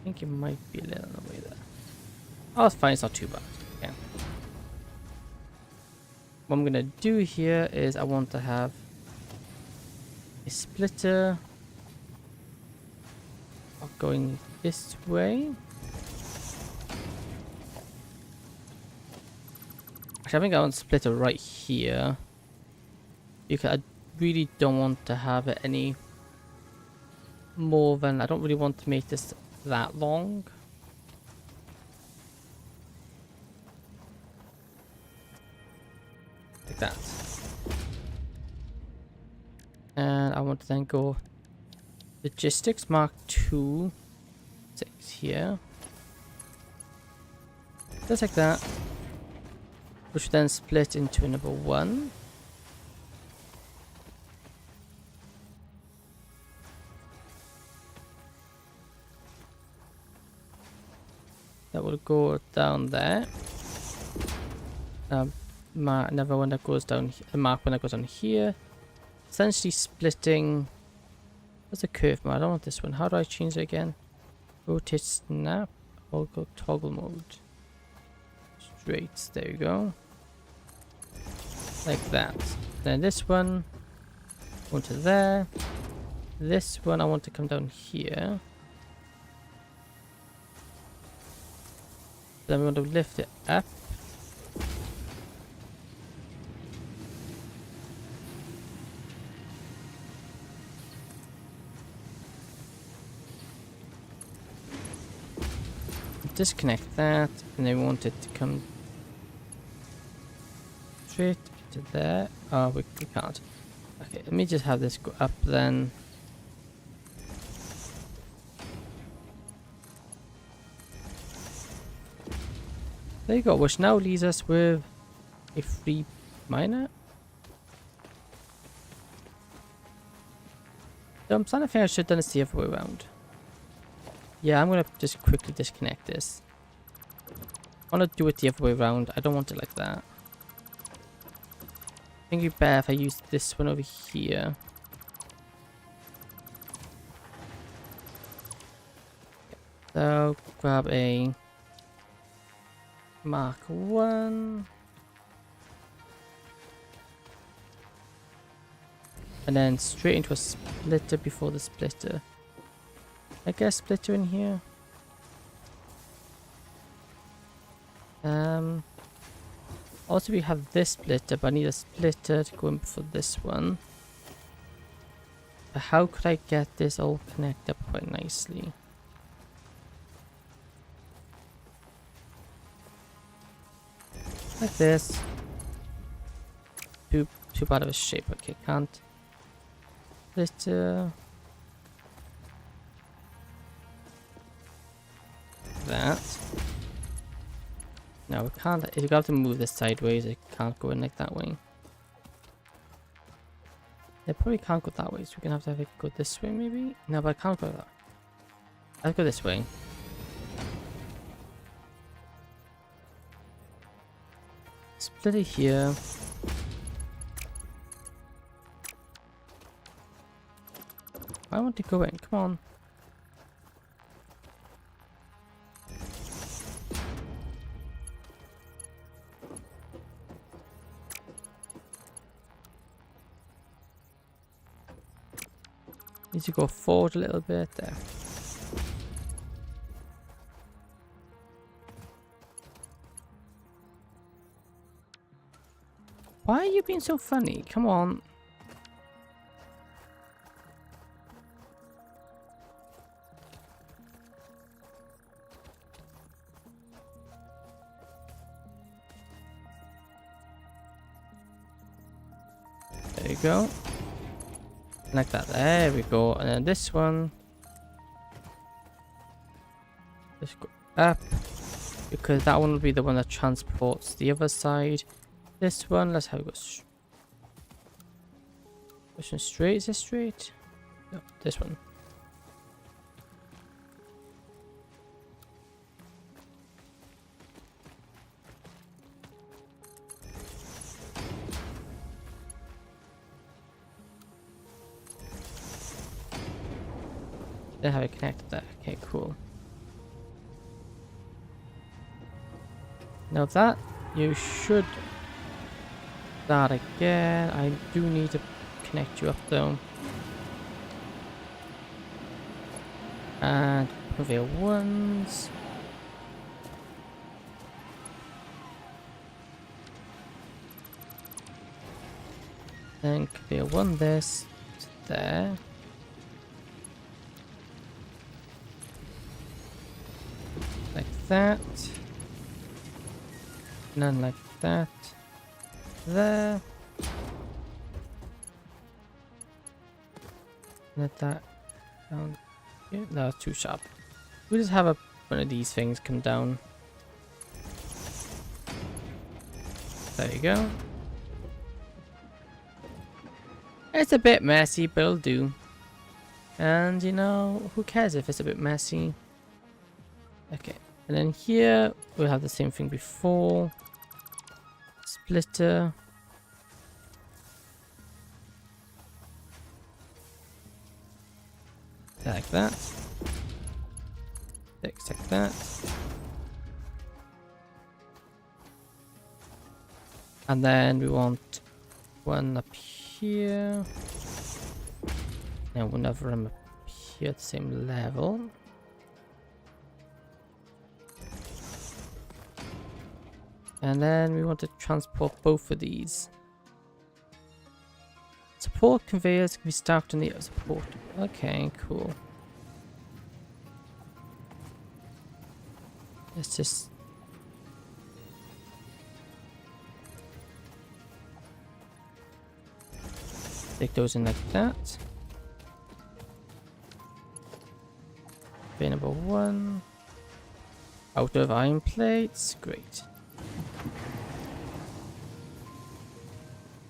I think it might be a little in the way there. Oh, it's fine. It's not too bad. Okay. What I'm going to do here is I want to have a splitter going this way. Actually, I think I want a splitter right here because I really don't want to have it any more than. I don't really want to make this that long. Like that. And I want to then go Logistics Mark 2 6 here. Just like that. Which then split into number 1. That will go down there. Another one that goes down here. Mark one that goes on here. Essentially splitting. What's the curve mode? I don't want this one. How do I change it again? Rotate snap. Or go toggle mode. Straight. There you go. Like that. Then this one. Go to there. This one I want to come down here. Then we want to lift it up. Disconnect that, and then we want it to come straight to there. Oh, we can't. Okay, let me just have this go up then. There you go, which now leaves us with a free miner. So I'm starting to think I should have done this the other way around. Yeah, I'm gonna just quickly disconnect this. I want to do it the other way around. I don't want it like that. I think it'd be better if I use this one over here. So, grab a Mark 1. And then straight into a splitter before the splitter. I guess splitter in here. Also we have this splitter, but I need a splitter to go in before this one. But how could I get this all connected up quite nicely? Like this. Too bad of a shape. Okay, can't. Splitter. That. No, we can't. You got to move this sideways. It can't go in like that way. It probably can't go that way, so we're gonna have it go this way, maybe. No, but I can't go that. I'll go this way. Split it here. I want to go in. Come on. Need to go forward a little bit there. Why are you being so funny? Come on. There you go. Like that. There we go. And then this one. Let's go up. Because that one will be the one that transports the other side. This one, let's have it go this one straight. Is this straight? No, this one. Then have it connected there. Okay, cool. Now that you should start again. I do need to connect you up though. And conveyor ones. Then conveyor one this to there. Like that. None like that. There. Let that down here. No, it's too sharp. We just have one of these things come down. There you go. It's a bit messy, but it'll do. And you know, who cares if it's a bit messy? Okay. And then here we'll have the same thing before. Splitter. Like that. Like that. And then we want one up here. And another one up here at the same level. And then we want to transport both of these. Support conveyors can be stacked on the support. Okay, cool. Let's just stick those in like that. Okay, number one. Out of iron plates. Great.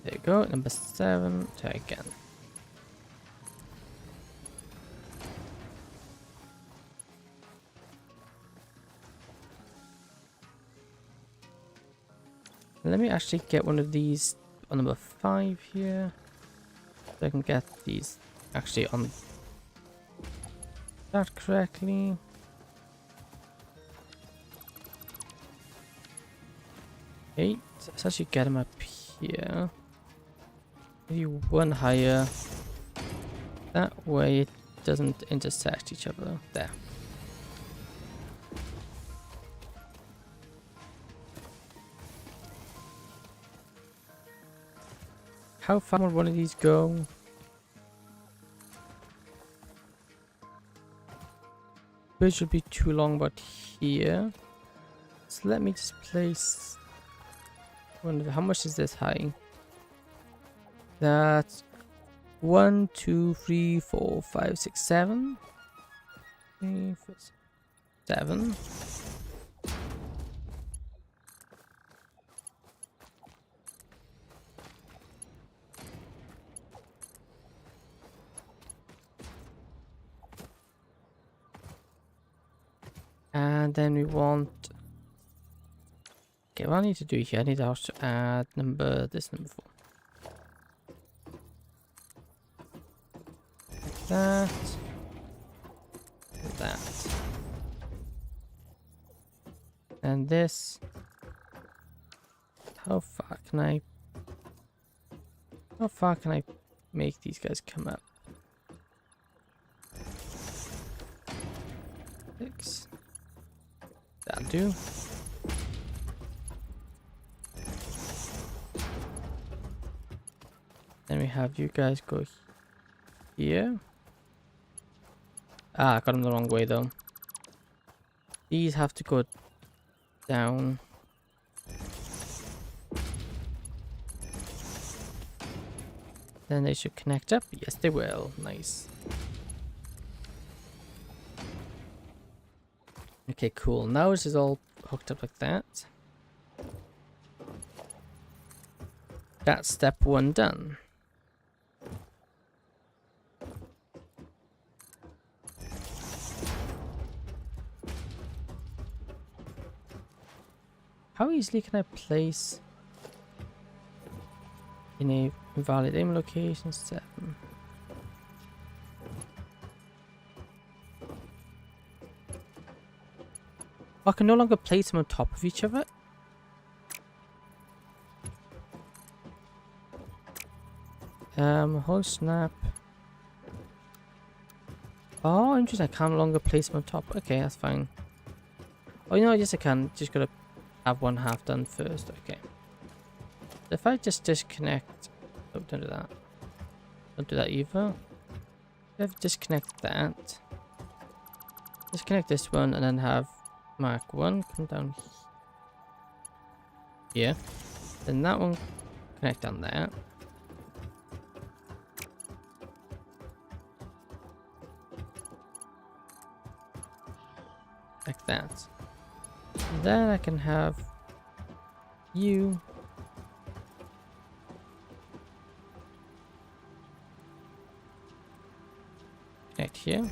There you go, number 7, try again. Let me actually get one of these on number 5 here. So I can get these actually on that correctly. Okay, so let's actually get them up here. Maybe one higher. That way it doesn't intersect each other. There. How far would one of these go? Bridge would be too long, but here. So let me just place one of the, how much is this high? That's 1, 2, 3, 4, 5, 6, 7. 3, 4, 7. And then we want, okay, what I need to do here, I need to also add this number 4. Like that. And this, how far can I make these guys come up? 6. That'll do. Then we have you guys go here. Ah, I got them the wrong way though. These have to go down. Then they should connect up. Yes, they will. Nice. Okay, cool. Now this is all hooked up like that. That's step 1 done. How easily can I place in a invalid aim location 7? I can no longer place them on top of each other. Hold snap. Oh, interesting. I can no longer place them on top. Okay, that's fine. Oh, you know, yes, I can. Just gotta have one half done first. Okay. If I just disconnect. Oh, don't do that. Don't do that either. If I disconnect that. Disconnect this one and then have Mark 1 come down here. Then that one connect on there. Like that. And then I can have you connect here.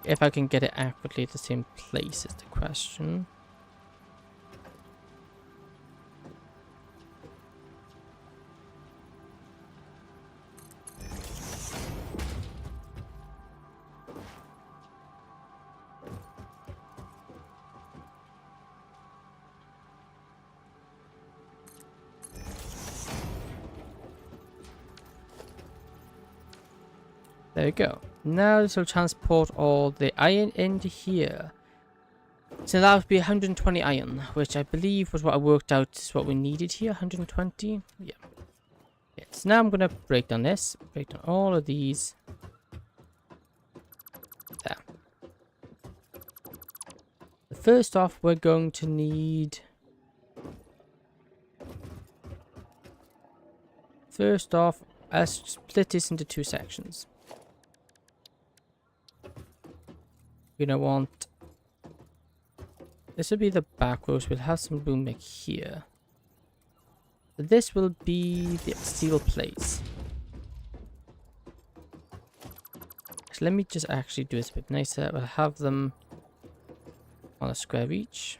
If I can get it accurately at the same place is the question. There we go. Now this will transport all the iron into here. So that would be 120 iron, which I believe was what I worked out is what we needed here. 120. Yeah. Okay, so now I'm going to break down this. Break down all of these. There. First off, we're going to need... First off, let's split this into 2 sections. We're gonna want, this will be the back rows. We'll have some room like here. So this will be the steel plates. So let me just actually do this a bit nicer. We'll have them on a square each.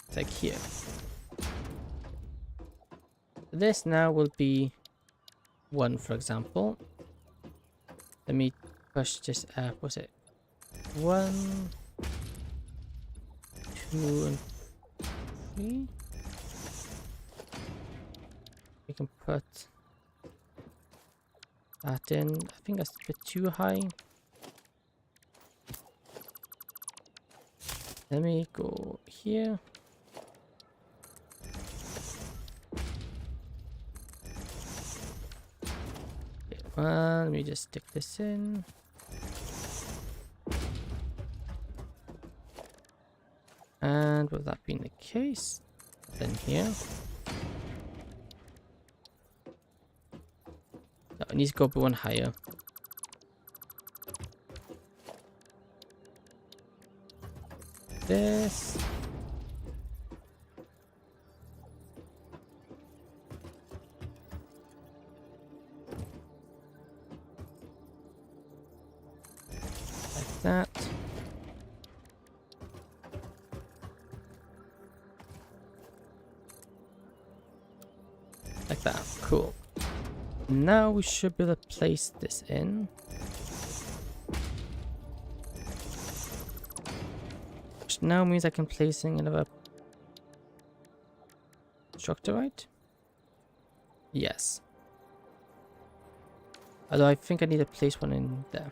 It's like here. This now will be 1, for example. Let me push this up. What's it? 1, 2, and 3. We can put that in. I think that's a bit too high. Let me go here. Okay, let me just stick this in. And with that being the case, then here. No, it needs to go up 1 higher. This. Like that. Like that. Cool. Now we should be able to place this in. Which now means I can place in another structure, right? Yes. Although I think I need to place one in there.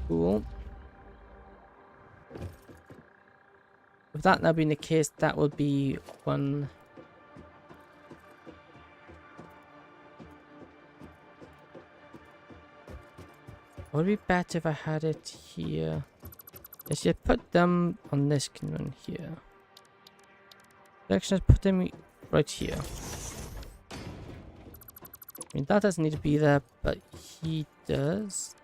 Cool. With that now being the case, that will be 1. Would it be better if I had it here? I should put them on this one here. Actually, put them right here. I mean, that doesn't need to be there, but he does.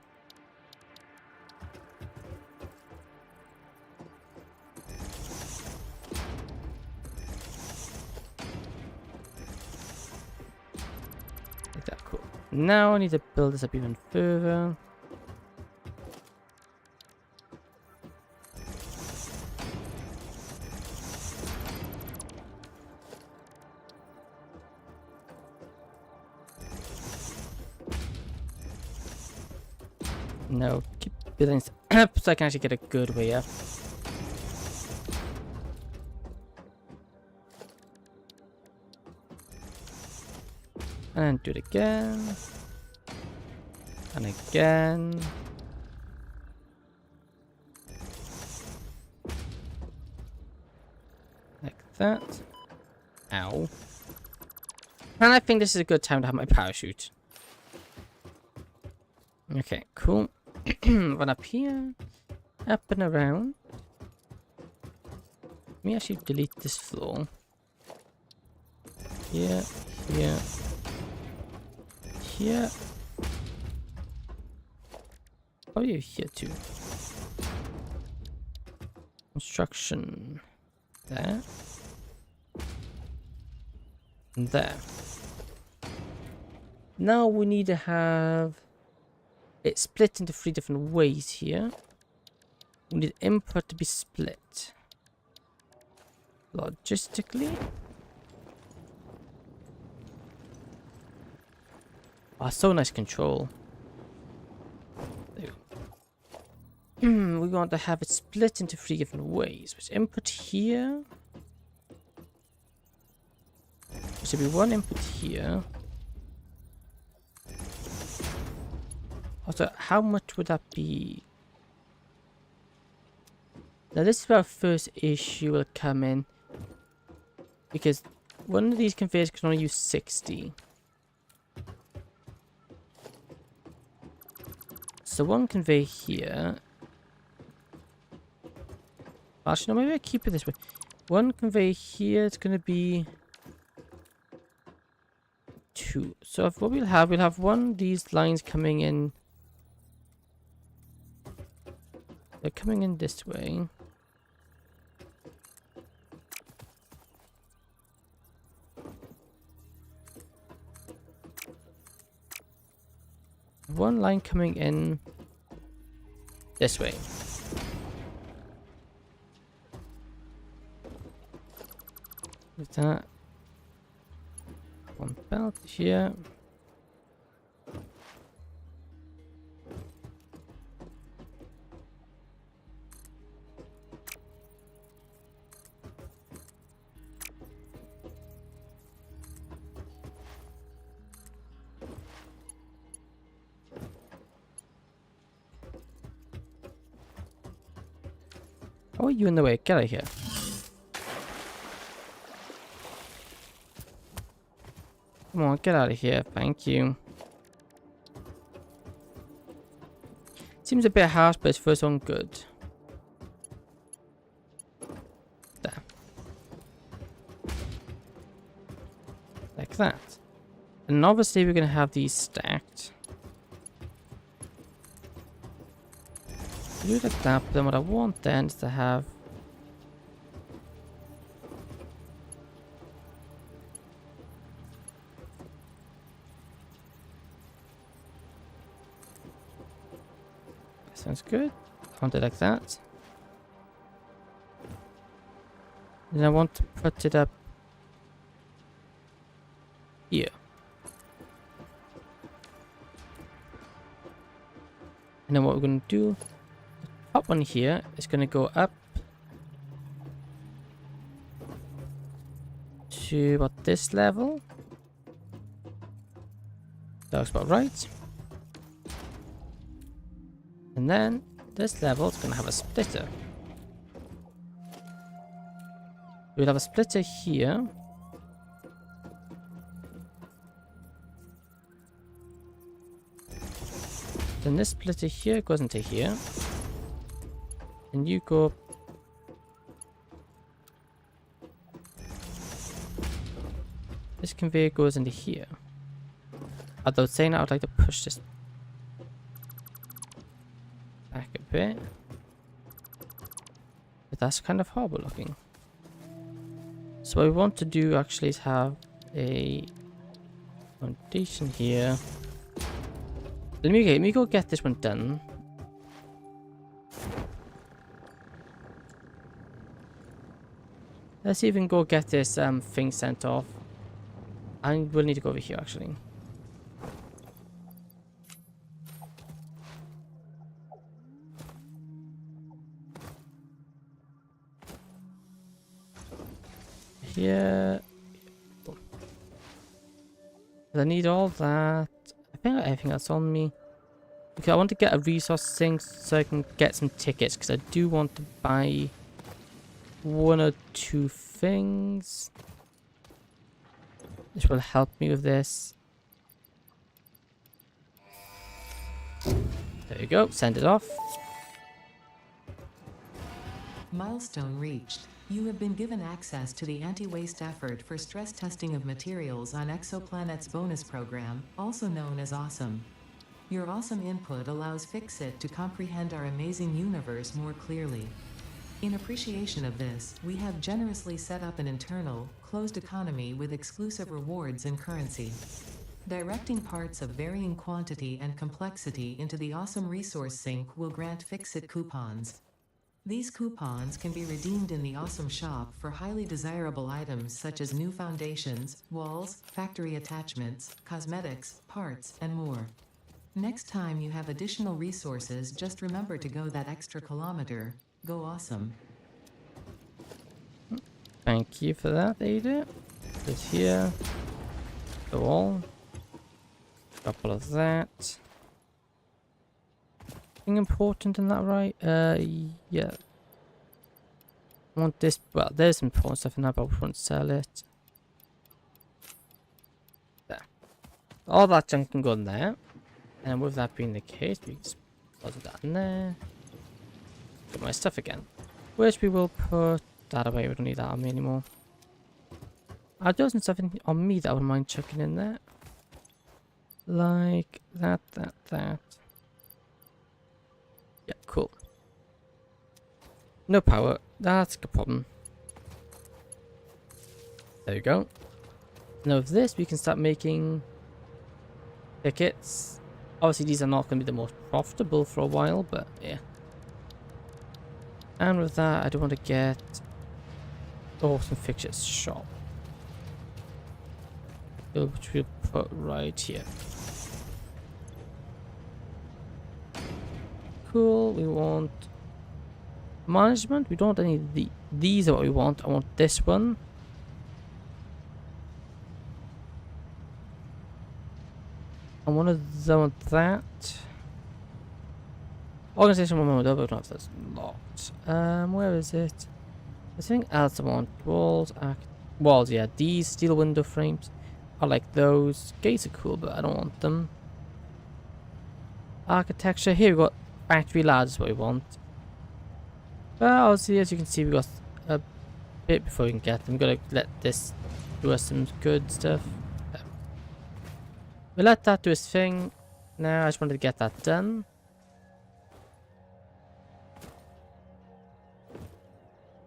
Like that, cool. Now I need to build this up even further. No, keep building this up so I can actually get a good way up. And then do it again. And again. Like that. Ow. And I think this is a good time to have my parachute. Okay, cool. Run up here. Up and around. Let me actually delete this floor. Here, here, here. Probably here too. Construction. There. And there. Now we need to have it split into 3 different ways here. We need input to be split. Logistically. Oh, so nice control. There we go. We want to have it split into 3 different ways. Which input here. There should be 1 input here. Also, how much would that be? Now this is where our first issue will come in. Because one of these conveyors can only use 60. So 1 conveyor here. Actually, no, maybe I keep it this way. 1 conveyor here, it's going to be 2. So if what we'll have 1 of these lines coming in. They're coming in this way. One line coming in This way. With that. One belt here. How are you in the way? Get out of here. Come on, get out of here. Thank you. Seems a bit harsh, but it's for its own good. There. Like that. And obviously we're going to have these stacked. Do it like that, but then what I want then is to have that sounds good. I want it like that. Then I want to put it up here. And then what we're going to do, the top one here is going to go up to about this level. That looks about right. And then this level is going to have a splitter. We'll have a splitter here. Then this splitter here goes into here. And you go. This conveyor goes into here. Although saying that, I would like to push this back a bit. But that's kind of horrible looking. So what we want to do actually is have a foundation here. Let me go get this one done. Let's even go get this thing sent off. And we'll need to go over here actually. Here. I need all that. I think I got everything else on me. Okay, I want to get a resource thing so I can get some tickets because I do want to buy one or two things which will help me with this. There you go, send it off. Milestone reached. You have been given access to the anti-waste effort for stress testing of materials on Exoplanet's bonus program, also known as Awesome. Your awesome input allows Fixit to comprehend our amazing universe more clearly. In appreciation of this, we have generously set up an internal, closed economy with exclusive rewards and currency. Directing parts of varying quantity and complexity into the Awesome Resource Sink will grant Fixit coupons. These coupons can be redeemed in the Awesome Shop for highly desirable items such as new foundations, walls, factory attachments, cosmetics, parts, and more. Next time you have additional resources, just remember to go that extra kilometer. Go awesome. Thank you for that, Ada. This here. The wall. Couple of that. Anything important in that, right? Yeah. I want this. Well, there's some important stuff in that, but we won't sell it. There. All that junk can go in there. And with that being the case, we just put that in there. Get my stuff again. Which we will put that away. We don't need that on me anymore. I've got some stuff on me that I wouldn't mind chucking in there. Like that. Yeah, cool. No power. That's a good problem. There you go. Now with this, we can start making tickets. Obviously, these are not going to be the most profitable for a while, but yeah. And with that, I do want to get awesome fixtures shop, which we'll put right here. Cool. We want management. We don't want any of these are what we want. I want this one. I want that. Organization one moment over. That's a lot. Where is it? I think else I want walls. Walls. Yeah, these steel window frames. I like those. Gates are cool, but I don't want them. Architecture. Here we got factory ladders. Is what we want. But obviously, as you can see, we got a bit before we can get them. Gotta let this do us some good stuff. We'll let that do its thing. Now I just wanted to get that done.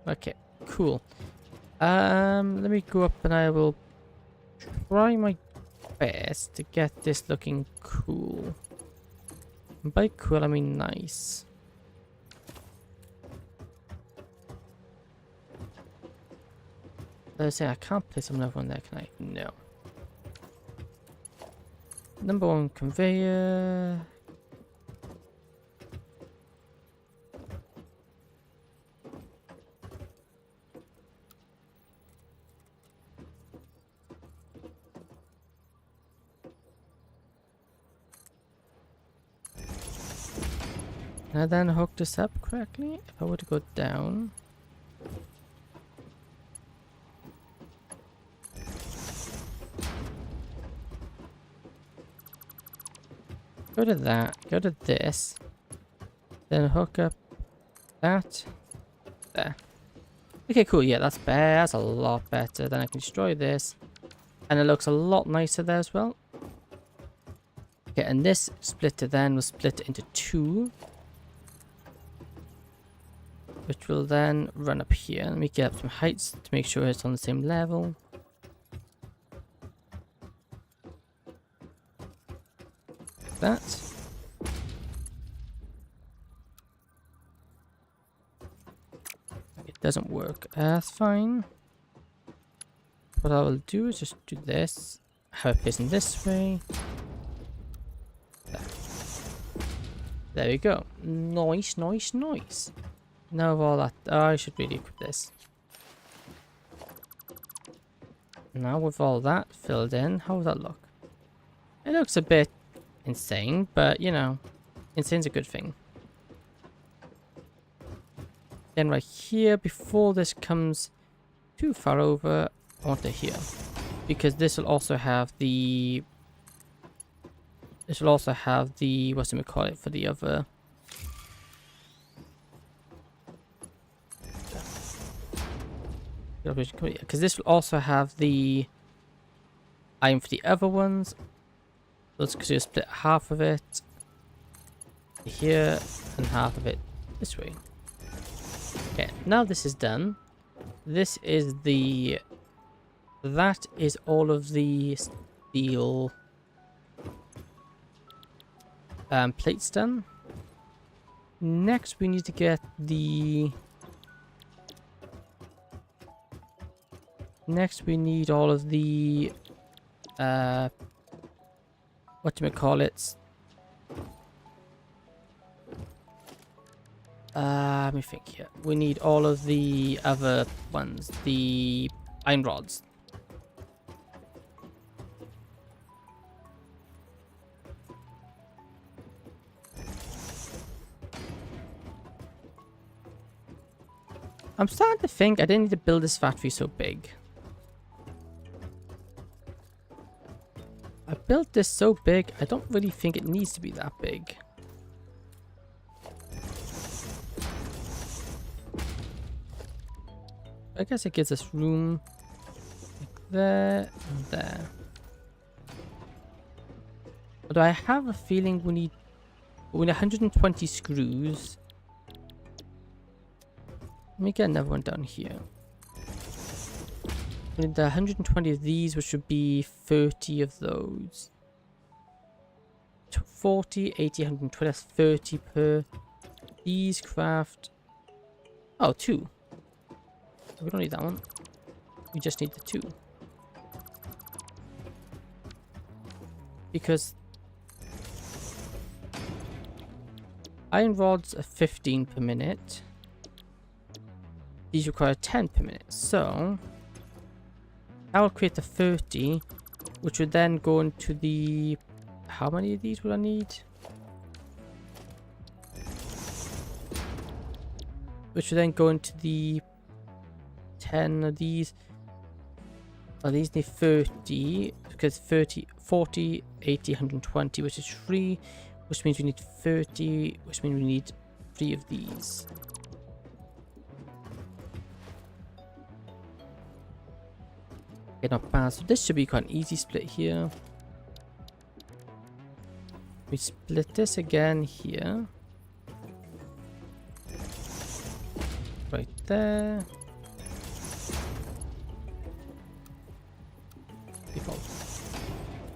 Okay, cool. Let me go up and I will try my best to get this looking cool. And by cool I mean nice. Let's say I can't place another one there, can I? No. Number one conveyor. Can I then hook this up correctly? If I were to go down. Go to that, go to this, then hook up that, there. Okay, cool, yeah, that's better, that's a lot better. Then I can destroy this, and it looks a lot nicer there as well. Okay, and this splitter then will split into two, which will then run up here. Let me get up some heights to make sure it's on the same level. That. It doesn't work. That's fine. What I will do is just do this. Have it placed in this way. There we go. Nice, nice, nice. Now of all that, I should really equip this. Now with all that filled in, how does that look? It looks a bit insane, but you know, insane's a good thing. Then right here, before this comes too far over, I want it here, because this will also have the what's it call it for the other. Because this will also have the iron for the other ones. Let's just split half of it here and half of it this way. Okay, now this is done. This is that is all of the steel plates done. Next we need to get the all of the whatchamacallits. Let me think here. We need all of the other ones, the iron rods. I'm starting to think I didn't need to build this factory so big. I built this so big, I don't really think it needs to be that big. I guess it gives us room like there and there. But I have a feeling we need 120 screws. Let me get another one down here. We need 120 of these, which would be 30 of those. 40, 80, 120, that's 30 per. These craft Oh, 2. We don't need that one. We just need the 2. Because iron rods are 15 per minute. These require 10 per minute. So I will create the 30, which would then go into the... How many of these would I need? Which would then go into the 10 of these. Oh, these need 30, because 30, 40, 80, 120, which is 3, which means we need 30, which means we need 3 of these. Okay, not bad. So this should be quite an easy split here. We split this again here. Right there. Default.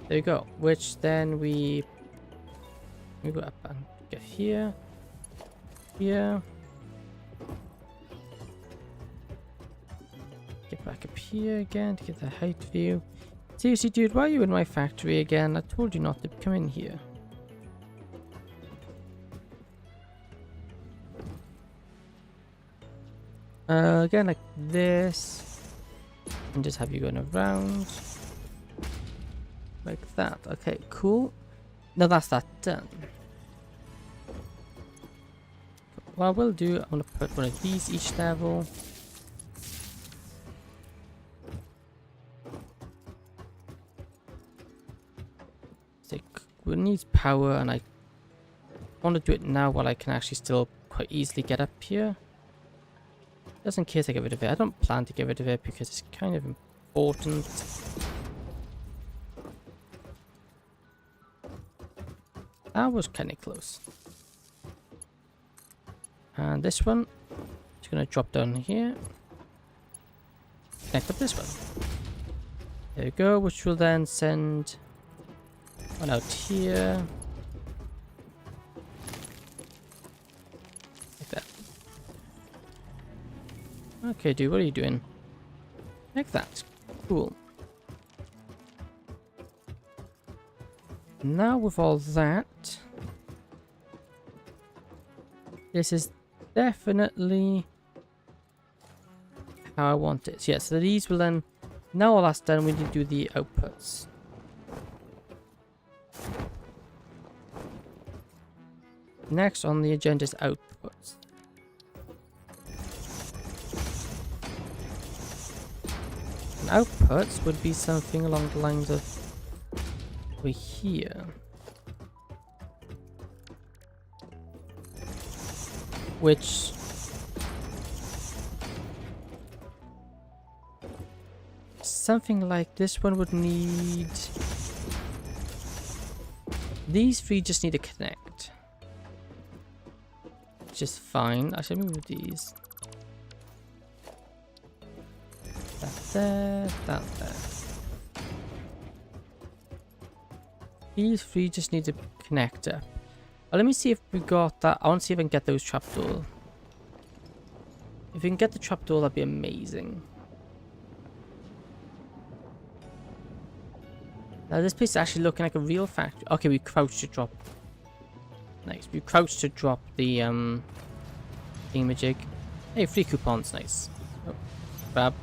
There you go. Which then we go up and get here. Here. Get back up here again to get the height view. Seriously, dude, why are you in my factory again? I told you not to come in here. Again, like this. And just have you going around. Like that. Okay, cool. Now that's that done. What I will do, I'm going to put one of these each level. It needs power, and I want to do it now while I can actually still quite easily get up here. Just in case I get rid of it. I don't plan to get rid of it because it's kind of important. That was kind of close. And this one is going to drop down here. Connect up this one. There we go, which will then send one out here. Like that. Okay, dude, what are you doing? Like that. Cool. Now with all that, this is definitely how I want it. Yeah, so these will then, now all that's done, we need to do the outputs. Next on the agenda is outputs. And outputs would be something along the lines of over here. Which something like this one would need, these 3 just need to connect, which is fine. I should move these. That there, that there. These 3 just need to connect up. Well, let me see if we got that. I want to see if I can get those trapdoor. If we can get the trapdoor, that'd be amazing. Now this place is actually looking like a real factory. Okay, we crouched to drop. Nice. We crouched to drop the thingamajig. Hey, free coupons, nice. Oh, grab.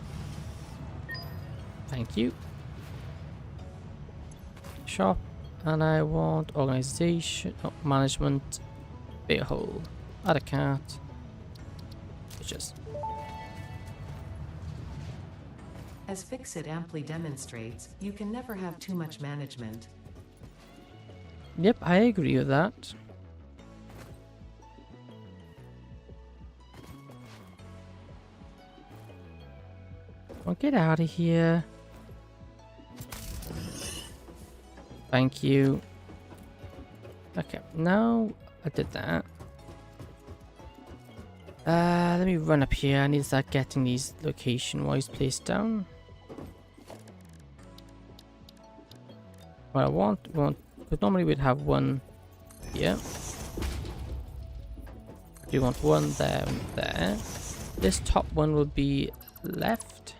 Thank you. Shop. And I want organization, oh, management, big hole, add a cat, bitches. As Fixit amply demonstrates, you can never have too much management. Yep, I agree with that. Well, get out of here. Thank you. Okay, now I did that. Let me run up here. I need to start getting these location-wise placed down. What I want, but normally we'd have one here. We want one there and there. This top one will be left.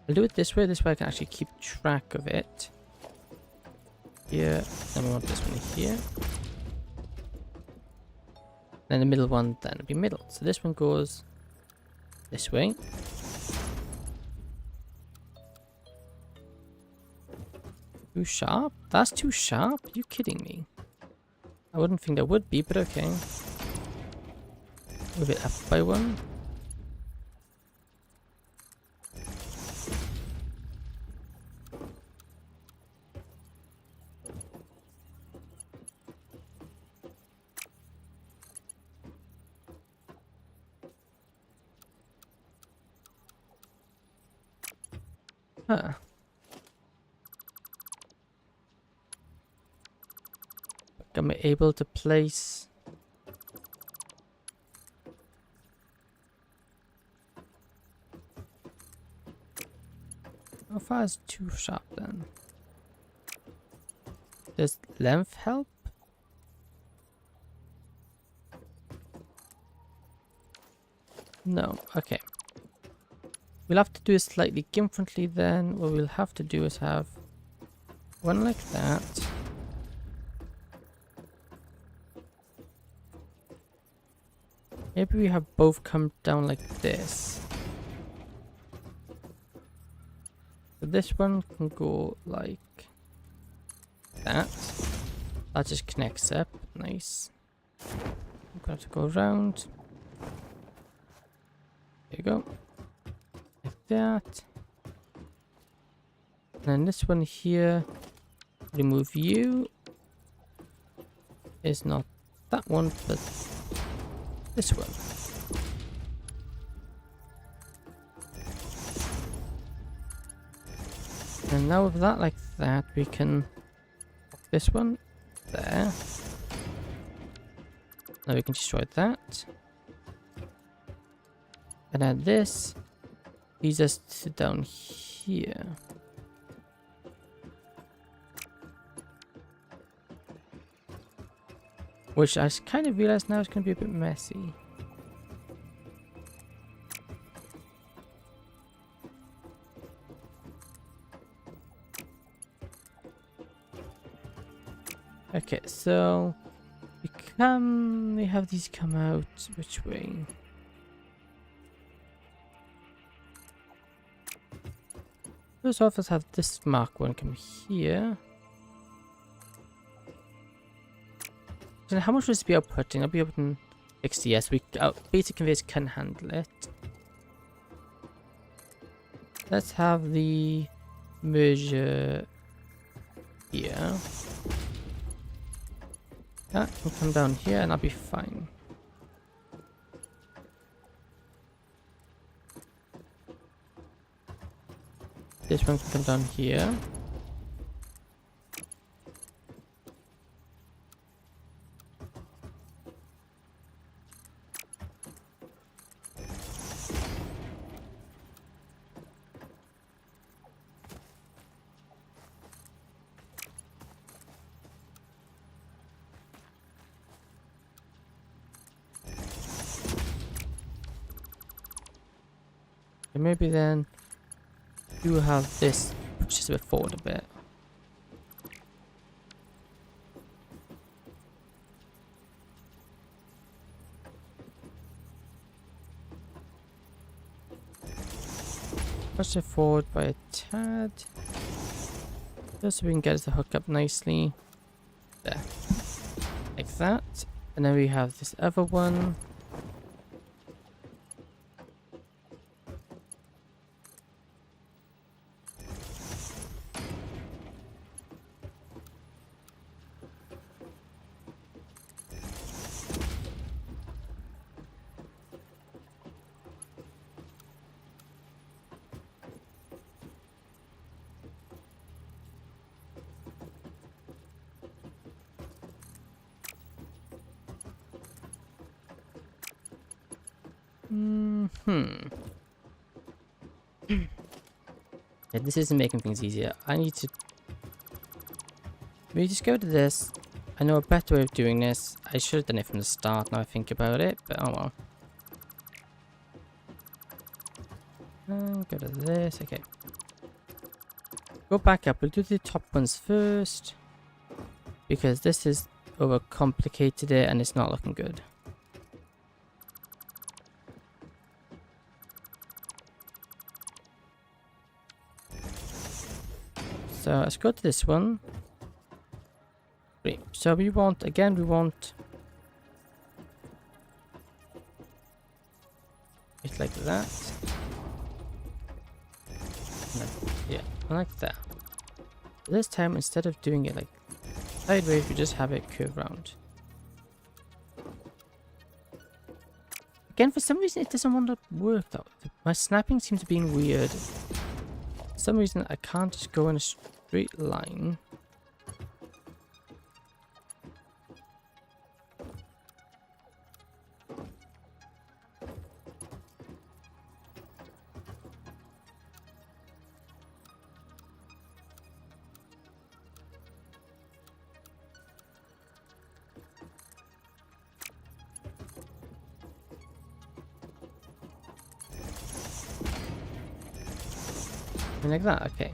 I'll do it this way. This way I can actually keep track of it. Here. Then we want this one here. Then the middle one, then it'll be middle. So this one goes this way. Too sharp? That's too sharp? Are you kidding me? I wouldn't think that would be, but okay. Move it up by one. Huh. Am I able to place... How far is too sharp then? Does length help? No, okay. We'll have to do it slightly differently then. What we'll have to do is have one like that. Maybe we have both come down like this. So this one can go like that. That just connects up. Nice. I'm gonna have to go around. There you go. Like that. And then this one here, remove you. Is not that one, but this one. And now with that like that, we can pop this one there. Now we can destroy that. And then this leads us to down here. Which I kind of realize now is going to be a bit messy. Okay, so we have these come out which way? First off, let's have this mark one come here. So how much will this be outputting? I'll be outputting 60. Yes, basic conveyors can handle it. Let's have the merger here. That can come down here and I'll be fine. This one can come down here. And maybe then you have this push this a bit forward a bit. Push it forward by a tad. Just so we can get the hook up nicely. There. Like that. And then we have this other one. Yeah, this isn't making things easier. I need to maybe just go to this I know a better way of doing this. I should have done it from the start now I think about it, but oh well. Go to this, okay. Go back up, we'll do the top ones first. Because this is overcomplicated it and it's not looking good. So let's go to this one. Great. So we want, again, we want it like that. Yeah, like that. This time, instead of doing it like sideways, we just have it curve around. Again, for some reason, it doesn't want to work though. My snapping seems to be weird. For some reason, I can't just go in a straight line. Like that, okay.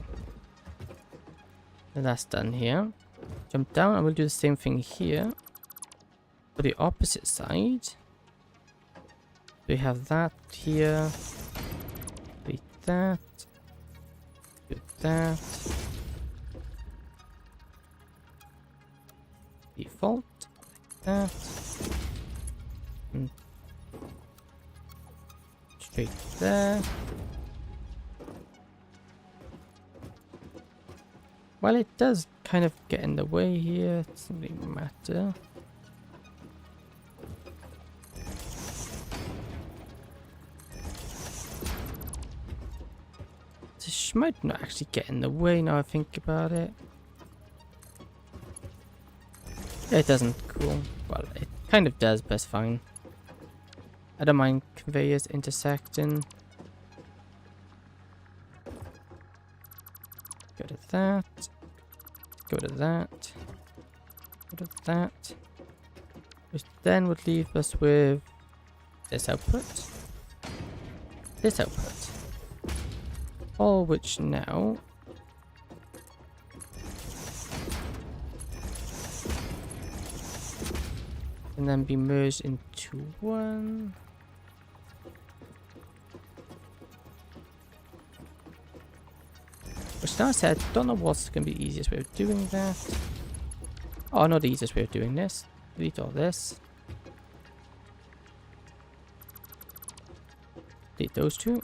And that's done here. Jump down and we'll do the same thing here. For the opposite side. We have that here. Delete that. Do that. Default. Like that. And straight there. Well, it does kind of get in the way here, it doesn't really matter. This might not actually get in the way now I think about it. It doesn't, cool. Well, it kind of does, but it's fine. I don't mind conveyors intersecting. Go to that. Go to that. Go to that. Which then would leave us with this output. This output. All which now can then be merged into one. Which now I said, I don't know what's going to be the easiest way of doing that. Oh, not the easiest way of doing this. Delete all this. Delete those two.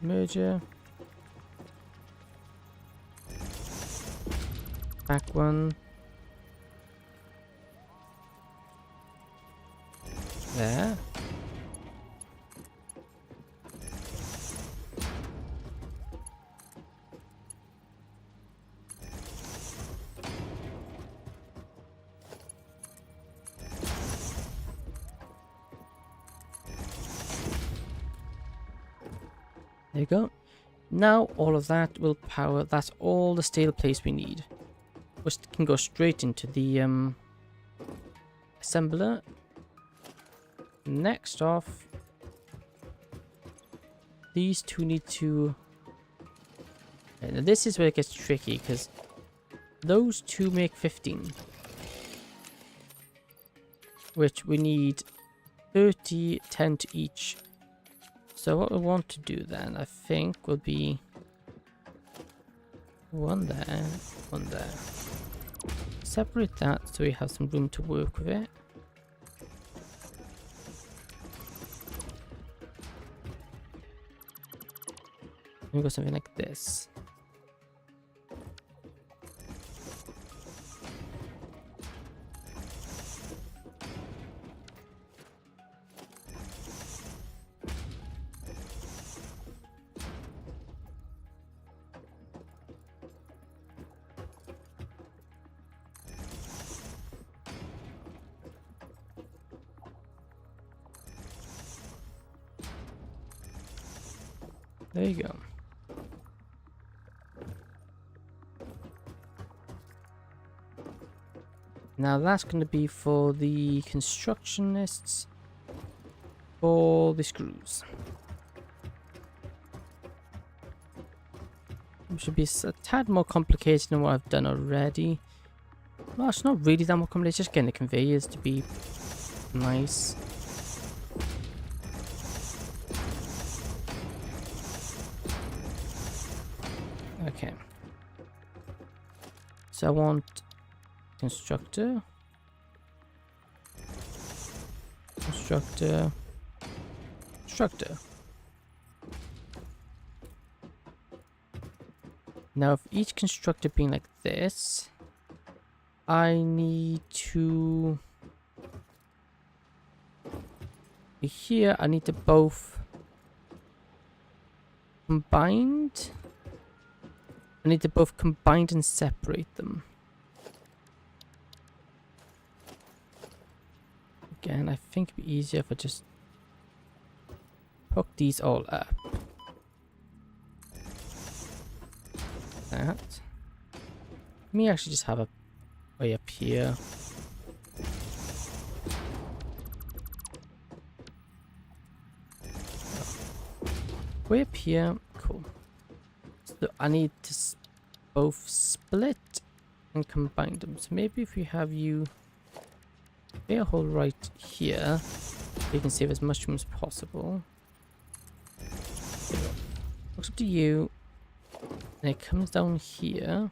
Merger. Back one. There. There you go. Now all of that will power. That's all the steel plates we need, which can go straight into the assembler. Next off, these two need to. And this is where it gets tricky because those two make 15, which we need 30, 10 to each. So what we want to do then, I think, would be one there, one there. Separate that so we have some room to work with it. We go something like this. There you go. Now that's going to be for the constructionists for the screws. It should be a tad more complicated than what I've done already. Well, it's not really that more complicated, just getting the conveyors to be nice. Okay. So I want constructor, constructor, constructor. Now, if each constructor being like this, I need to be here. I need to both combined. I need to both combine and separate them. Again, I think it'd be easier if I just hook these all up. That. Let me actually just have a way up here. Way up here. Cool. So I need to both split and combine them. So maybe if we have you a hole right here, you can save as much room as possible. Looks up to you. And it comes down here.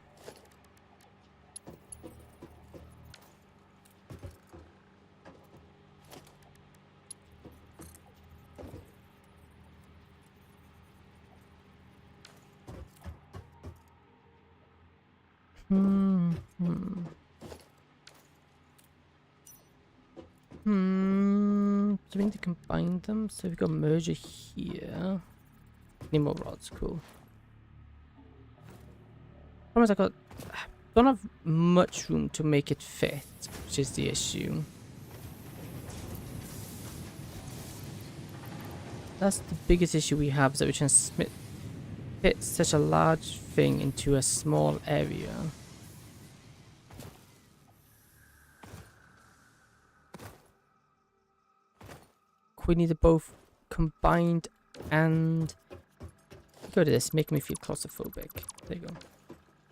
So we need to combine them. So we've got merger here. Need more rods, cool. Promise I don't have much room to make it fit, which is the issue. That's the biggest issue we have, is that we can fit such a large thing into a small area. We need to both combined and go to this, make me feel claustrophobic. There you go.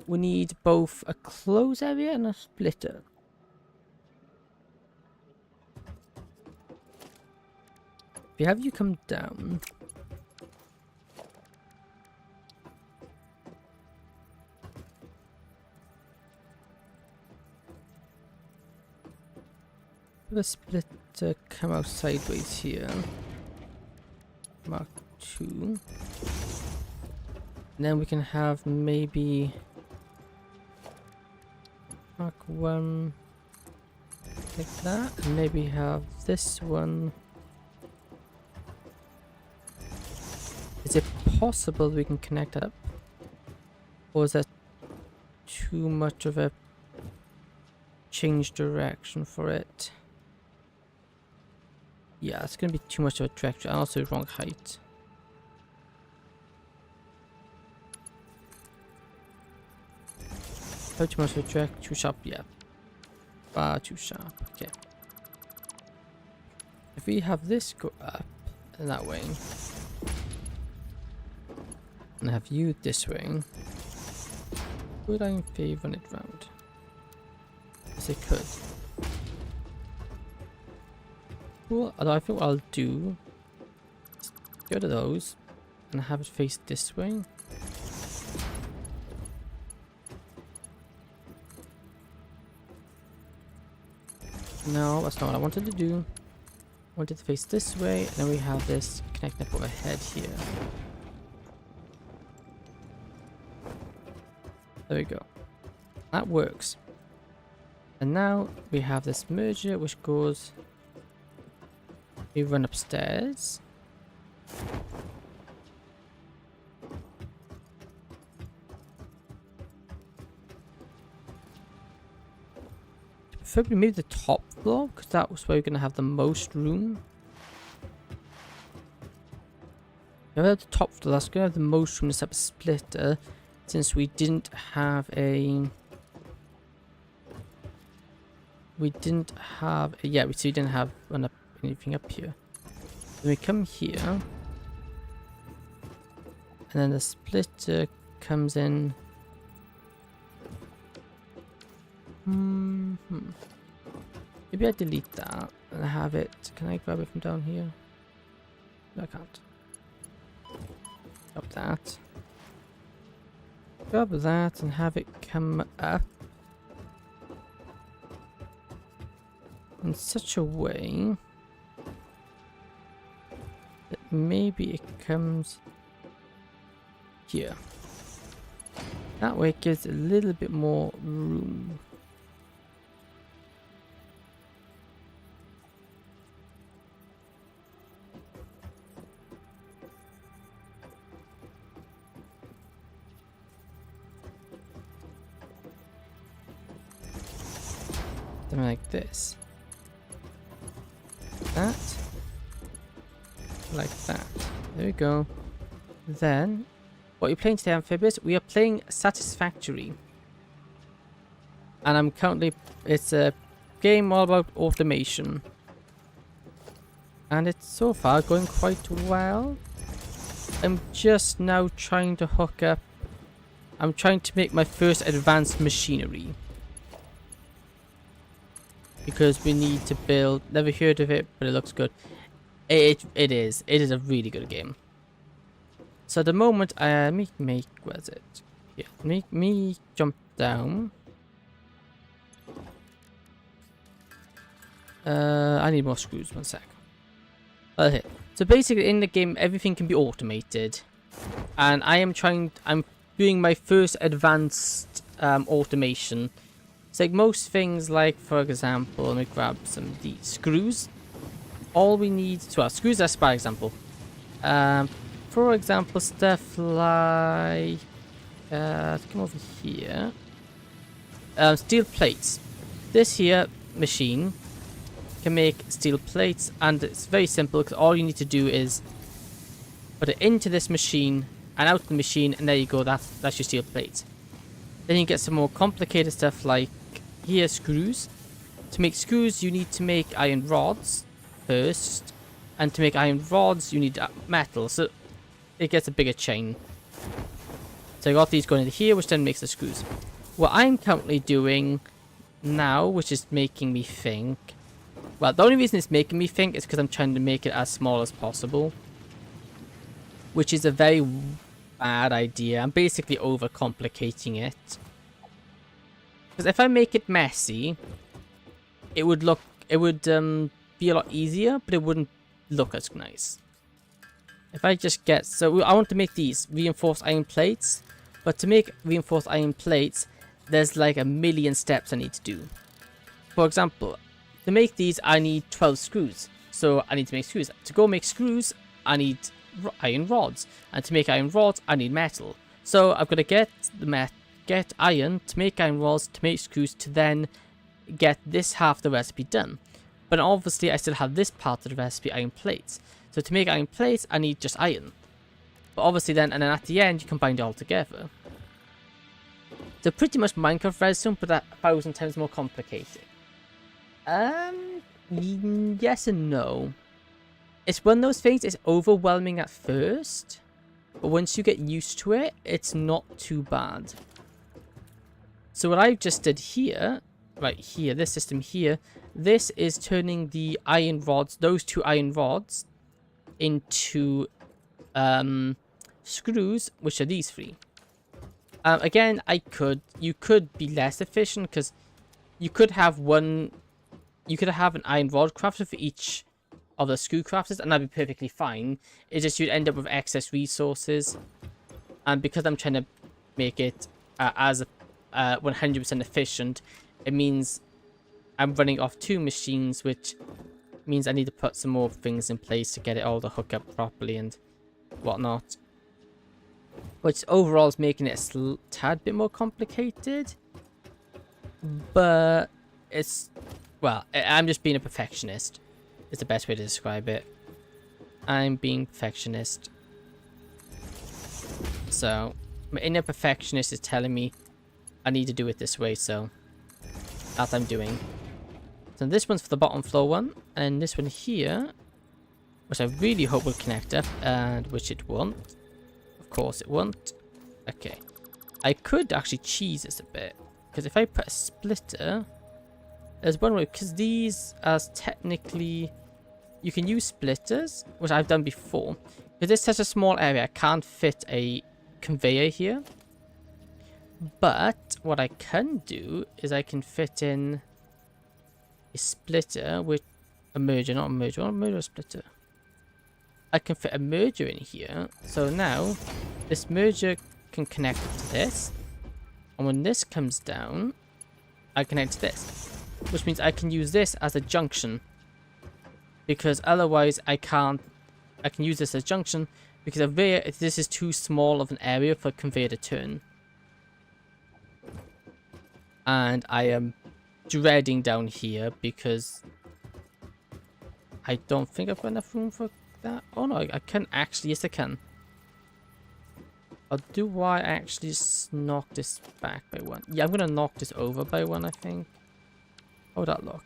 We need both a closed area and a splitter. If you have you come down, the splitter come out sideways here. Mark 2. And then we can have maybe Mark 1 like that, and maybe have this one. Is it possible we can connect up? Or is that too much of a change direction for it? Yeah, it's gonna be too much of a direction, and also the wrong height. How too much of a track? Too sharp, yeah. Far too sharp, okay. If we have this go up in that way, and have you this way, would I in favor run it round? Yes, I could. Cool, although I think what I'll do is go to those and have it face this way. No, that's not what I wanted to do. I wanted to face this way, and then we have this connecting up overhead here. There we go. That works. And now we have this merger which goes... We run upstairs. Preferably maybe the top floor, because that was where we're going to have the most room. Now at the top floor, that's going to have the most room to set up a splitter, since we didn't have a... We didn't have... Yeah, we didn't have anything up here. Then we come here. And then the splitter comes in. Maybe I delete that and have it. Can I grab it from down here? No, I can't. Grab that. Grab that and have it come up in such a way that maybe it comes here. That way it gives a little bit more room. Something like this. That. Like that. There we go. Then, what you're playing today, Amphibious? We are playing Satisfactory. And I'm currently... It's a game all about automation. And it's so far going quite well. I'm just now trying to hook up... I'm trying to make my first advanced machinery. Because we need to build... Never heard of it, but it looks good. It is. It is a really good game. So at the moment, make where is it? Yeah, make me jump down. I need more screws. 1 sec. Okay. So basically, in the game, everything can be automated, and I'm doing my first advanced automation. It's like most things, like for example, let me grab some of these screws. All we need to have screws, that's by example. For example, stuff like let's come over here. Steel plates. This here machine can make steel plates, and it's very simple because all you need to do is put it into this machine and out the machine, and there you go. That's your steel plates. Then you get some more complicated stuff like here screws. To make screws, you need to make iron rods first, and to make iron rods, you need metal. So it gets a bigger chain. So I got these going into here, which then makes the screws. What I'm currently doing now, which is making me think... Well, the only reason it's making me think is because I'm trying to make it as small as possible. Which is a very bad idea. I'm basically overcomplicating it. Because if I make it messy, it would be a lot easier, but it wouldn't look as nice. If I just get... So I want to make these reinforced iron plates. But to make reinforced iron plates, there's like a million steps I need to do. For example, to make these, I need 12 screws. So I need to make screws. To go make screws, I need iron rods. And to make iron rods, I need metal. So I've got to get iron to make iron rods, to make screws, to then get this half the recipe done. But obviously, I still have this part of the recipe, iron plates. So to make iron plates, I need just iron. But obviously then, and then at the end, you combine it all together. So pretty much Minecraft Redstone, but 1,000 times more complicated. Yes and no. It's one of those things, it's overwhelming at first. But once you get used to it, it's not too bad. So what I just did here, right here, this system here, this is turning the iron rods, those 2 iron rods, into screws, which are these 3. Again, you could be less efficient because you could have an iron rod crafter for each of the screw crafters, and that'd be perfectly fine. It's just you'd end up with excess resources, and because I'm trying to make it as 100% efficient, it means I'm running off 2 machines, which means I need to put some more things in place to get it all to hook up properly and whatnot. Which overall is making it a tad bit more complicated. But it's... Well, I'm just being a perfectionist. Is the best way to describe it. I'm being perfectionist. So my inner perfectionist is telling me I need to do it this way, so that's what I'm doing. So this one's for the bottom floor one, and this one here, which I really hope will connect up, and which it won't. Of course it won't. Okay. I could actually cheese this a bit, because if I put a splitter, there's one way, because these as technically, you can use splitters, which I've done before. Because it's such a small area, I can't fit a conveyor here. But what I can do is I can fit in a splitter with a merger, not a merger, not a merger, a splitter. I can fit a merger in here. So now this merger can connect to this. And when this comes down, I connect to this. Which means I can use this as a junction. Because otherwise I can't. I can use this as a junction because this is too small of an area for a conveyor to turn. And I am dreading down here because I don't think I've got enough room for that. Oh no, I can actually. Yes, I can. Or do I actually just knock this back by one? Yeah, I'm going to knock this over by one, I think. How would that look?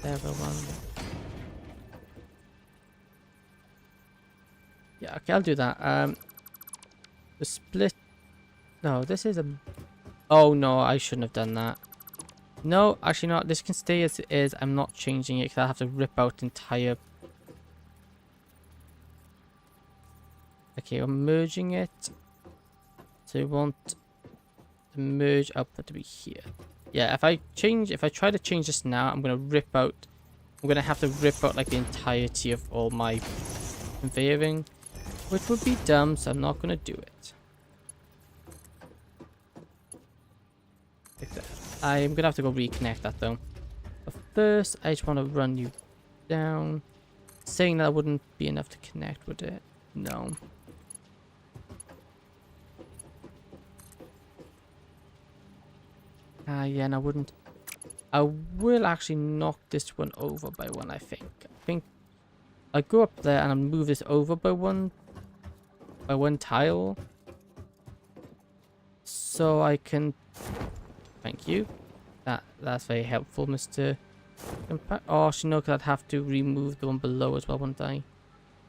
There, by one. Yeah, okay, I'll do that. The split. No, this is a. Oh no, I shouldn't have done that. No, actually not. This can stay as it is. I'm not changing it because I'll have to rip out the entire. Okay, I'm merging it. So we want the merge output to be here. Yeah, if I try to change this now, I'm gonna rip out. I'm gonna have to rip out like the entirety of all my conveyoring, which would be dumb. So I'm not gonna do it. Like that. I'm gonna have to go reconnect that though. But first, I just want to run you down. Saying that wouldn't be enough to connect with it. No. Yeah, and I wouldn't. I will actually knock this one over by one, I think. I think I'll go up there and I'll move this over by one tile. So I can. Thank you. That's very helpful, Mr. Impact. Oh, actually, no, because I'd have to remove the one below as well, wouldn't I?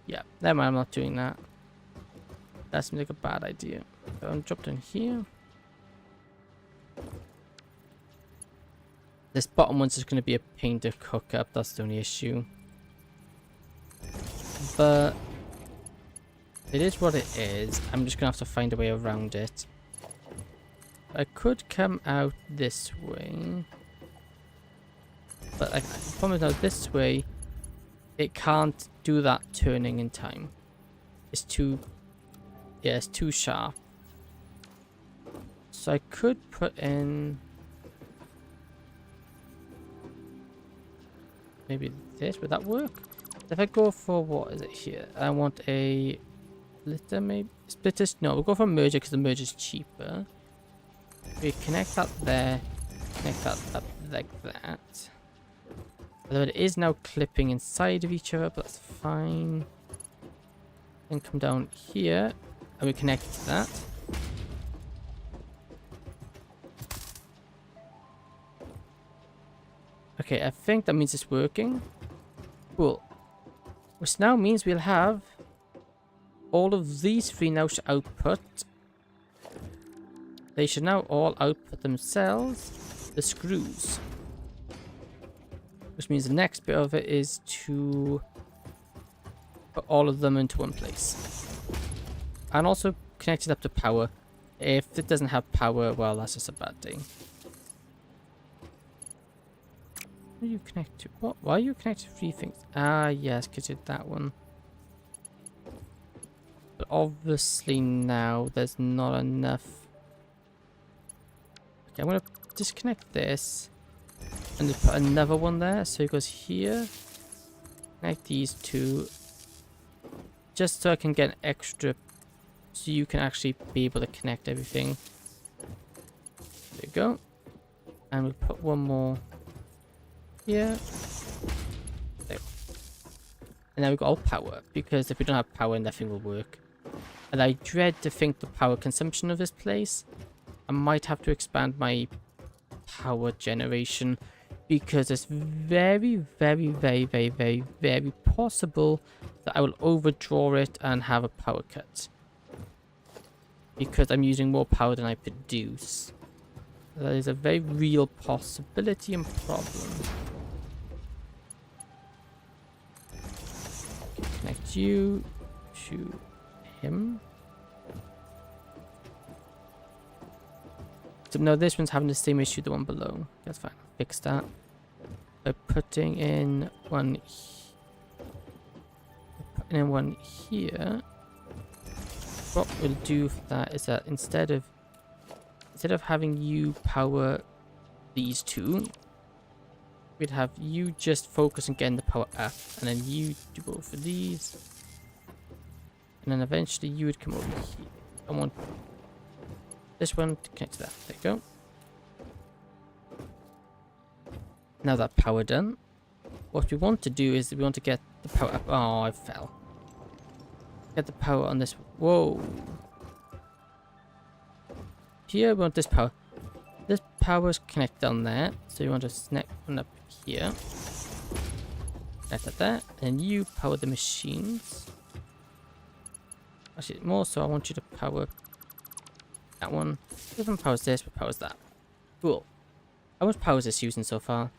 Yeah, never mind, I'm not doing that. That seems like a bad idea. So I'm dropped in here. This bottom one's just going to be a pain to cook up, that's the only issue. But it is what it is. I'm just going to have to find a way around it. I could come out this way. But the problem is now this way, it can't do that turning in time. It's too... Yeah, it's too sharp. So I could put in... Maybe this, would that work? If I go for, what is it here? I want a splitter, maybe? Splitters? No, we'll go for a merger because the merger is cheaper. We connect that there, connect that up like that. Although it is now clipping inside of each other, but that's fine. Then come down here, and we connect to that. Okay, I think that means it's working. Cool. Which now means we'll have all of these three now should output. They should now all output themselves the screws. Which means the next bit of it is to put all of them into one place. And also connect it up to power. If it doesn't have power, well, that's just a bad thing. What do you connect to? What? Why are you connected to three things? Ah, yes, because it's that one. But obviously now there's not enough. Okay, I'm going to disconnect this. And just put another one there. So it goes here. Connect these two. Just so I can get an extra. So you can actually be able to connect everything. There you go. And we'll put one more. Here. There. And now we've got all power, because if we don't have power, nothing will work. And I dread to think the power consumption of this place. I might have to expand my power generation because it's very, very, very, very, very, very possible that I will overdraw it and have a power cut. Because I'm using more power than I produce. That is a very real possibility and problem. Okay, connect you to him. So no, this one's having the same issue, the one below. That's fine. I'll fix that. By putting in one here. What we'll do for that is that instead of having you power these two, we'd have you just focus on getting the power up, and then you do both of these, and then eventually you would come over here. I want this one to connect to that. There you go. Now that power done, what we want to do is we want to get the power up. Oh, I fell. Get the power on this. Whoa. Here we want this power. This power is connected on there, so you want to snap one up here. Connect that there, and you power the machines. Actually, more so, I want you to power that one. This one powers this, but powers that. Cool. How much power is this using so far?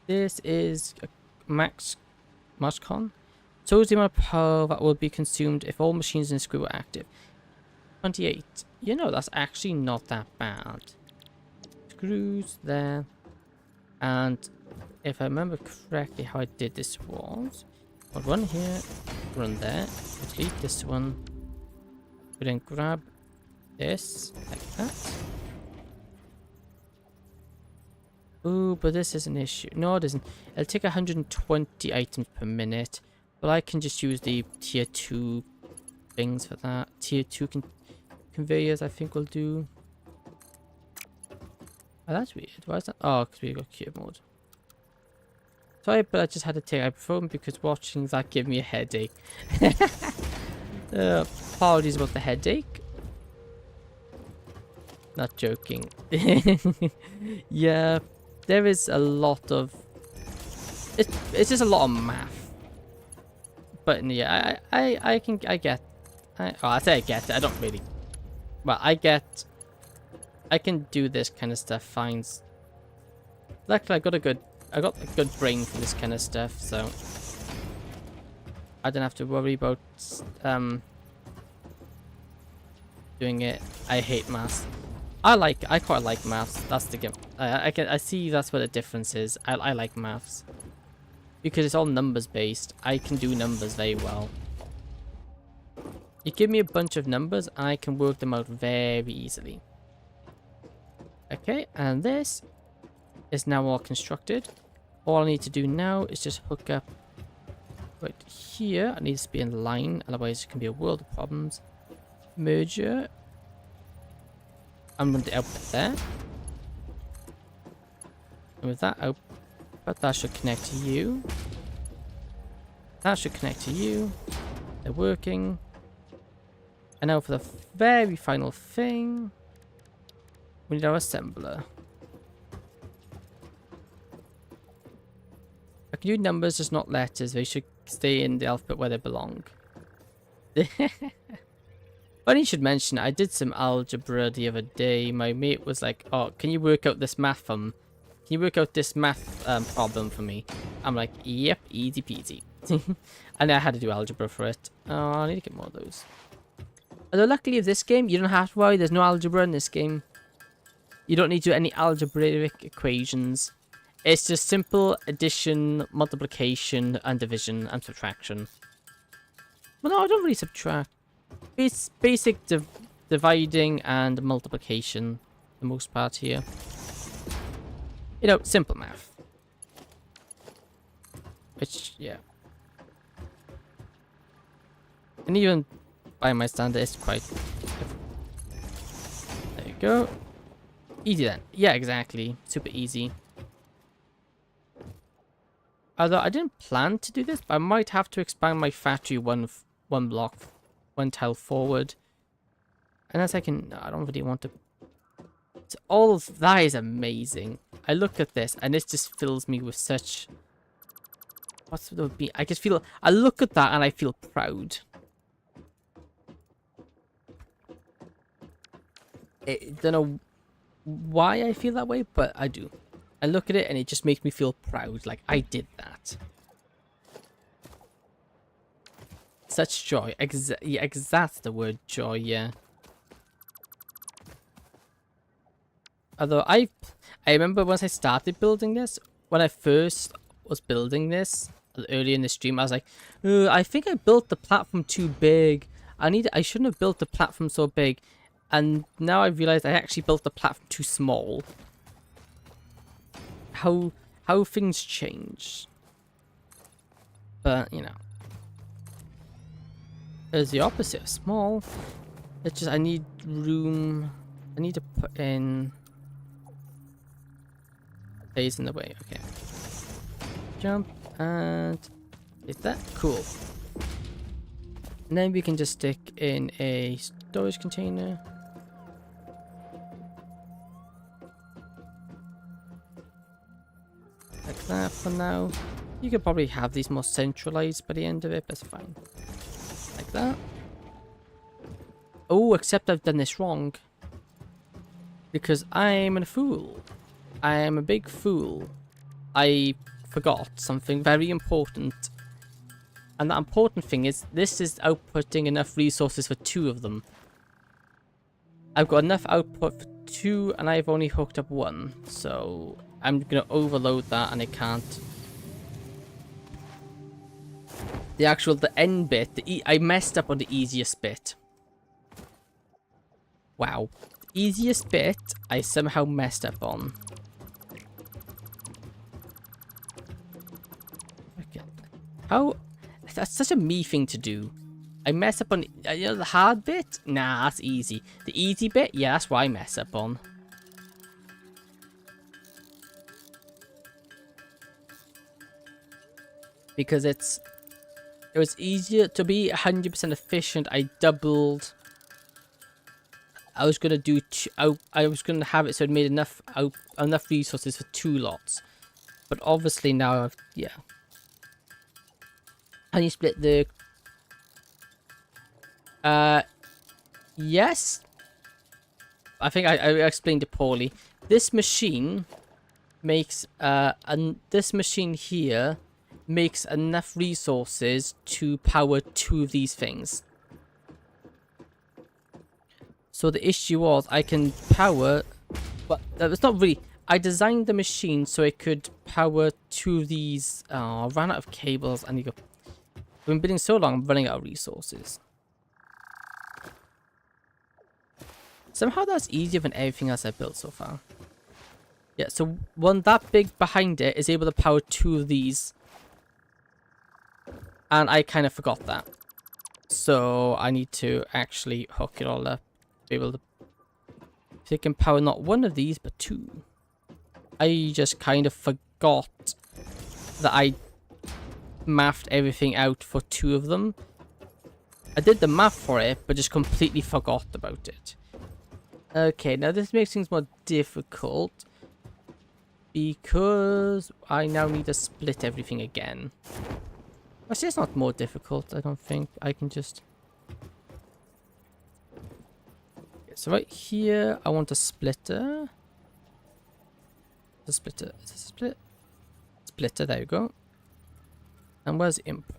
This is a MaxCon. So the amount of power that will be consumed if all machines in the screw are active. 28. You know, that's actually not that bad. Screws there. And if I remember correctly how I did this was, I'll run here, run there, delete this one, but then grab this, like that. Ooh, but this is an issue. No, it isn't. It'll take 120 items per minute, but I can just use the tier 2 things for that. Tier 2 conveyors, I think, will do. Oh, that's weird. Why is that? Oh, because we got cube mode. Sorry, but I just had to take ibuprofen because watching that gave me a headache. Apologies about the headache. Not joking. Yeah, there is a lot of... It's just a lot of math. But yeah, I get... I say I get it. I don't really... Well, I can do this kind of stuff fine. Luckily, I got a good brain for this kind of stuff, so I don't have to worry about doing it. I hate maths. I quite like maths. That's the game. I see that's what the difference is. I like maths because it's all numbers based. I can do numbers very well. You give me a bunch of numbers, I can work them out very easily. Okay, and this is now all constructed. All I need to do now is just hook up right here. It needs to be in line, otherwise it can be a world of problems. Merger. I'm going to output there. And with that output, that should connect to you. That should connect to you. They're working. And now for the very final thing, we need our assembler. I can do numbers, just not letters. They should stay in the alphabet where they belong. Funny you should mention, I did some algebra the other day. My mate was like, oh, can you work out this math Can you work out this math problem for me? I'm like, yep, easy peasy. And I had to do algebra for it. Oh, I need to get more of those. Although luckily with this game, you don't have to worry. There's no algebra in this game. You don't need to do any algebraic equations. It's just simple addition, multiplication, and division, and subtraction. Well, no, I don't really subtract. It's basic dividing and multiplication, for the most part here. You know, simple math. Which, yeah. And even by my standard, it's quite... There you go. Easy then. Yeah, exactly. Super easy. Although I didn't plan to do this, but I might have to expand my factory one block, one tile forward, Unless I can... No, I don't really want to... So all of that is amazing. I look at this and this just fills me with such... What's the be? I just feel... I look at that and I feel proud. I don't know why I feel that way, but I do. I look at it and it just makes me feel proud. Like, I did that. Such joy. Yeah, that's the word, joy, yeah. Although I remember once I started building this, when I first was building this, earlier in the stream, I was like, I think I built the platform too big. I shouldn't have built the platform so big. And now I realized I actually built the platform too small. How things change. But, you know. There's the opposite of small. It's just I need room. I need to put in... Stays in the way, okay. Jump and hit that. Cool. And then we can just stick in a storage container. Like that for now. You could probably have these more centralized by the end of it, but that's fine. Like that. Oh, except I've done this wrong. Because I'm a fool. I am a big fool. I forgot something very important. And that important thing is, this is outputting enough resources for 2 of them. I've got enough output for 2 and I've only hooked up 1. So I'm going to overload that and I can't. The end bit, I messed up on the easiest bit. Wow. The easiest bit, I somehow messed up on. Okay. How? That's such a me thing to do. I mess up on, you know, the hard bit? Nah, that's easy. The easy bit? Yeah, that's what I mess up on. Because it was easier to be 100% efficient. I doubled. I was gonna do. I was gonna have it so it made enough resources for 2 lots. But obviously now I've And you split the. Yes. I think I explained it poorly. This machine makes and this machine here makes enough resources to power 2 of these things. So the issue was I can power, but it's not really. I designed the machine so it could power 2 of these. Oh, I ran out of cables and I've been building so long, I'm running out of resources. Somehow that's easier than everything else I've built so far. Yeah, so one that big behind it is able to power 2 of these. And I kind of forgot that. So I need to actually hook it all up. Be able to... So it can power not 1 of these, but 2. I just kind of forgot that I mathed everything out for 2 of them. I did the math for it, but just completely forgot about it. Okay, now this makes things more difficult. Because I now need to split everything again. Actually, it's not more difficult, I don't think. I can just... Okay, so right here, I want a splitter. The splitter. Is this a split? Splitter, there you go. And where's input?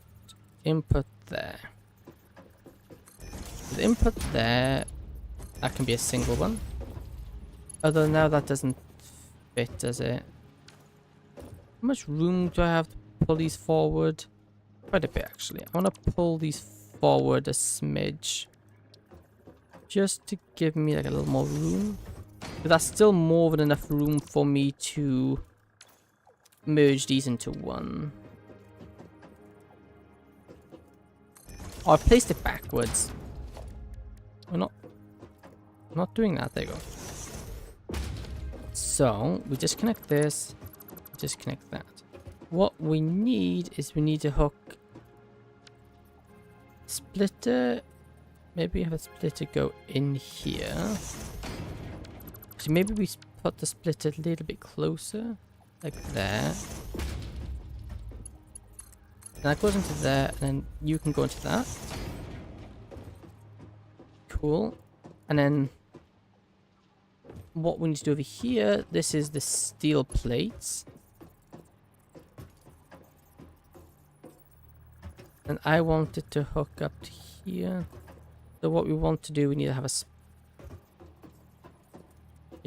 Input there. The input there, that can be a single one. Although now that doesn't fit, does it? How much room do I have to pull these forward? Quite a bit, actually. I want to pull these forward a smidge. Just to give me like a little more room. But that's still more than enough room for me to merge these into one. Oh, I placed it backwards. We're not doing that. There you go. So we disconnect this, disconnect that. What we need is we need to hook splitter maybe have a splitter go in here. So maybe we put the splitter a little bit closer, like there. And that goes into there, and then you can go into that. Cool. And then what we need to do over here, this is the steel plates. And I want it to hook up to here. So what we want to do, we need to have a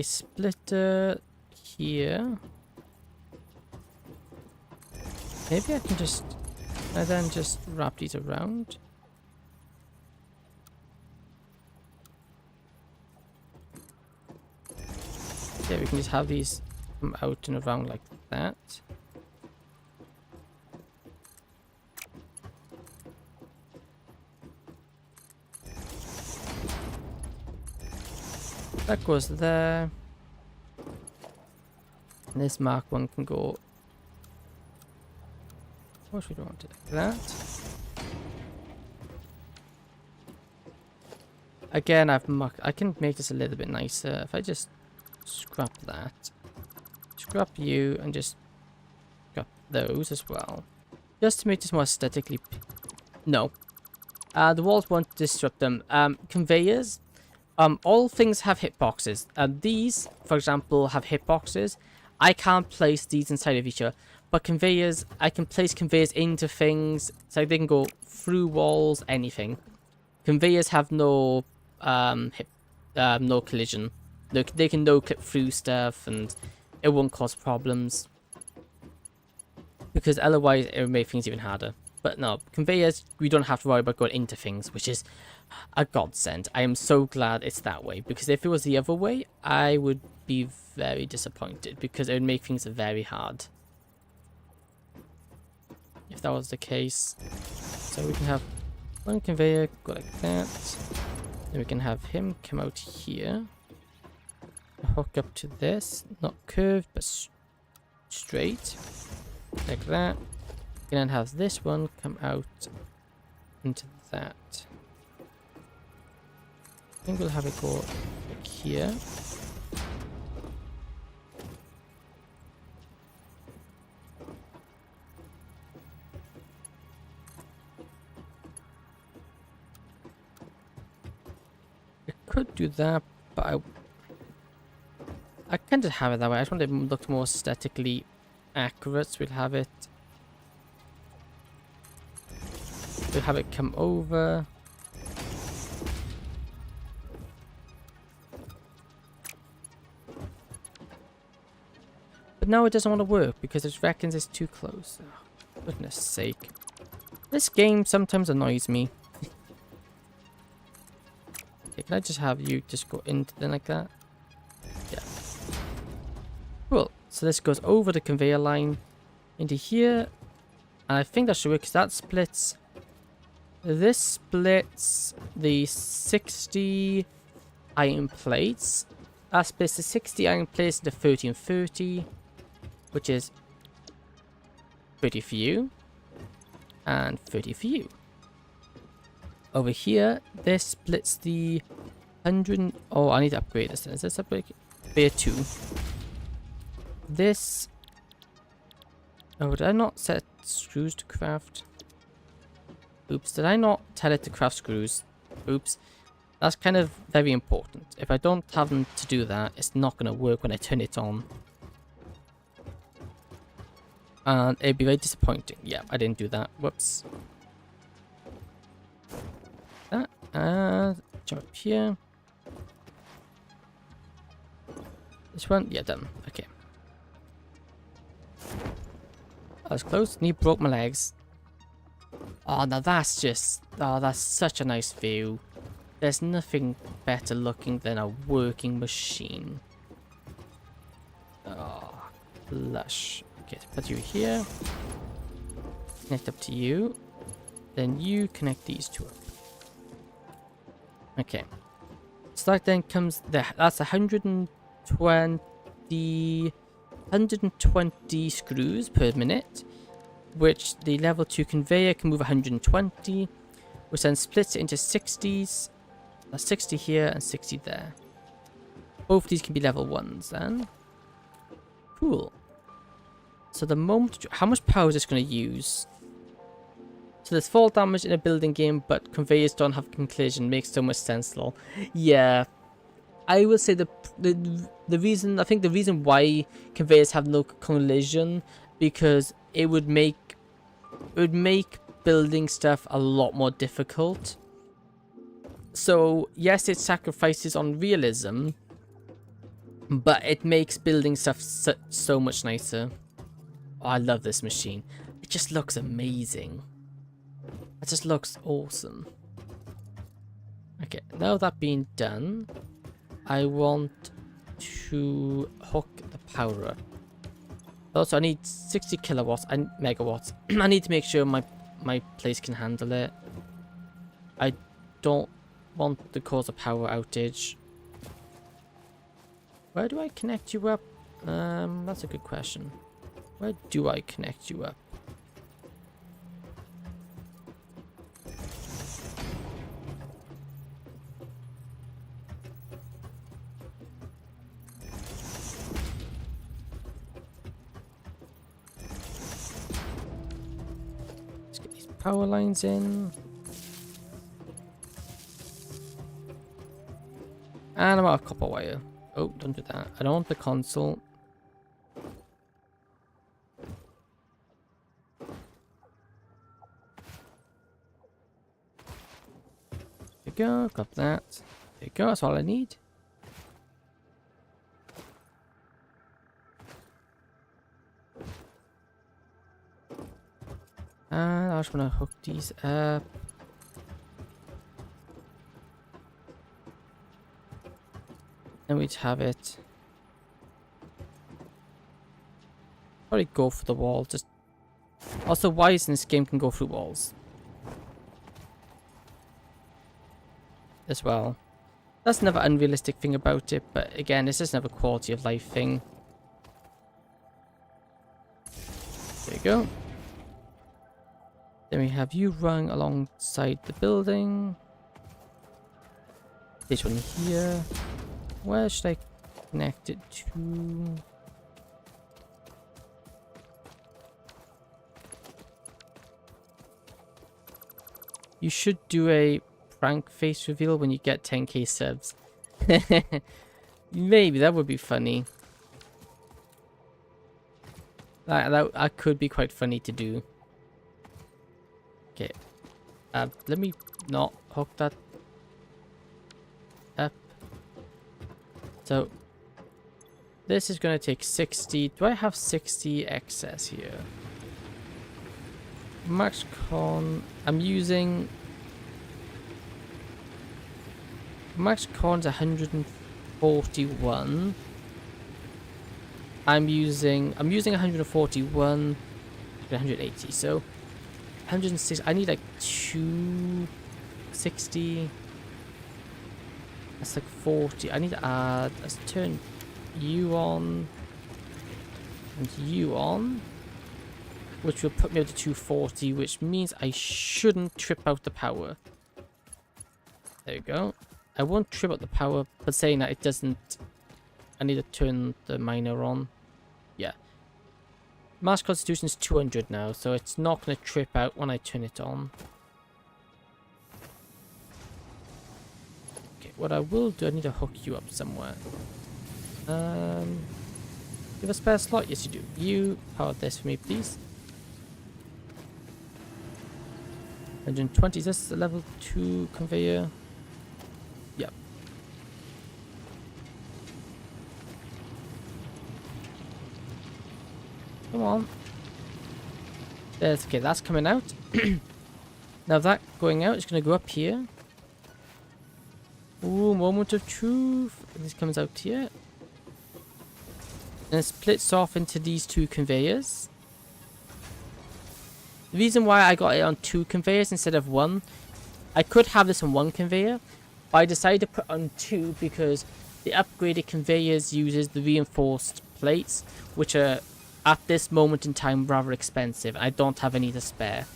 splitter here. Maybe I can just, and then just wrap these around. Yeah, we can just have these come out and around like that. That goes there. And this Mark 1 can go. What we don't want it like that. Again, I can make this a little bit nicer if I just scrap that. Scrap you and just scrap those as well. Just to make this more aesthetically. No. The walls won't disrupt them. Conveyors. All things have hitboxes. These, for example, have hitboxes. I can't place these inside of each other. But conveyors, I can place conveyors into things. So they can go through walls, anything. Conveyors have no no collision. They can no clip through stuff and it won't cause problems. Because otherwise it would make things even harder. But no, conveyors, we don't have to worry about going into things, which is a godsend. I am so glad it's that way, because if it was the other way, I would be very disappointed, because it would make things very hard. If that was the case. So we can have one conveyor go like that. Then we can have him come out here. Hook up to this. Not curved, but straight. Like that. And then have this one come out into that. I think we'll have it go like here. I could do that, but I kind of have it that way. I just want it to look more aesthetically accurate, so we'll have it. We'll have it come over. But now it doesn't want to work because it reckons it's too close. Oh, goodness sake. This game sometimes annoys me. Okay, can I just have you just go into there like that? Yeah. Cool. So this goes over the conveyor line into here. And I think that should work because that splits. This splits the 60 iron plates. That splits the 60 iron plates into 30 and 30. Which is 30 for you. And 30 for you. Over here, this splits the 100. Oh, I need to upgrade this. Is this upgrade? Bear 2. This. Oh, did I not set screws to craft? Oops, did I not tell it to craft screws? Oops. That's kind of very important. If I don't have them to do that, it's not going to work when I turn it on. And it'd be very disappointing. Yeah, I didn't do that. Whoops. That, and jump up here. This one? Yeah, done. Okay. That was close. And he broke my legs. Oh, now that's just... Oh, that's such a nice view. There's nothing better looking than a working machine. Oh, lush. Okay, to put you here. Connect up to you. Then you connect these two up. Okay. So that then comes... That's 120 screws per minute. Which the level 2 conveyor can move 120. Which then splits it into 60s. That's 60 here and 60 there. Both these can be level 1s then. Cool. So the moment... How much power is this going to use? So there's fall damage in a building game, but conveyors don't have collision. Makes so much sense, lol. Yeah. I will say the reason... I think the reason why conveyors have no collision, because it would make building stuff a lot more difficult. So yes, it sacrifices on realism, but it makes building stuff so much nicer. Oh, I love this machine. It just looks amazing. It just looks awesome. Okay, now that being done, I want to hook the power up. Also, I need 60 kilowatts and megawatts. I need to make sure my place can handle it. I don't want to cause a power outage. Where do I connect you up? That's a good question. Where do I connect you up? Let's get these power lines in. And I'm out of copper wire. Oh, don't do that. I don't want the console. There you go, got that. There you go, that's all I need. And I just want to hook these up. And we'd have it. Probably go for the wall. Just also, wires in this game can go through walls as well. That's another unrealistic thing about it, but again, it's just another quality of life thing. There you go. Then we have you run alongside the building. This one here. Where should I connect it to? You should do a prank face reveal when you get 10k subs. Maybe that would be funny. That could be quite funny to do. Okay. Let me not hook that up. So, this is going to take 60. Do I have 60 excess here? Max con. I'm using. Max con's 141. I'm using 141, 180. So, 106. I need like 260. That's like 40. I need to add. Let's turn you on and you on, which will put me up to 240, which means I shouldn't trip out the power. There you go. I won't trip out the power, but saying that it doesn't. I need to turn the miner on. Yeah. Mass constitution is 200 now, so it's not going to trip out when I turn it on. What I will do, I need to hook you up somewhere. You have a spare slot? Yes, you do. You power this for me, please. 120. Is this the level 2 conveyor? Yep. Come on. There's, okay, that's coming out. Now that going out is going to go up here. Ooh, moment of truth. This comes out here. And it splits off into these two conveyors. The reason why I got it on 2 conveyors instead of 1, I could have this on 1 conveyor, but I decided to put on 2 because the upgraded conveyors uses the reinforced plates, which are at this moment in time rather expensive. I don't have any to spare.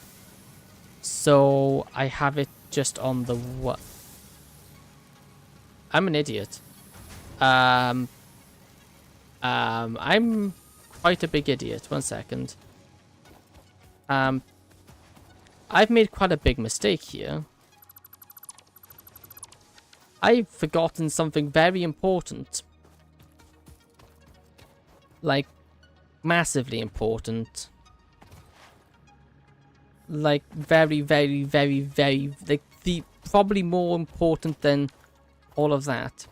So I have it just on the 1. I'm an idiot. I'm quite a big idiot. 1 second. I've made quite a big mistake here. I've forgotten something very important. Like, massively important. Like, very, very, very, very, like, probably more important than all of that.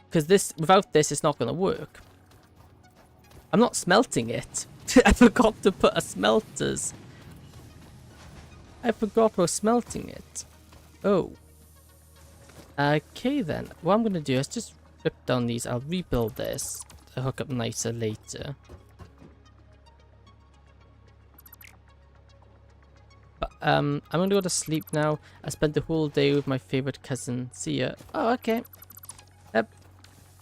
Because without this, it's not going to work. I'm not smelting it. I forgot to put a smelters. I forgot about smelting it. Oh. Okay then. What I'm going to do is just rip down these. I'll rebuild this to hook up nicer later. But I'm going to go to sleep now. I spent the whole day with my favorite cousin. See ya. Oh, okay. Yep.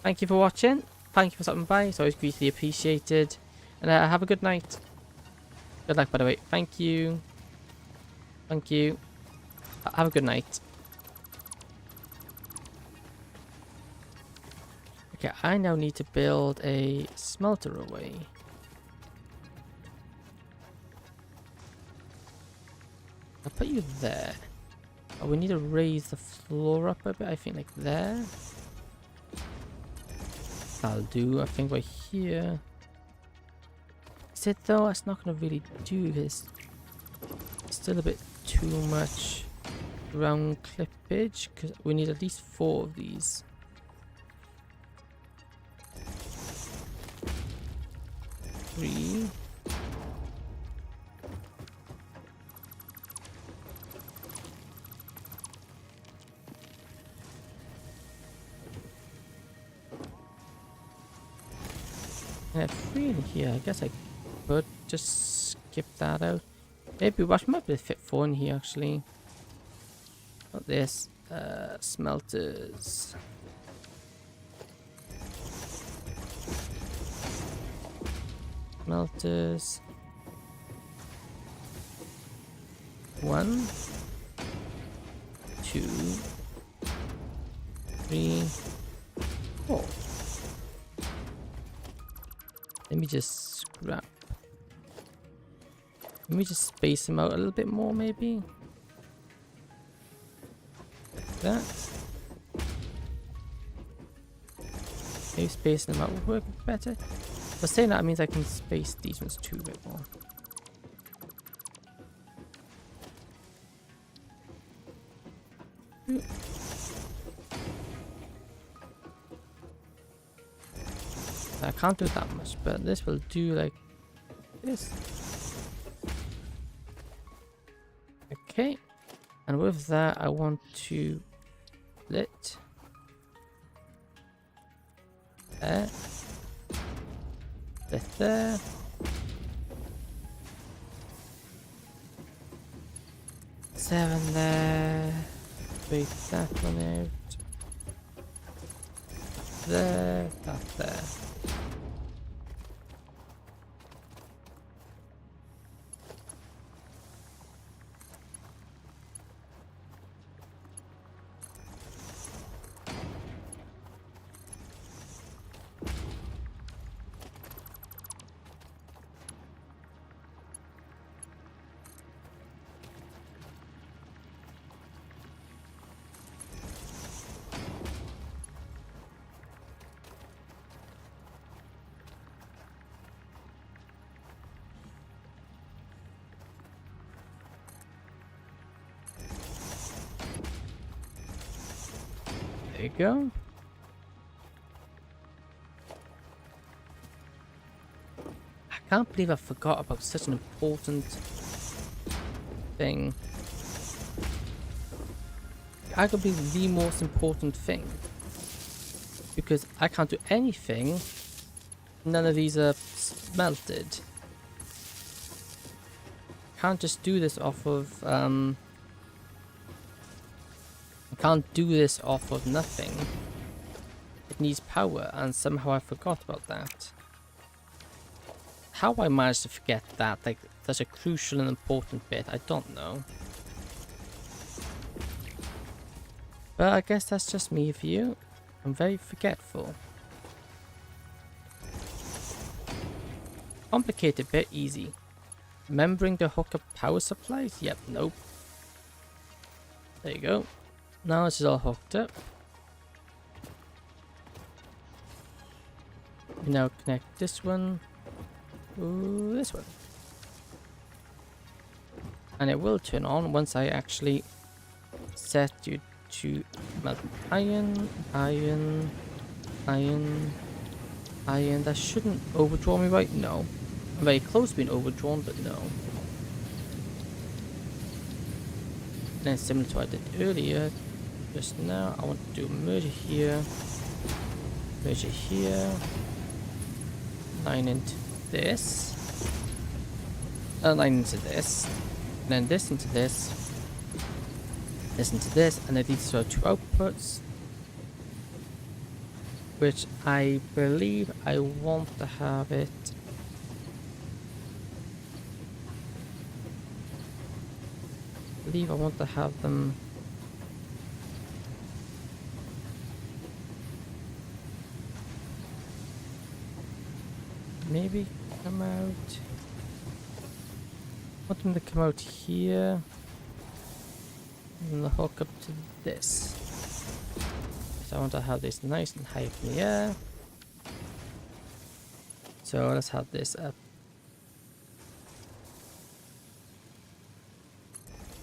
Thank you for watching. Thank you for stopping by. It's always greatly appreciated. And have a good night. Good luck, by the way. Thank you. Thank you. Have a good night. Okay, I now need to build a smelter away. I'll put you there. Oh, we need to raise the floor up a bit. I think like there. That'll do. I think right here. Is it though? It's not going to really do this. It's still a bit too much ground clippage because we need at least 4 of these. Three. I have 3 in here. I guess I could just skip that out. Maybe we might be able to fit 4 in here actually. Not this. Smelters. Smelters. 1, 2, 3, 4. Let me just scrap. Let me just space them out a little bit more, maybe. Like that. Maybe spacing them out will work better. But saying that means I can space these ones too a bit more. I can't do that much, but this will do like this. Okay, and with that I want to split there, split there, seven there, break that one out, there, that there. There you go. I can't believe I forgot about such an important thing. Arguably the most important thing. Because I can't do anything. None of these are smelted. Can't just do this off of can't do this off of nothing. It needs power, and somehow I forgot about that. How I managed to forget that, like, such a crucial and important bit, I don't know. But I guess that's just me for you. I'm very forgetful. Complicated bit easy. Remembering to hook up power supplies? Yep, nope. There you go. Now this is all hooked up. We now connect this one to this one. And it will turn on once I actually set you to melt iron, iron, iron, iron. That shouldn't overdraw me, right? No. I'm very close to being overdrawn, but no. Then similar to what I did earlier, just now, I want to do a merger here, line into this, line into this, and then this into this into this, and then these are two outputs, which I believe I want to have it. I believe I want to have them maybe come out. I want them to come out here. And the hook up to this. So I want to have this nice and high up in the air. So let's have this up.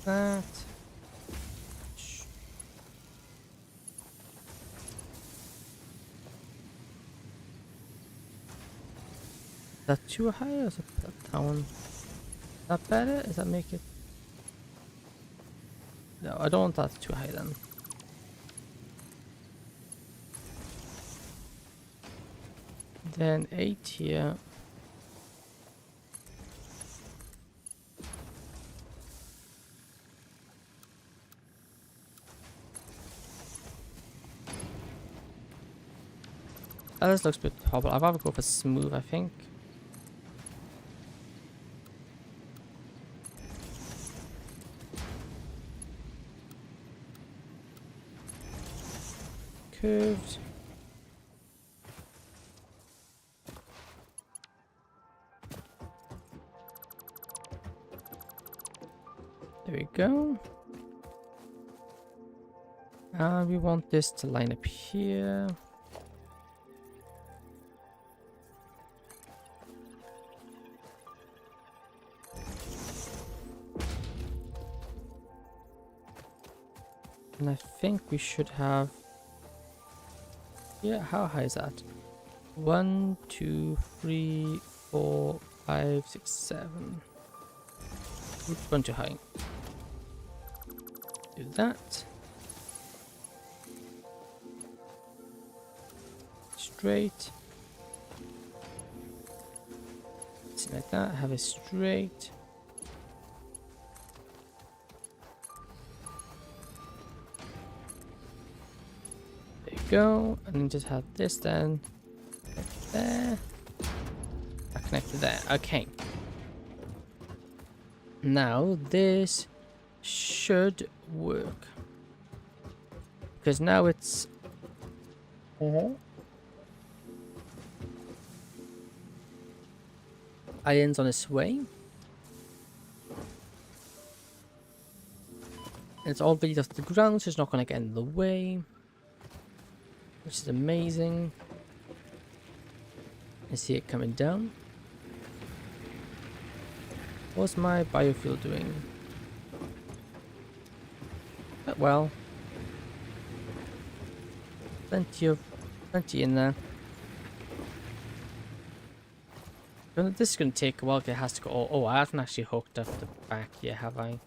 That. Is that too high or is that down? Is that better? Does that make it? No, I don't want that too high then. Then 8 here. Oh, this looks a bit horrible. I'd rather go for smooth, I think. Curved. There we go. And we want this to line up here. And I think we should have... Yeah, how high is that? 1, 2, 3, 4, 5, 6, 7. Oops, one too high. Do that. Straight. Something like that. Have it straight. There you go. And then just have this then. Connect there. I connected there. Okay. Now this should work. Because now it's... Iron's on its way. It's all bleed off the ground, so it's not going to get in the way. Which is amazing. I see it coming down. What's my biofuel doing? Well, plenty in there. This is going to take a while. It has to go. Oh, I haven't actually hooked up the back yet, have I?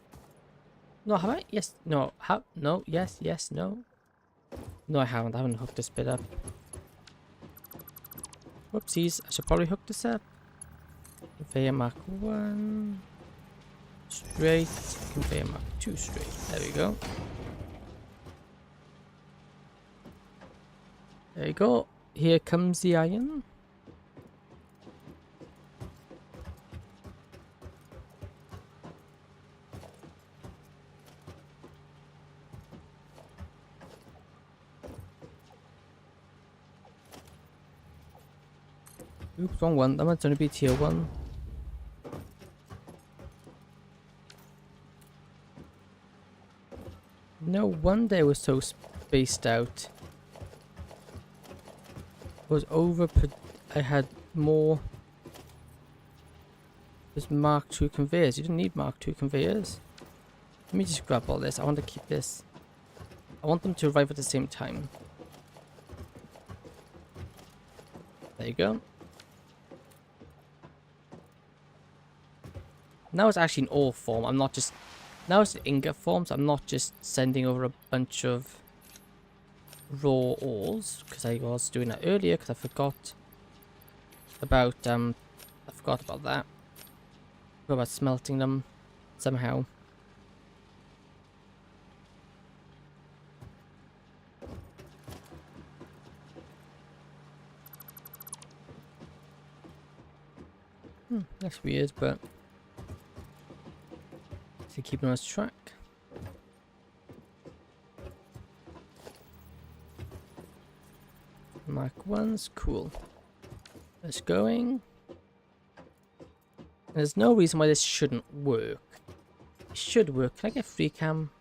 No, have I? Yes. No. How? No. Yes. Yes. No. No, I haven't. I haven't hooked this bit up. Whoopsies. I should probably hook this up. Conveyor Mark 1. Straight. Conveyor Mark 2 straight. There we go. There you go. Here comes the iron. Oops, wrong one. That might only be tier 1. No wonder it was so spaced out. It was I had more. It was Mark II conveyors. You didn't need Mark II conveyors. Let me just grab all this. I want to keep this. I want them to arrive at the same time. There you go. Now it's actually in ore form. I'm not just... Now it's in ingot form, so I'm not just sending over a bunch of raw ores, because I was doing that earlier, because I forgot about that. Forgot about smelting them somehow. That's weird, but to keep on us track. Mark 1's cool. Let's going. There's no reason why this shouldn't work. It should work. Can I get free cam?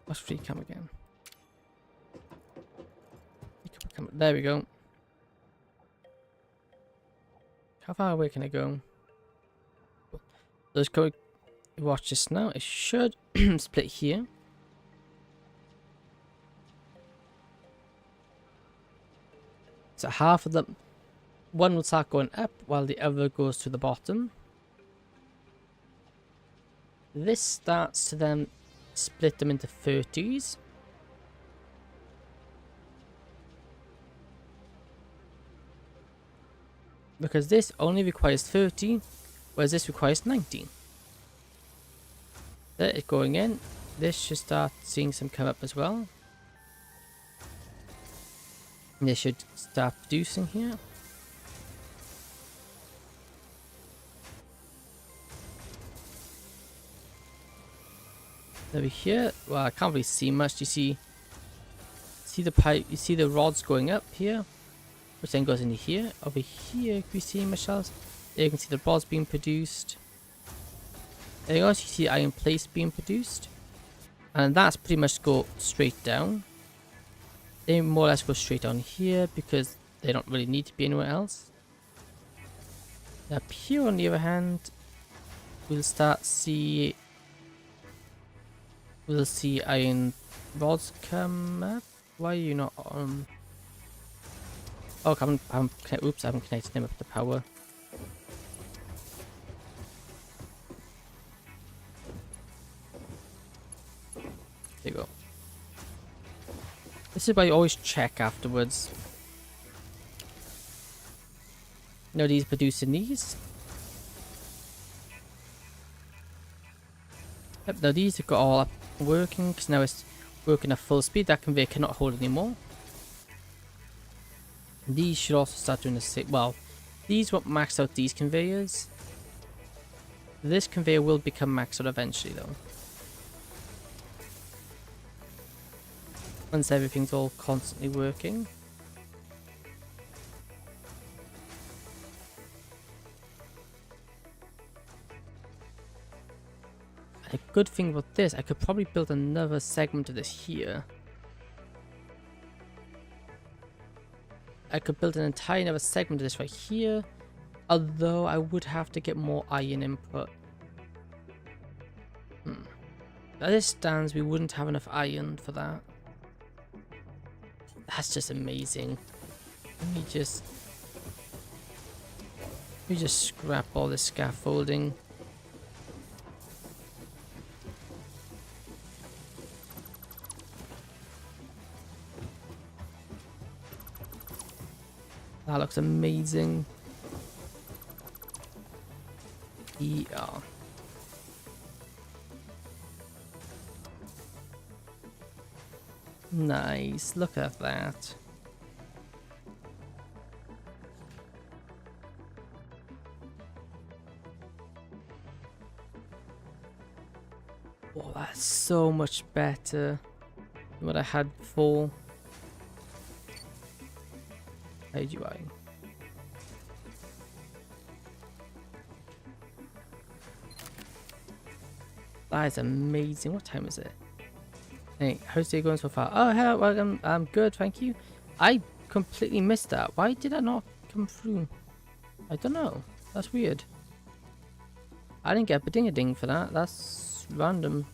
What's free cam again? There we go. How far away can I go? Let's go watch this now. It should split here. So half of them, one will start going up while the other goes to the bottom. This starts to then split them into 30s. Because this only requires 30, whereas this requires 90. There it's going in. This should start seeing some come up as well. This should start producing here. Over here, well, I can't really see much. You see the pipe, you see the rods going up here, which then goes into here. Over here, you can see much else. There you can see the rods being produced. There you go, so you see iron plates being produced. And that's pretty much go straight down. They more or less go straight down here because they don't really need to be anywhere else. Up here, on the other hand, we'll see iron rods come up. Why are you not on? Oh, oops, I haven't connected them up to power. There you go. This is why you always check afterwards. Now these producing these. Yep, now these have got all up working because now it's working at full speed. That conveyor cannot hold anymore. These should also start doing the same. Well, these won't max out these conveyors. This conveyor will become maxed out eventually though. Once everything's all constantly working. A good thing about this, I could probably build another segment of this here. I could build an entire another segment of this right here. Although I would have to get more iron input. As it stands, we wouldn't have enough iron for that. That's just amazing. Let me just scrap all this scaffolding. That looks amazing. Yeah. Nice, look at that. Oh, that's so much better than what I had before. Hide UI. That is amazing. What time is it? Hey, how's it going so far? Oh, hello, welcome. I'm good, thank you. I completely missed that. Why did that not come through? I don't know. That's weird. I didn't get a ding-a-ding for that. That's random.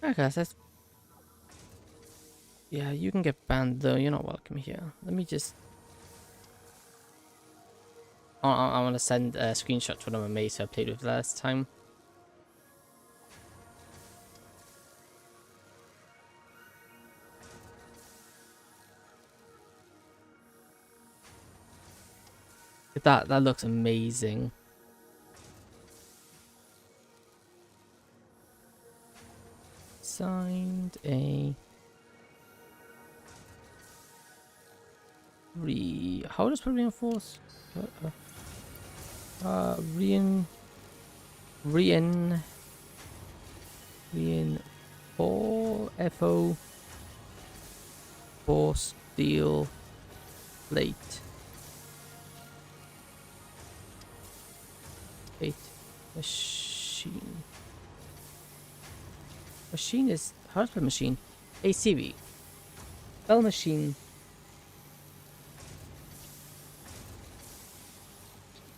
Okay, that's... Yeah, you can get banned though. You're not welcome here. Let me just... Oh, I want to send a screenshot to one of my mates who I played with last time. That looks amazing. Signed a how does it reinforce? FO for steel plate. Machine. Machine is how to machine. ACV. Spell machine.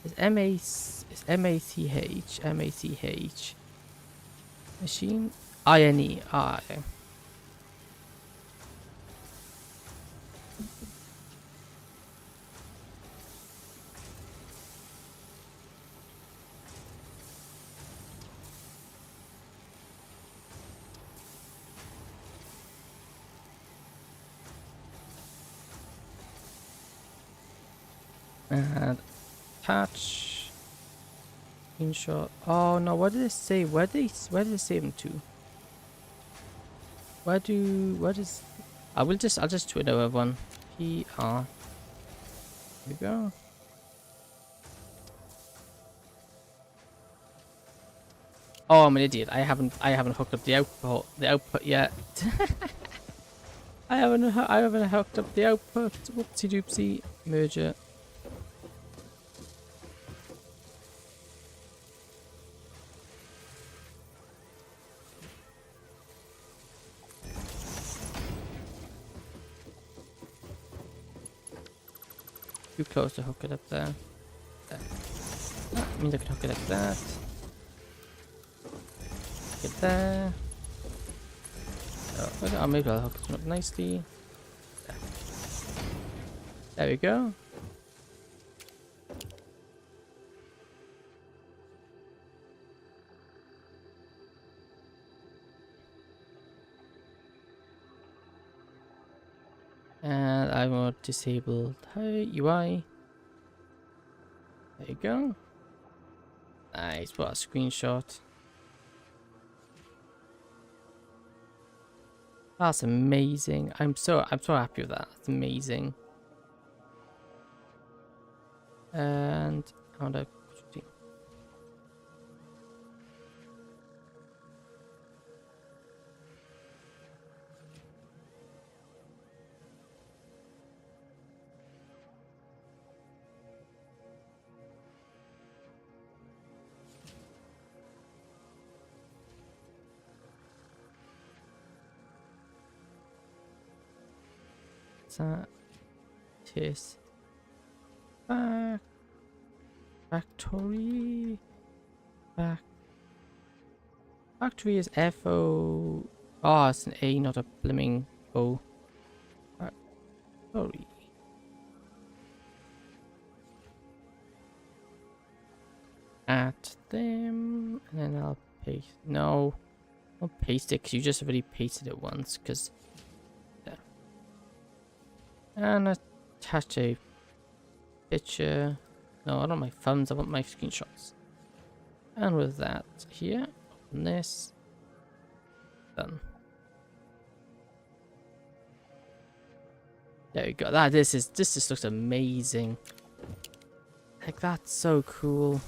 Is MACH machine INE. Okay. And attach screenshot. Oh no, what did it say? Where did it save them to? What is I'll just tweet over one. PR. Here we go. Oh, I'm an idiot. I haven't hooked up the output yet. I haven't hooked up the output. Whoopsie doopsie. Merger. Too close to hook it up there. That means I can hook it like that. Get there. Oh, maybe I'll hook it up nicely. There we go. And I want disabled UI. There you go. Nice, what a screenshot. That's amazing. I'm so happy with that. That's amazing. And how do I Satisfactory. Factory is FO. Oh, it's an A, not a blimming O. Factory. At them, and then I'll paste. No, I'll paste it because you just already pasted it once. Because yeah. And attach a picture. No, I don't want my thumbs. I want my screenshots. And with that here, open this. Done. There we go. This just looks amazing. Like that's so cool.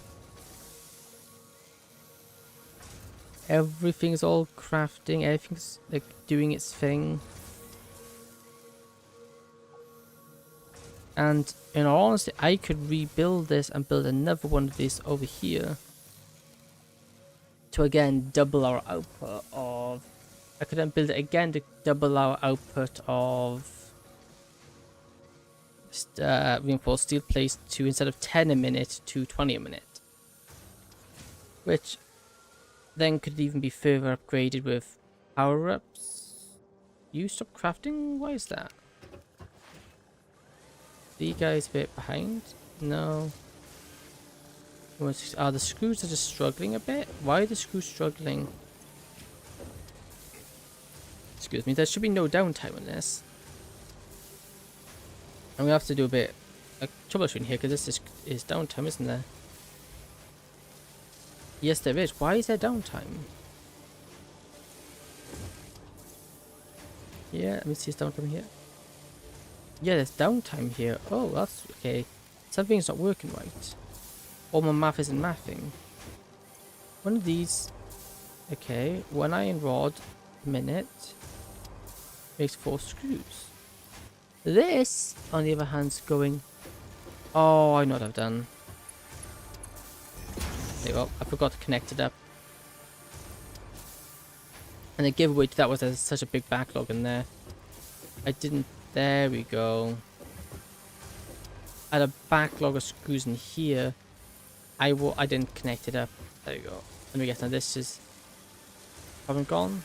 everything's all crafting, everything's like doing its thing. And in all honesty, I could rebuild this and build another one of these over here to again double our output of. I could then build it again to double our output of reinforced steel plates to, instead of 10 a minute, to 20 a minute, which then could even be further upgraded with power-ups. You stop crafting? Why is that? The guys a bit behind? No. Are the screws are just struggling a bit? Why are the screws struggling? Excuse me, there should be no downtime on this. And we have to do a bit of troubleshooting here because this is downtime, isn't there? Yes, there is. Why is there downtime? Yeah, let me see his downtime here. Yeah, there's downtime here. Oh, that's okay. Something's not working right. Or my math isn't mathing. One of these. Okay, 1 iron rod a minute makes 4 screws. This, on the other hand, is going. Oh, I know what I've done. There you go. I forgot to connect it up. And the giveaway to that was there's such a big backlog in there. I didn't. There we go. I had a backlog of screws in here. I didn't connect it up. There you go. Let me guess now. This is. Problem gone.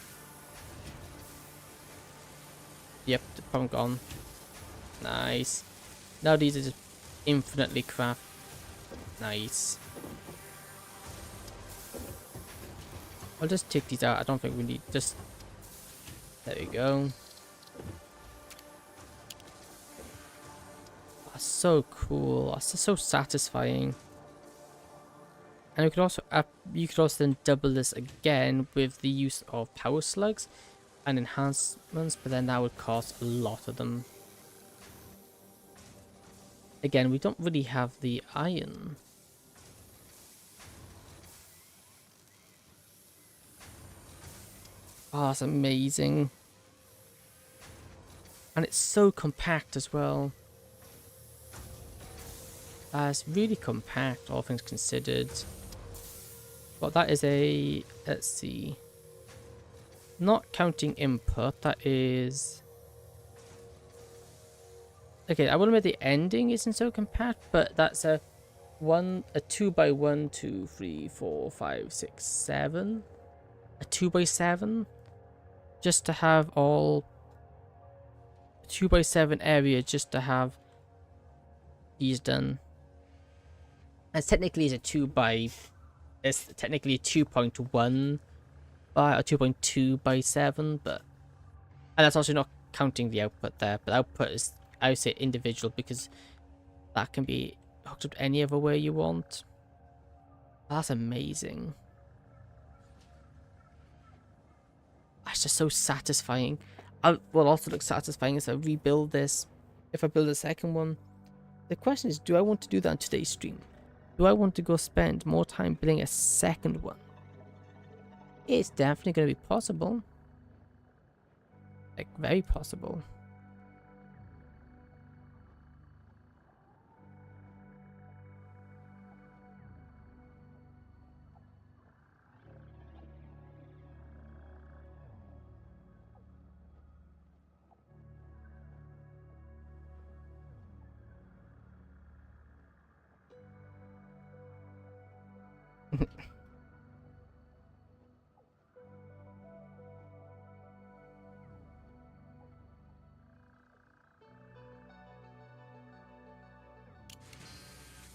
Yep, the problem gone. Nice. Now these are just infinitely crap. Nice. I'll just take these out. I don't think we need just. There we go. That's so cool. That's so satisfying. And we could also you could also then double this again with the use of power slugs and enhancements, but then that would cost a lot of them. Again, we don't really have the iron. Oh, that's amazing. And it's so compact as well. It's really compact, all things considered. But that is a, let's see. Not counting input, that is... Okay, I will admit the ending isn't so compact, but that's a 2 by 1, 2, 3, 4, 5, 6, 7. A 2 by 7. Just to have all 2 by 7 area just to have these done. As technically is a 2 by, it's technically a 2.1 by or 2.2 by 7, but and that's also not counting the output there. But output is, I would say, individual because that can be hooked up any other way you want. That's amazing. It's just so satisfying. What also looks satisfying is I rebuild this. If I build a second one, the question is, do I want to do that on today's stream? Do I want to go spend more time building a second one? It's definitely going to be possible. Like, very possible.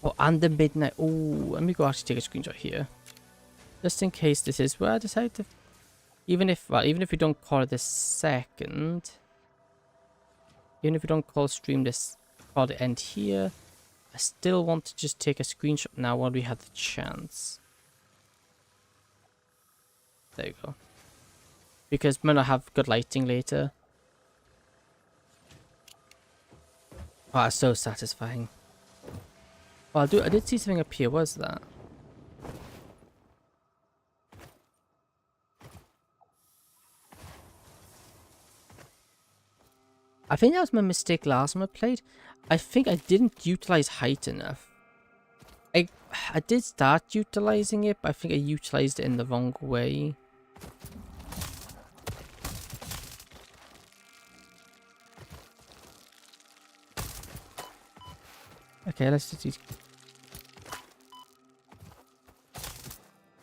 Oh, and the midnight. Oh, let me go actually take a screenshot here. Just in case this is where I decide to... Even if we don't call it the second... Even if we don't call stream this... Call the end here... I still want to just take a screenshot now while we have the chance. There you go. Because we might not have good lighting later. Oh, it's so satisfying. Oh, I did see something up here. What is that? I think that was my mistake last time I played. I think I didn't utilize height enough. I did start utilizing it, but I think I utilized it in the wrong way. Okay, let's just use...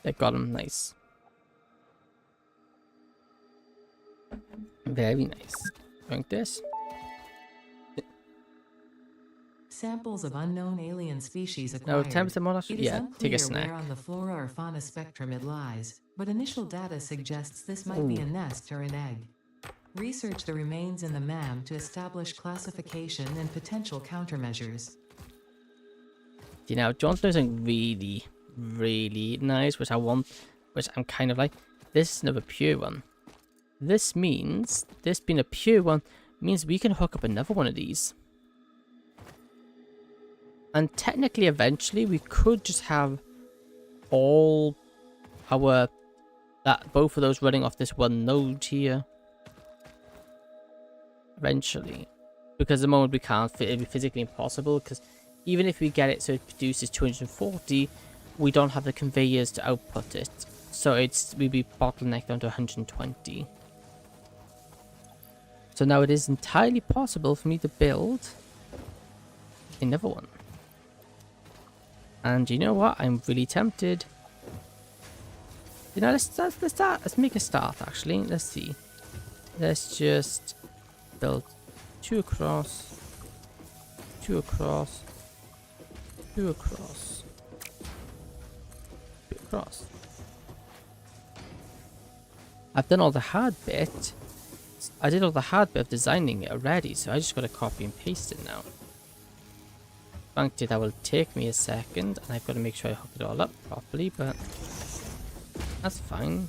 I got him, nice. Very nice. Drink this. Samples of unknown alien species No, acquired. 10% more. It is Yeah, take a unclear snack. where on the flora or fauna spectrum it lies, but initial data suggests this might be a nest or an egg. Research the remains in the MAM to establish classification and potential countermeasures. You know, John's doing something really, really nice, which I want, which I'm kind of like. This is another pure one. This means, this being a pure one, means we can hook up another one of these. And technically, eventually, we could just have all our, both of those running off this one node here. Eventually. Because at the moment we can't, it'd be physically impossible, because even if we get it so it produces 240, we don't have the conveyors to output it. So we'd be bottlenecked down to 120. So now it is entirely possible for me to build another one. And you know what? I'm really tempted. You know, let's start. Let's make a start, actually. Let's see. Let's just build 2 across, 2 across, 2 across, 2 across. I've done all the hard bit. I did all the hard bit of designing it already, so I just gotta copy and paste it now. Granted, that will take me a second, and I've got to make sure I hook it all up properly, but that's fine.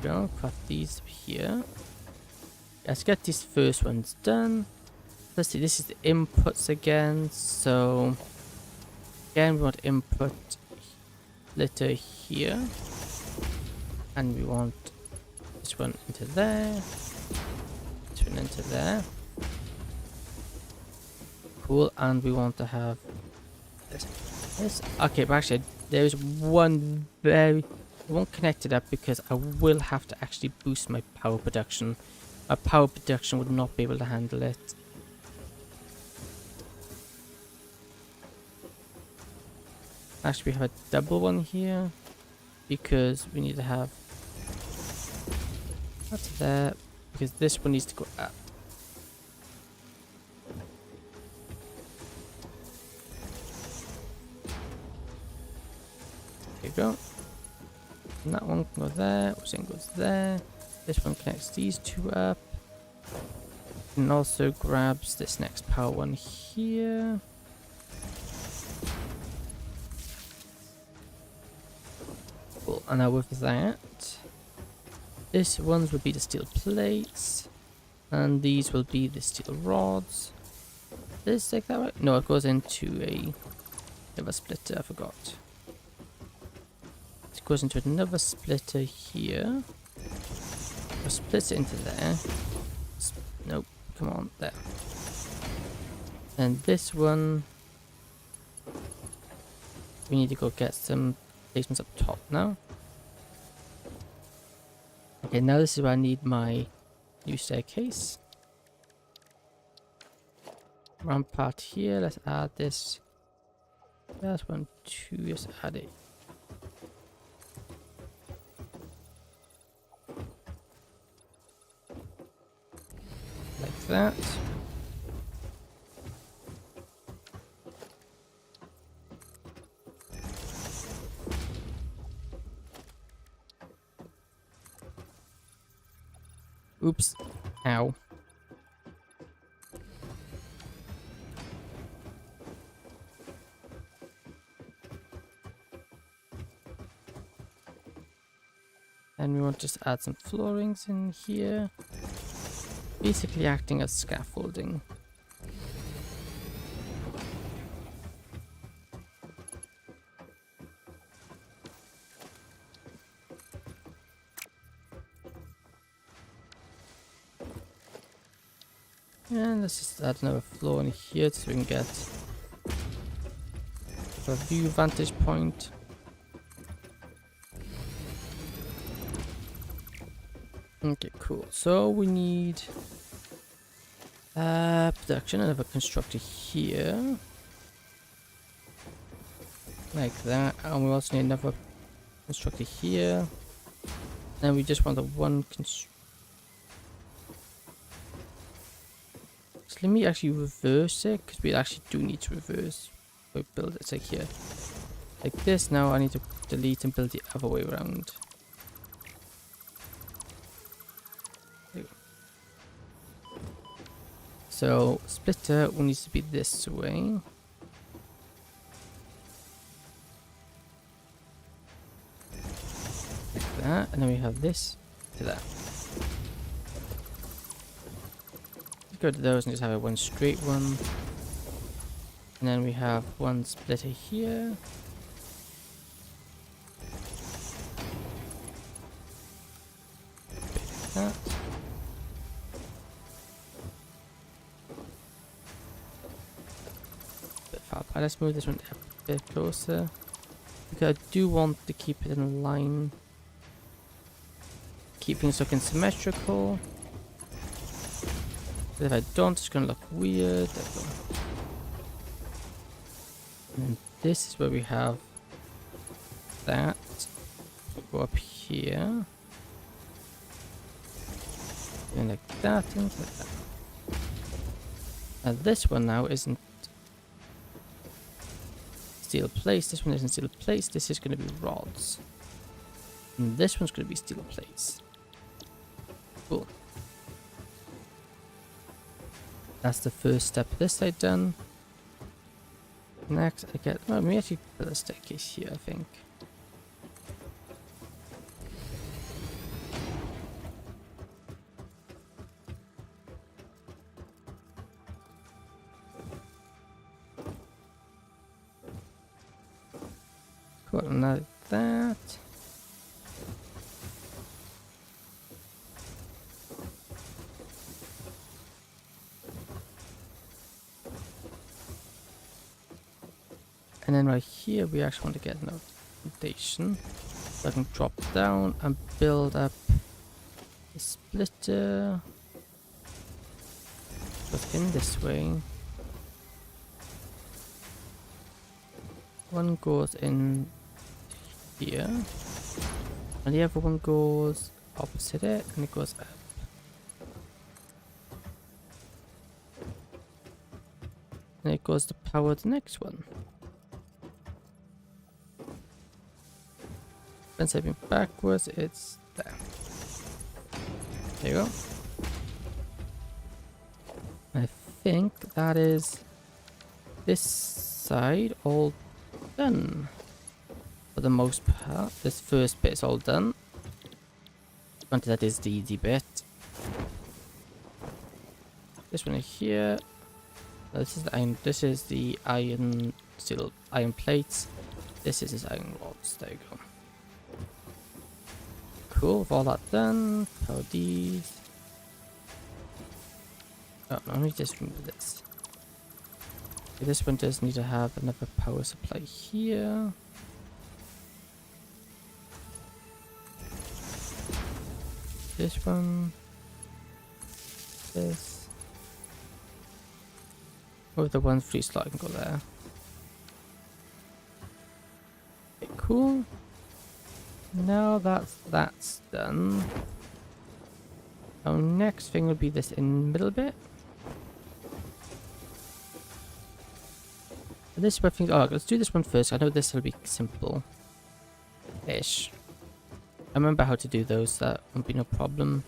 Go, craft these here. Let's get these first ones done. Let's see, this is the inputs again, so again we want input splitter here, and we want this one into there, this one into there. Cool, and we want to have this. Okay, but actually there's one I won't connect it up because I will have to actually boost my power production. My power production would not be able to handle it. Actually, we have a double one here because we need to have that's there because this one needs to go up. There you go. And that one can go there, which then goes there. This one connects these two up. And also grabs this next power one here. Cool, and now with that, this ones will be the steel plates. And these will be the steel rods. This take that right? No, it goes into another splitter, I forgot. It goes into another splitter here. We'll split it into there. Nope, come on, there. And this one, we need to go get some placements up top now. Okay, now this is where I need my new staircase. Rampart here, let's add this. That's 1, 2, let's add it. Like that. Oops. Ow. And we want to just add some floorings in here. Basically acting as scaffolding. And let's just add another floor in here so we can get a view vantage point. Okay, cool. So we need production, another constructor here. Like that. And we also need another constructor here. And we just want the one so let me actually reverse it, because we actually do need to reverse. We build it like here. Like this. Now I need to delete and build the other way around. So splitter needs to be this way. Like that. And then we have this to that. Go to those and just have a one straight one. And then we have one splitter here. Like that. Bit far apart. Let's move this one a bit closer. Because I do want to keep it in line. Keep things looking symmetrical. If I don't, it's gonna look weird. There we go. And this is where we have that. We'll go up here. And like that, and like that. And this one now isn't steel plates. This one isn't steel plates. This is gonna be rods. And this one's gonna be steel plates. Cool. That's the first step of this side done. Next, I get. Well, we actually put a staircase here, I think. Cool, like that. And then right here, we actually want to get an foundation. So I can drop down and build up a splitter. But in this way. One goes in here. And the other one goes opposite it, and it goes up. And it goes to power the next one. When stepping backwards, it's there. There you go. I think that is this side all done. For the most part, this first bit is all done. Granted, that is the easy bit. This one here. This is the iron. This is the iron steel iron plates. This is his iron rods. There you go. Cool, with all that done, power these. Oh, no, let me just remove this. Okay, this one does need to have another power supply here. This one. This. With the 1 free slot, I can go there. Okay, cool. Now that's done. Our next thing would be this in the middle bit. And this is where things. Oh, let's do this one first. I know this will be simple-ish. I remember how to do those. That won't be no problem.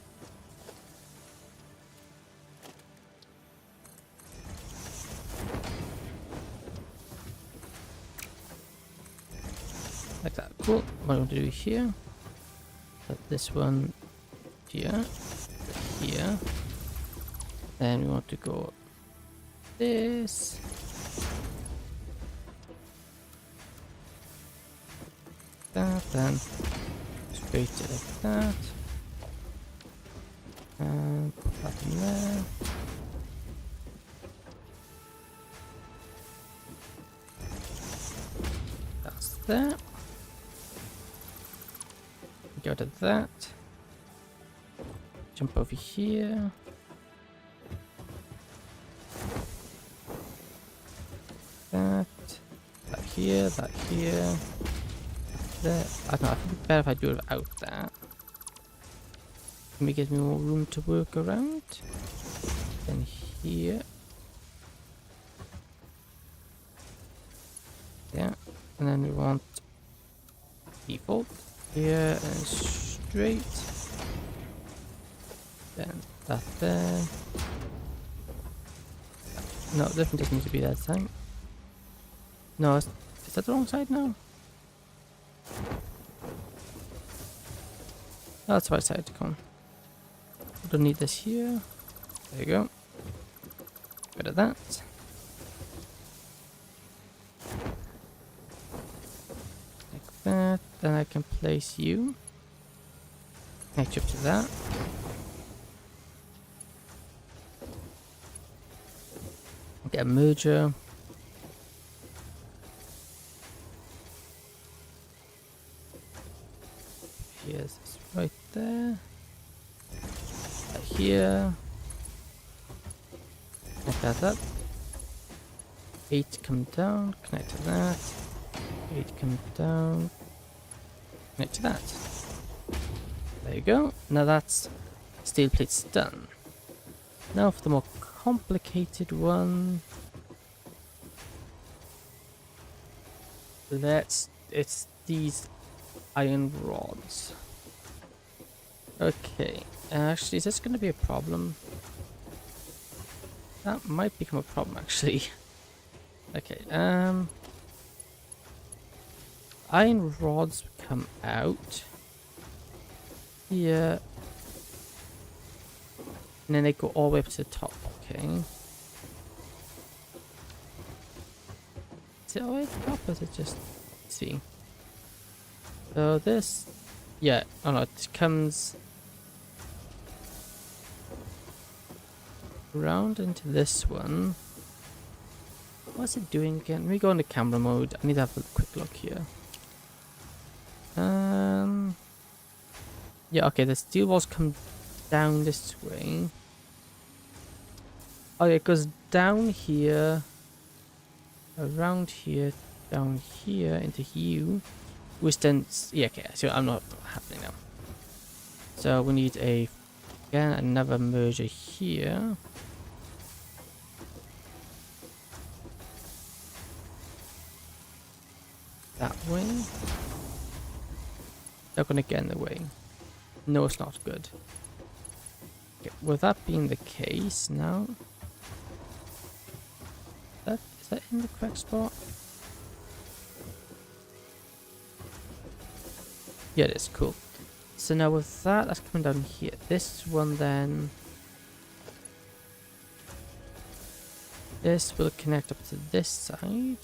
Like that. Cool. What I want to do here. Put this one here. Here. Then we want to go this. That. Then straight to like that. And put that in there. there. Go to that. Jump over here. That here, that here. There. I don't know, I think it's better if I do it without that. Maybe gives me more room to work around. Then here. Yeah. And then we want default here and straight. Then that there. No, this one doesn't need to be that side. No, is that the wrong side now? No, that's the right side to come. We don't need this here. There you go. Rid of that. Like that. Then I can place you. Connect you up to that. Get a merger. Here's this right there. Here. Connect that up. 8 come down. Connect to that. 8 come down. Connect to that. There you go. Now that's steel plates done. Now for the more complicated one. It's these iron rods. Okay, actually, is this going to be a problem? That might become a problem, actually. Okay, iron rods come out here, and then they go all the way up to the top. Okay. Is it all the way to the top, or is it just... Let's see. So this... Yeah, oh no, it comes... around into this one. What's it doing again? Let me go into camera mode. I need to have a quick look here. Yeah, okay, the steel walls come down this way. Oh, yeah, it goes down here, around here, down here, into you, which then, yeah, okay, so I'm not happening now. So we need again, another merger here. That way. They're gonna get in the way. No, it's not good. Okay, with that being the case now, is that in the correct spot? Yeah, it is. Cool. So now with that's coming down here. This one then, this will connect up to this side.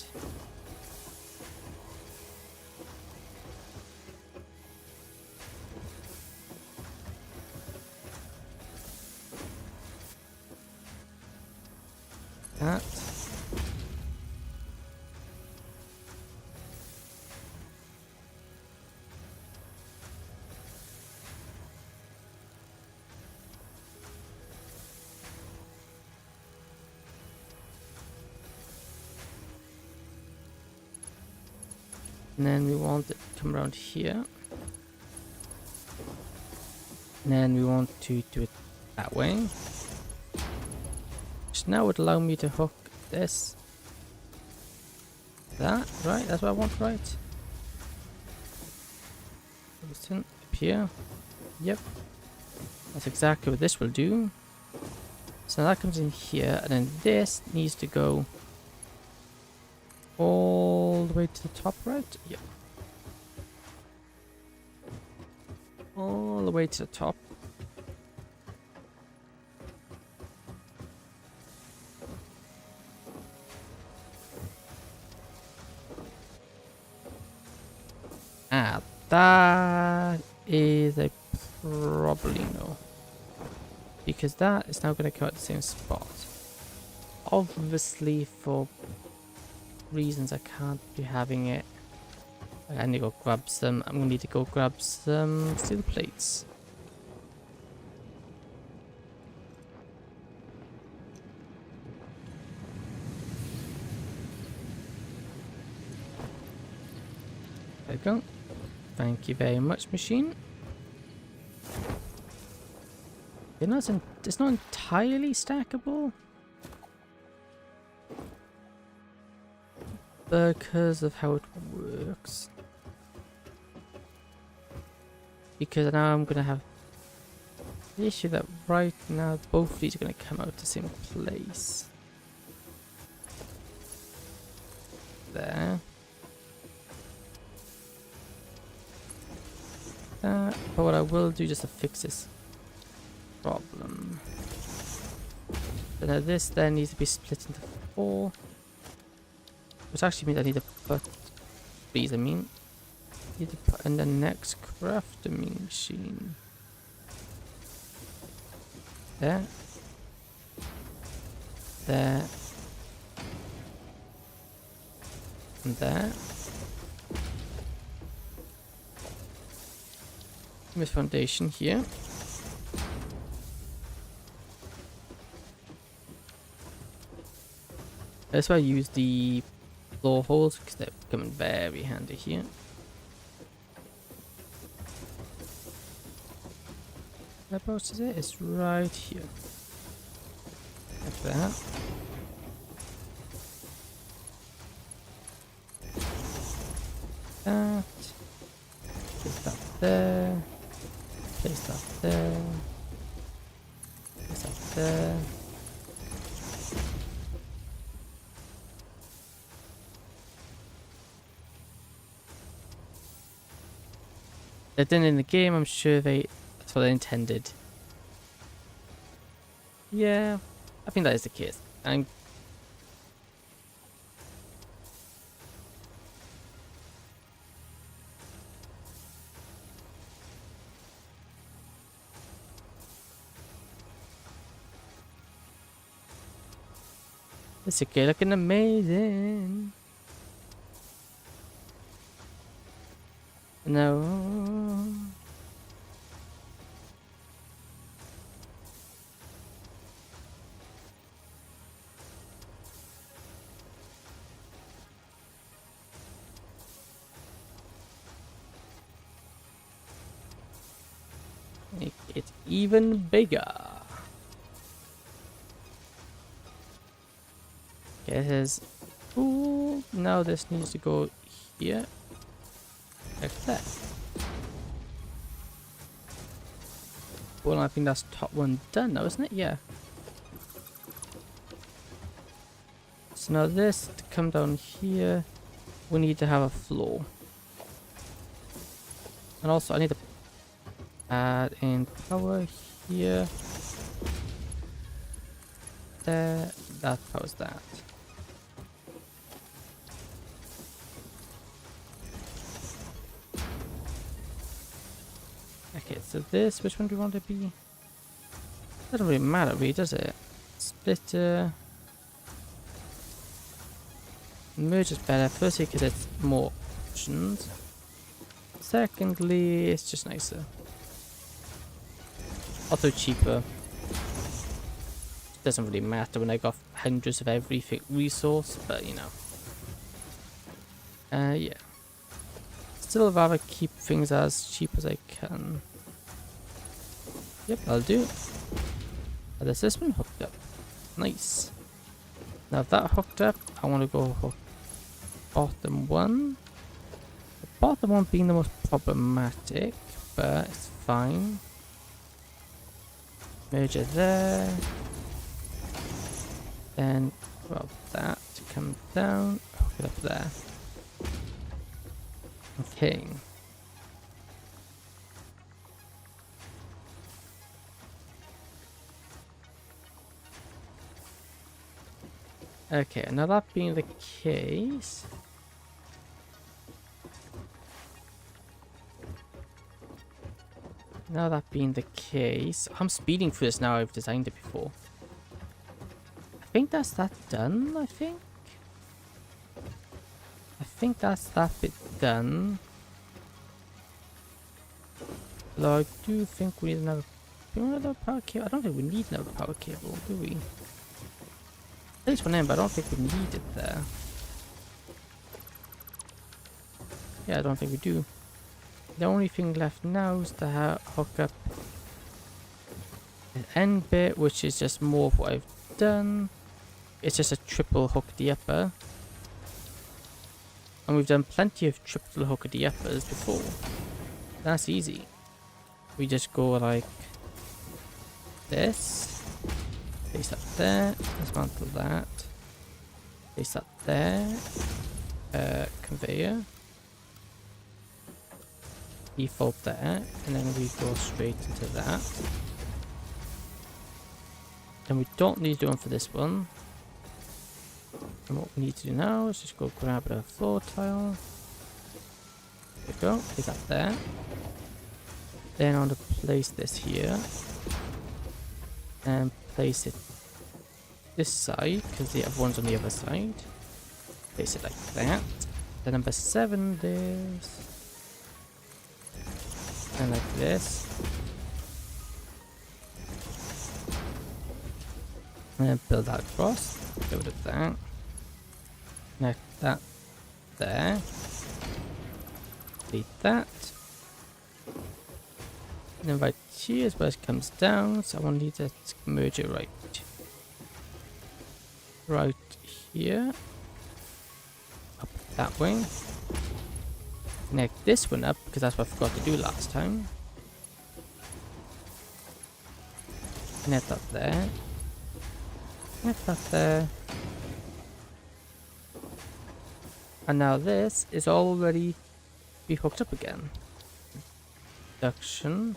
That. And then we want it to come around here. And then we want to do it that way. Which now would allow me to hook this. That, right? That's what I want, right? Listen, up here. Yep. That's exactly what this will do. So that comes in here, and then this needs to go all the way to the top, right? Yep. All the way to the top. Ah, that is a probably no. Because that is now going to go at the same spot. Obviously, for reasons I can't be having it I need to go grab some. I'm gonna need to go grab some steel plates. There we go. Thank you very much, machine. It's not entirely stackable because of how it works. Because now I'm gonna have the issue that right now both of these are gonna come out the same place. There. But what I will do just to fix this problem. So now this then needs to be split into 4. Which actually means I need to put these, need to put in the next crafting machine. There. There. And there. This foundation here. That's why I use the floor holes because they're coming very handy here. Whereabouts is it? It's right here. Like that. That. Place that there. Place that there. Place that there. They're done in the game, I'm sure that's what they intended. Yeah, I think that is the case. And it's okay, looking amazing. No. Make it even bigger. Okay, it says, ooh, now this needs to go here. Like that. Well, I think that's top one done now, isn't it? Yeah. So now this to come down here, we need to have a floor. And also I need to add in power here. There, that powers that. Okay, so this, which one do we want to be? Doesn't really matter, really, does it? Splitter. Merge is better. Firstly, because it's more options. Secondly, it's just nicer. Also cheaper. Doesn't really matter when I got hundreds of everything resource, but you know. Yeah. Still rather keep things as cheap as I can. Yep, I'll do. Oh, there's this one hooked up. Nice. Now that hooked up, I want to go hook bottom one. The bottom one being the most problematic, but it's fine. Merge it there. Then grab that to come down. Hook it up there. Okay. Okay, now that being the case, I'm speeding through this now. I've designed it before. I think that's that done. I think think that's that bit done. Though I do think we need another... Do we need another power cable? I don't think we need another power cable, do we? At least one end, but I don't think we need it there. Yeah, I don't think we do. The only thing left now is to hook up the end bit, which is just more of what I've done. It's just a triple hook at the upper. And we've done plenty of triple hook at the uppers before. That's easy. We just go like this. Place that there. Dismantle that. Place that there. Conveyor. Default there. And then we go straight into that. And we don't need to do one for this one. And what we need to do now is just go grab a floor tile. There we go. Place that there. Then I want to place this here. And place it this side, because the other one's on the other side. Place it like that. The number 7 this. And like this. And then build that across. Get rid of that. Connect that there. Delete that. And then right here is where it comes down, so I want to need to merge it right here. Up that way. Connect this one up, because that's what I forgot to do last time. Connect that there. Connect that there. And now this is already be hooked up again. Induction.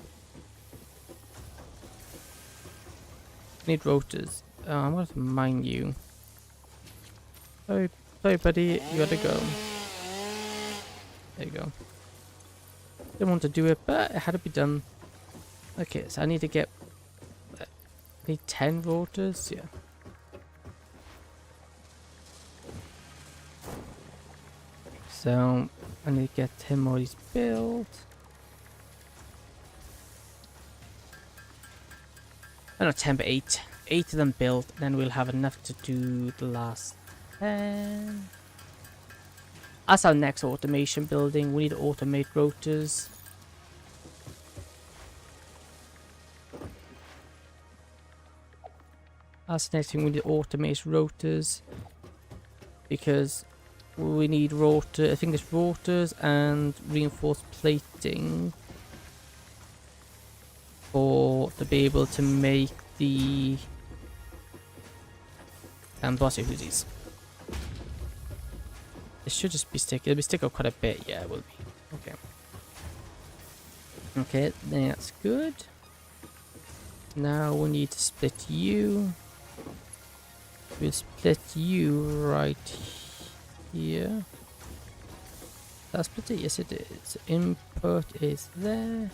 Need rotors. I'm going to mine you. Sorry, buddy, you gotta go. There you go. Didn't want to do it, but it had to be done. Okay, so I need to get... I need 10 rotors, yeah. So, I need to get 10 more of these built. Oh, not 10, but 8. 8 of them built, and then we'll have enough to do the last 10. That's our next automation building. We need to automate rotors. That's the next thing, we need to automate rotors. Because we need rotor, I think it's rotors and reinforced plating. To be able to make the bossy hoosies. It should just be stick. It'll be stick up quite a bit. Yeah, it will be. Okay. Okay, that's good. Now we need to split you. We'll split you right here. Did I split it? Yes, it is. Input is there.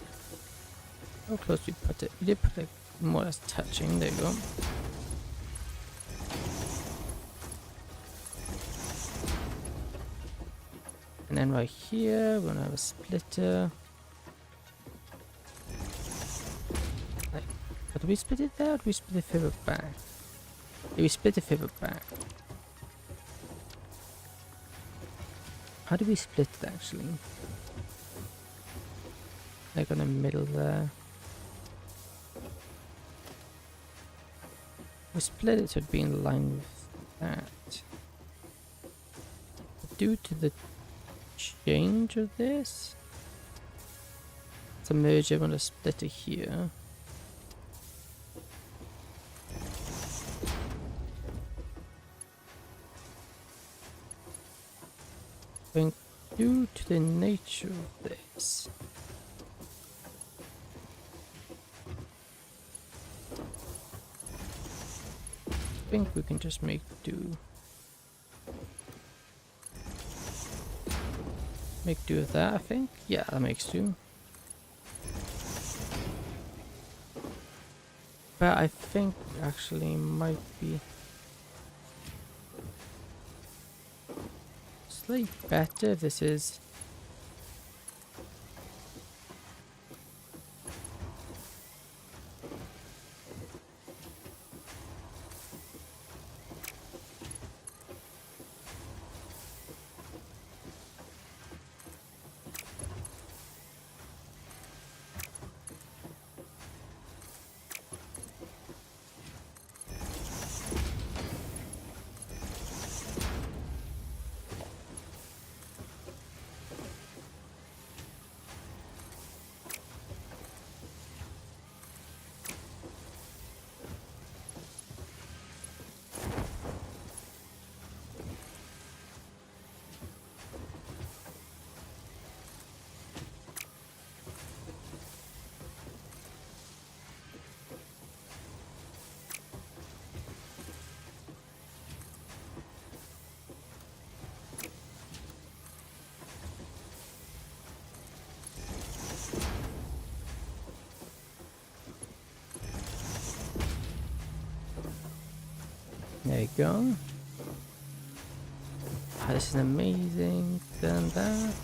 How close we put it? We did put it more or less touching. There you go. And then right here, we're gonna have a splitter. But do we split it there or do we split it further back? Yeah, we split it further back. How do we split it actually? Like in the middle there. We split it so it'd be in line with that. But due to the change of this, to merge it, I'm gonna split it here. I think due to the nature of this, I think we can just make do. Make do with that, I think. Yeah, that makes do. But I think actually might be slightly better if this is... There you go. Ah, this is amazing. Done that.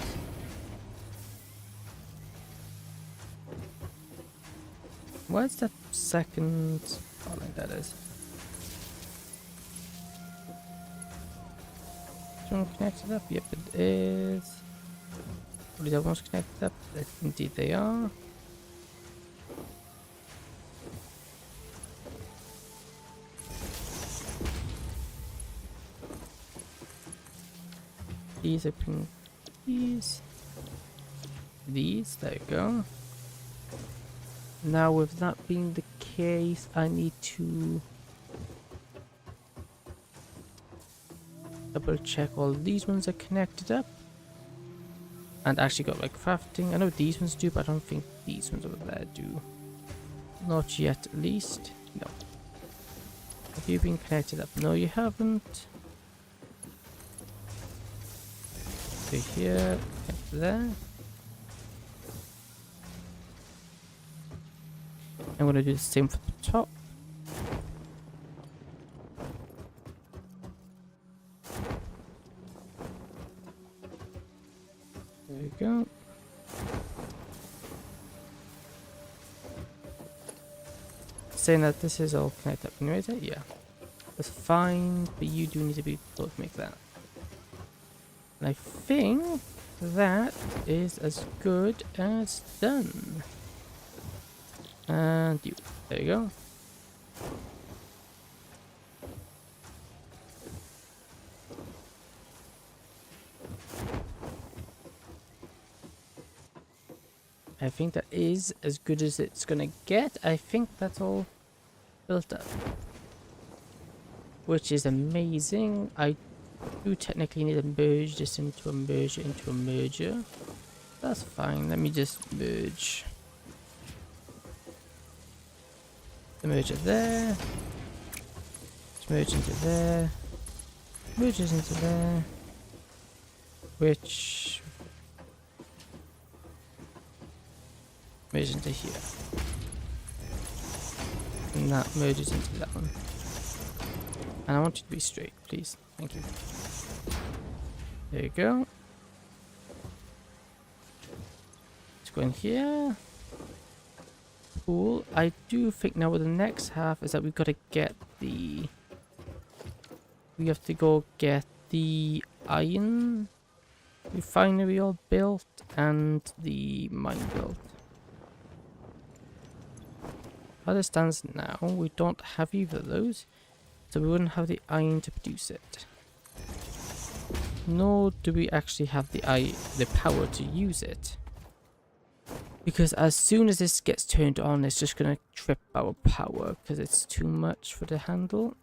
Where's that second... Oh, like that is. Is one connected up? Yep, it is. Are the other ones connected up? Indeed they are. These open these. There you go. Now with that being the case, I need to double check all these ones are connected up. And actually got like crafting. I know these ones do, but I don't think these ones over there do. Not yet at least. No. Have you been connected up? No, you haven't. Over here, connect to there. I'm gonna do the same for the top. There you go. Saying that this is all connected up anyway, yeah. That's fine, but you do need to be able to make that. And I think that is as good as done. And you. There you go. I think that is as good as it's gonna get. I think that's all built up. Which is amazing. I do technically need to merge this into a merger into a merger. That's fine. Let me just merge. The merger there. Let's merge into there. Merges into there. Which merges into here. And that merges into that one. And I want you to be straight, please. Thank you. There you go. Let's go in here. Cool. I do think now with the next half is that we've got to get the... We have to go get the iron refinery all built and the mine built. As it stands now, we don't have either of those, so we wouldn't have the iron to produce it. Nor do we actually have the power to use it. Because as soon as this gets turned on, it's just going to trip our power because it's too much for the handle.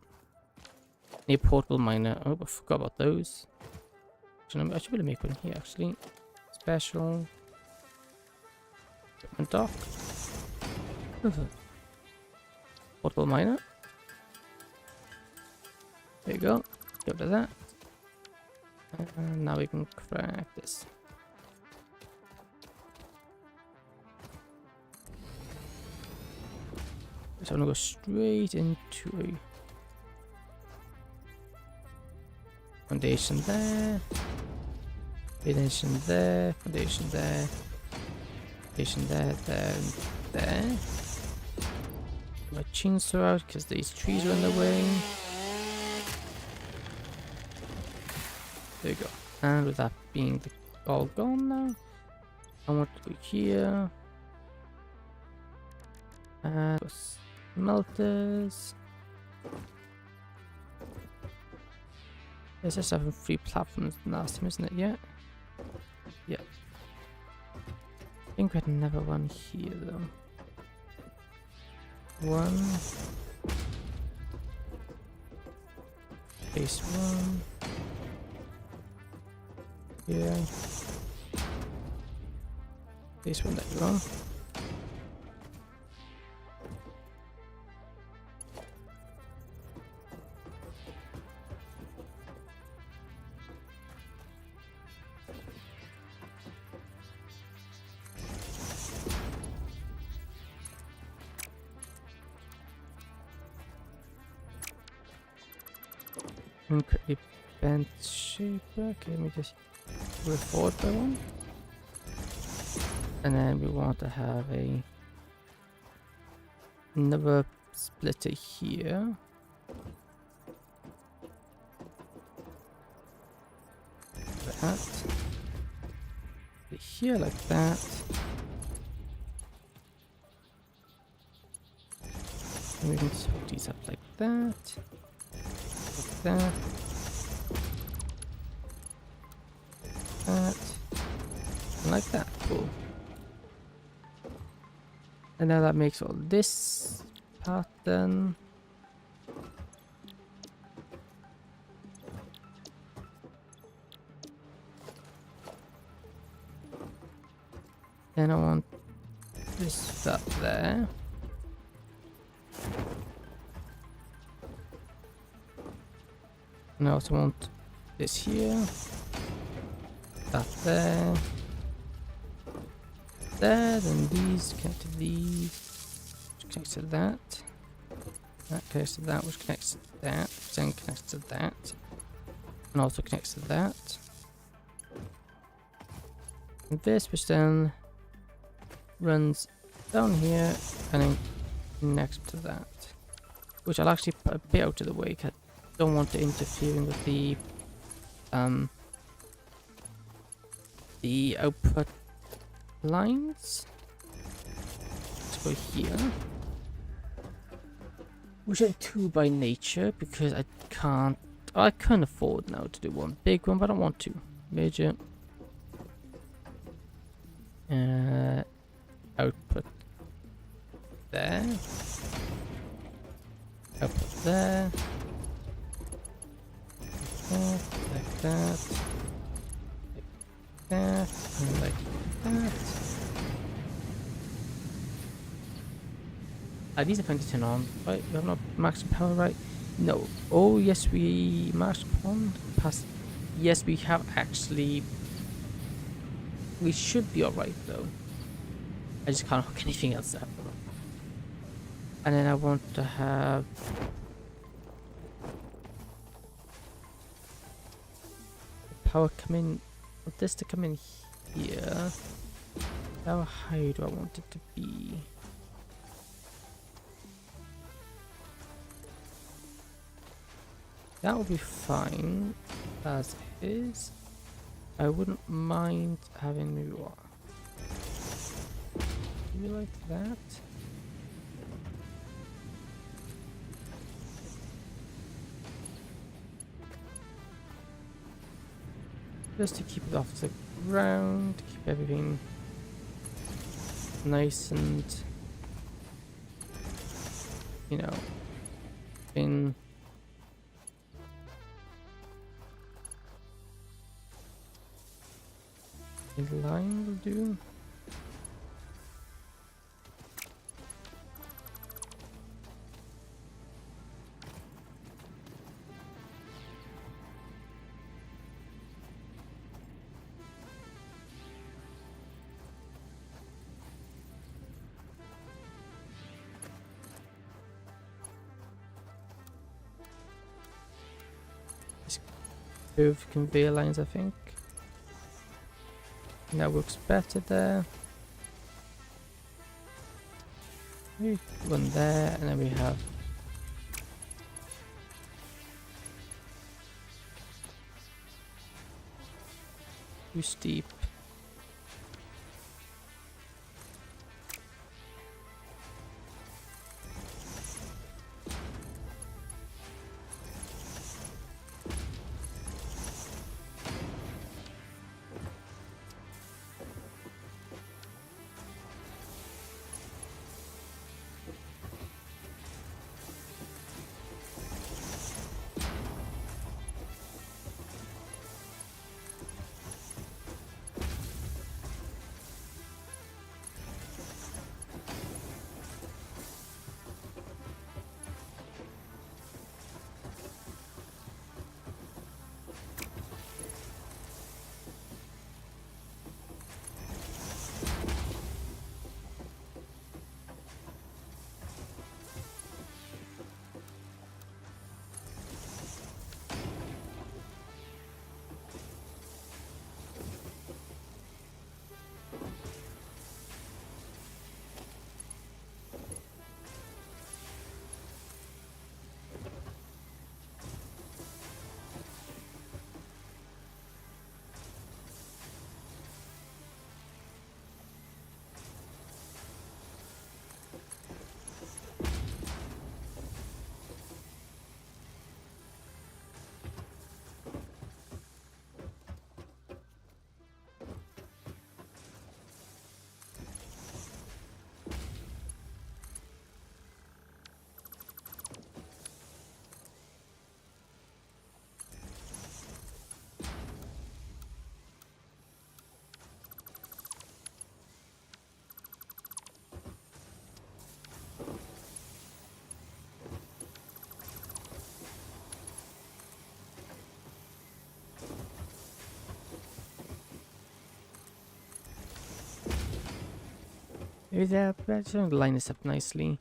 Need a portable miner. Oh, I forgot about those. I should be able to make one here actually. Special. Equipment dock. Portable miner. There you go. Get rid of that. And now we can crack this. So I'm gonna go straight into a foundation there. Foundation there, foundation there, foundation there, there, and there. My chainsaw out because these trees are in the way. There we go. And with that being all gone now, I want to go here. And smelters. It's just having 3 platforms last time, isn't it? Yeah. Yeah. I think we had another one here though. 1. Base 1. Here. Base 1, there you go. Incredibly bent shape. Okay, let me just move forward by 1. And then we want to have another splitter here. That. Here like that. And we can just hook these up like that. Like that. That. And like that. Cool. And now that makes all this pattern. Then I want this stuff there. And I also want this here. That there. There, then these connect to these, which connects to that. That connects to that, which connects to that, which then connects to that. And also connects to that. And this, which then runs down here and then connects to that. Which I'll actually put a bit out of the way because I don't want it interfering with the output lines. Let's go here. Which are 2 by nature because I can't afford now to do one big one, but I don't want to. Major output there. Output there. Like that. That, and like that. These are going to turn on, right? We have not maxed power, right? No. Oh, yes, we maxed on. Past. Yes, we have actually. We should be alright, though. I just can't hook anything else up. And then I want to have. Power come in. I want this to come in here. How high do I want it to be? That would be fine as is. I wouldn't mind having maybe what? Maybe like that. Just to keep it off the ground, to keep everything nice and, you know, in line will do. Curved conveyor lines, I think. that works better there. We one there, and then we have too steep. Maybe they're just going to line this up nicely.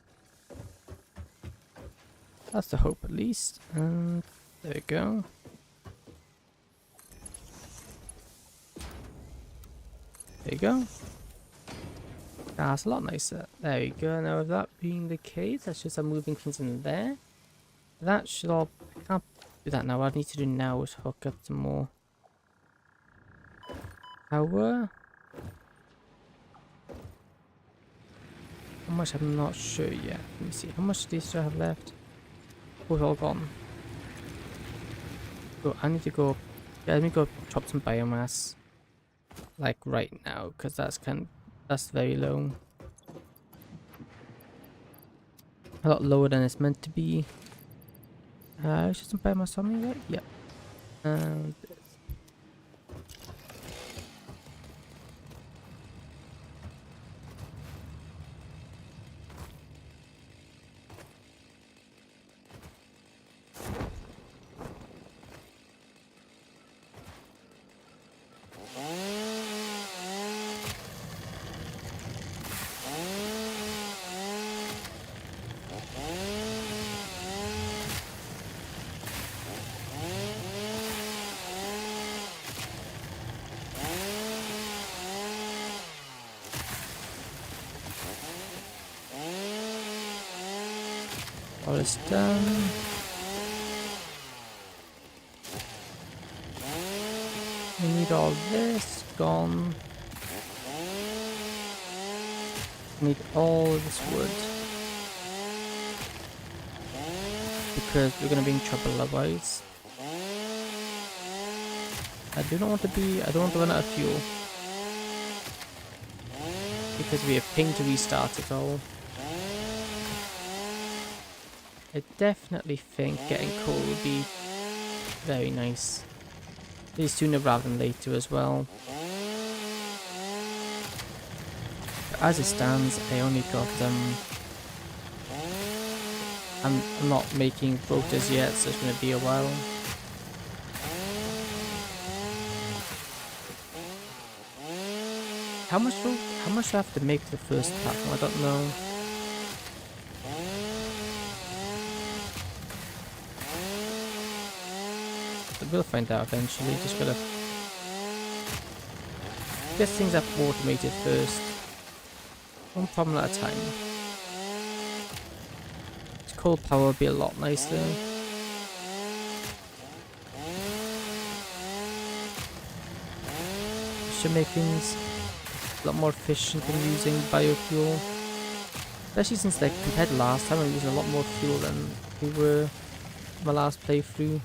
That's the hope, at least. And there we go. There you go. That's a lot nicer. There we go. Now, with that being the case, that's just some moving things in there. That should all. I can't do that now. What I need to do now is hook up some more power. How much? I'm not sure yet. Let me see. How much do these have left? Oh, it's all gone. So I need to go. Yeah, let me go chop some biomass. Like right now, because that's very low. A lot lower than it's meant to be. Should some biomass on me, right? Yep. And all is done. We need all this gone. Need all of this wood. Because we're gonna be in trouble otherwise. I don't want to run out of fuel. Because we have ping to restart it all. I definitely think getting coal would be very nice. Maybe sooner rather than later as well. But as it stands, I only got I'm not making rotors yet, so it's going to be a while. How much do I have to make the first platform? I don't know. But we'll find out eventually. Just gotta get things up automated first. One problem at a time. Coal power would be a lot nicer. Should make things a lot more efficient than using biofuel. Especially since, like, compared to last time, I'm using a lot more fuel than we were in my last playthrough.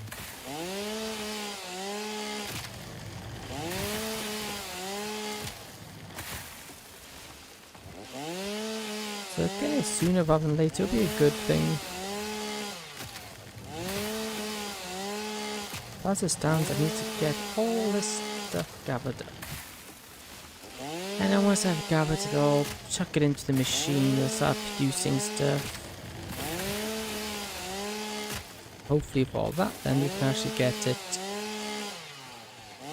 So getting it sooner rather than later would be a good thing. As it stands, I need to get all this stuff gathered up. And then once I've gathered it all, chuck it into the machine and start producing stuff. Hopefully for all that, then we can actually get it.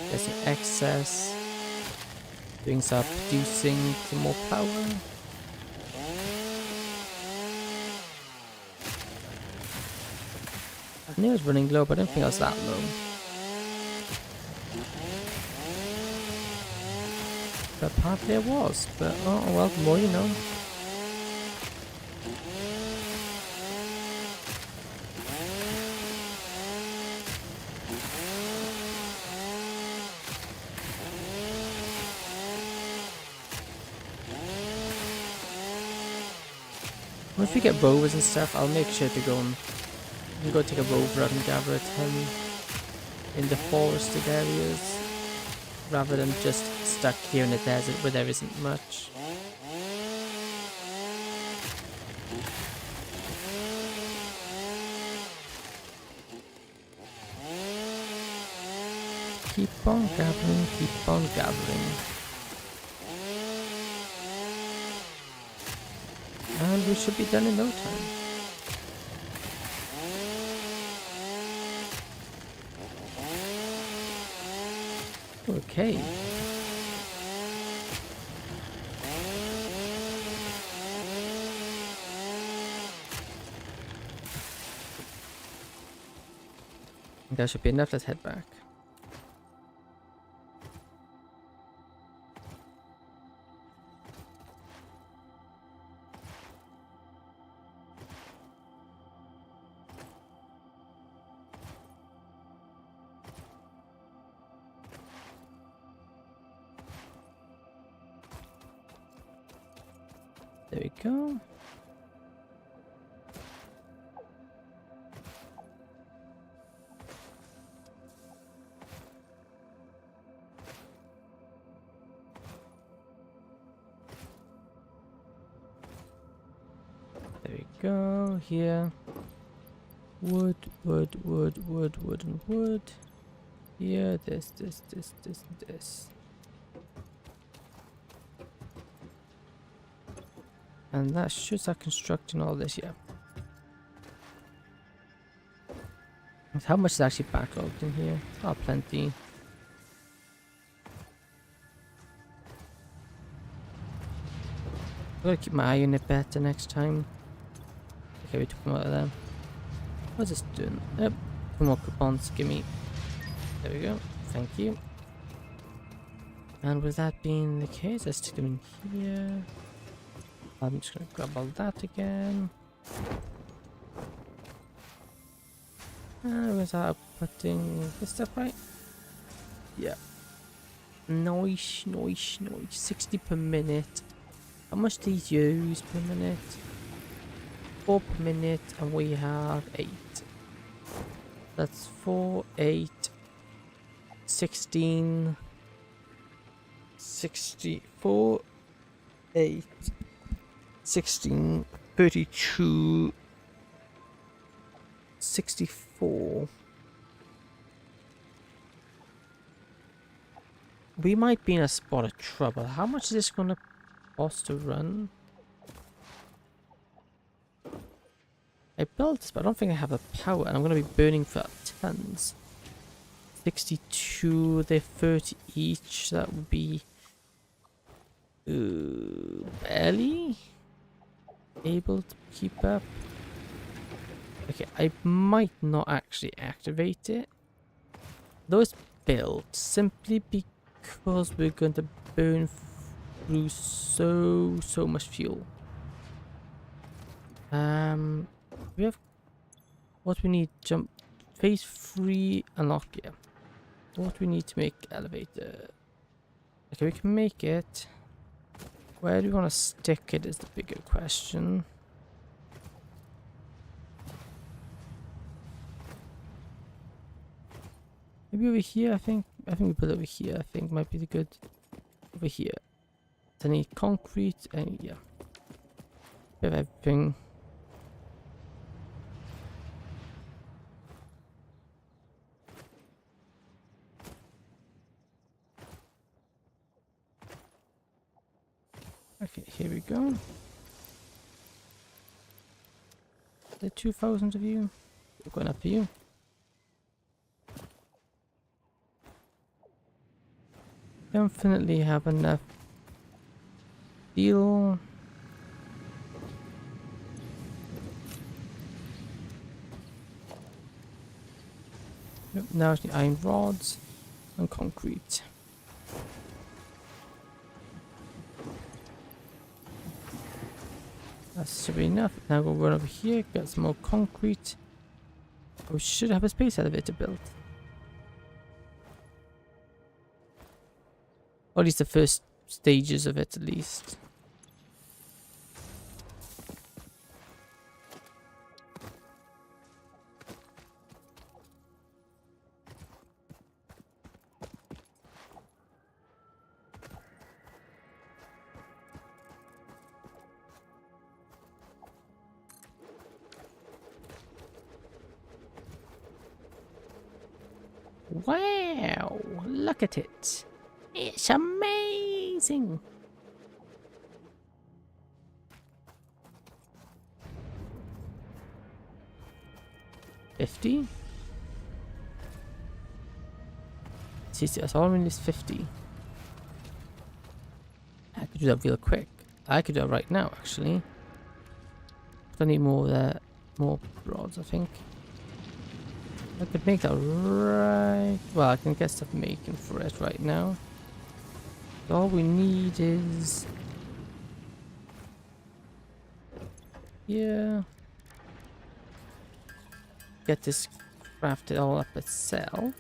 There's an excess. Doing start producing some more power. I knew it was running low, but I don't think it was that low. But apparently it was, but oh well, the more you know. Once we get rovers and stuff, I'll make sure to go and go take a rover out and gather it in the forested areas, rather than just stuck here in the desert where there isn't much. Keep on gathering, keep on gathering. And we should be done in no time. Okay. That should be enough. Let's head back. There we go. There we go. Here. Wood, wood, wood, wood, wood, and wood. Here, this, and this. And that should start constructing all this, yeah. How much is actually backlogged in here? Oh, plenty. I'm gonna keep my eye on it better next time. Okay, we took them out of there. What's this doing? Yep, some more coupons, gimme. There we go, thank you. And with that being the case, let's stick them in here. I'm just gonna grab all that again. And we'll start putting this stuff right. Yeah. Nice. 60 per minute. How much do these use per minute? 4 per minute, and we have 8. That's 4, 8, 16, 64, 8. 16, 32, 64. We might be in a spot of trouble. How much is this gonna cost to run? I built this, but I don't think I have the power, and I'm gonna be burning for tons. 62, they're 30 each. That would be barely able to keep up. Okay, I might not actually activate it. Though it's built simply because we're going to burn through so much fuel. We have what we need. Jump phase 3 unlock. Yeah. What we need to make elevator. Okay, we can make it. Where do we want to stick it is the bigger question. Maybe over here. I think we put it over here. I think might be the good over here. I need concrete and yeah, we have everything. Okay, here we go. The 2,000 of you. We're going up to you. Definitely have enough steel. Yep, now it's the iron rods and concrete. That should be enough. Now we'll run over here, get some more concrete. We should have a space elevator built. Or at least the first stages of it, at least. Wow, look at it. It's amazing. $50. See, that's all I need is 50. I could do that real quick. I could do that right now, actually. I need more more rods, I think. I could make that right. Well, I can get stuff making for it right now. All we need is. Yeah. Get this crafted all up itself.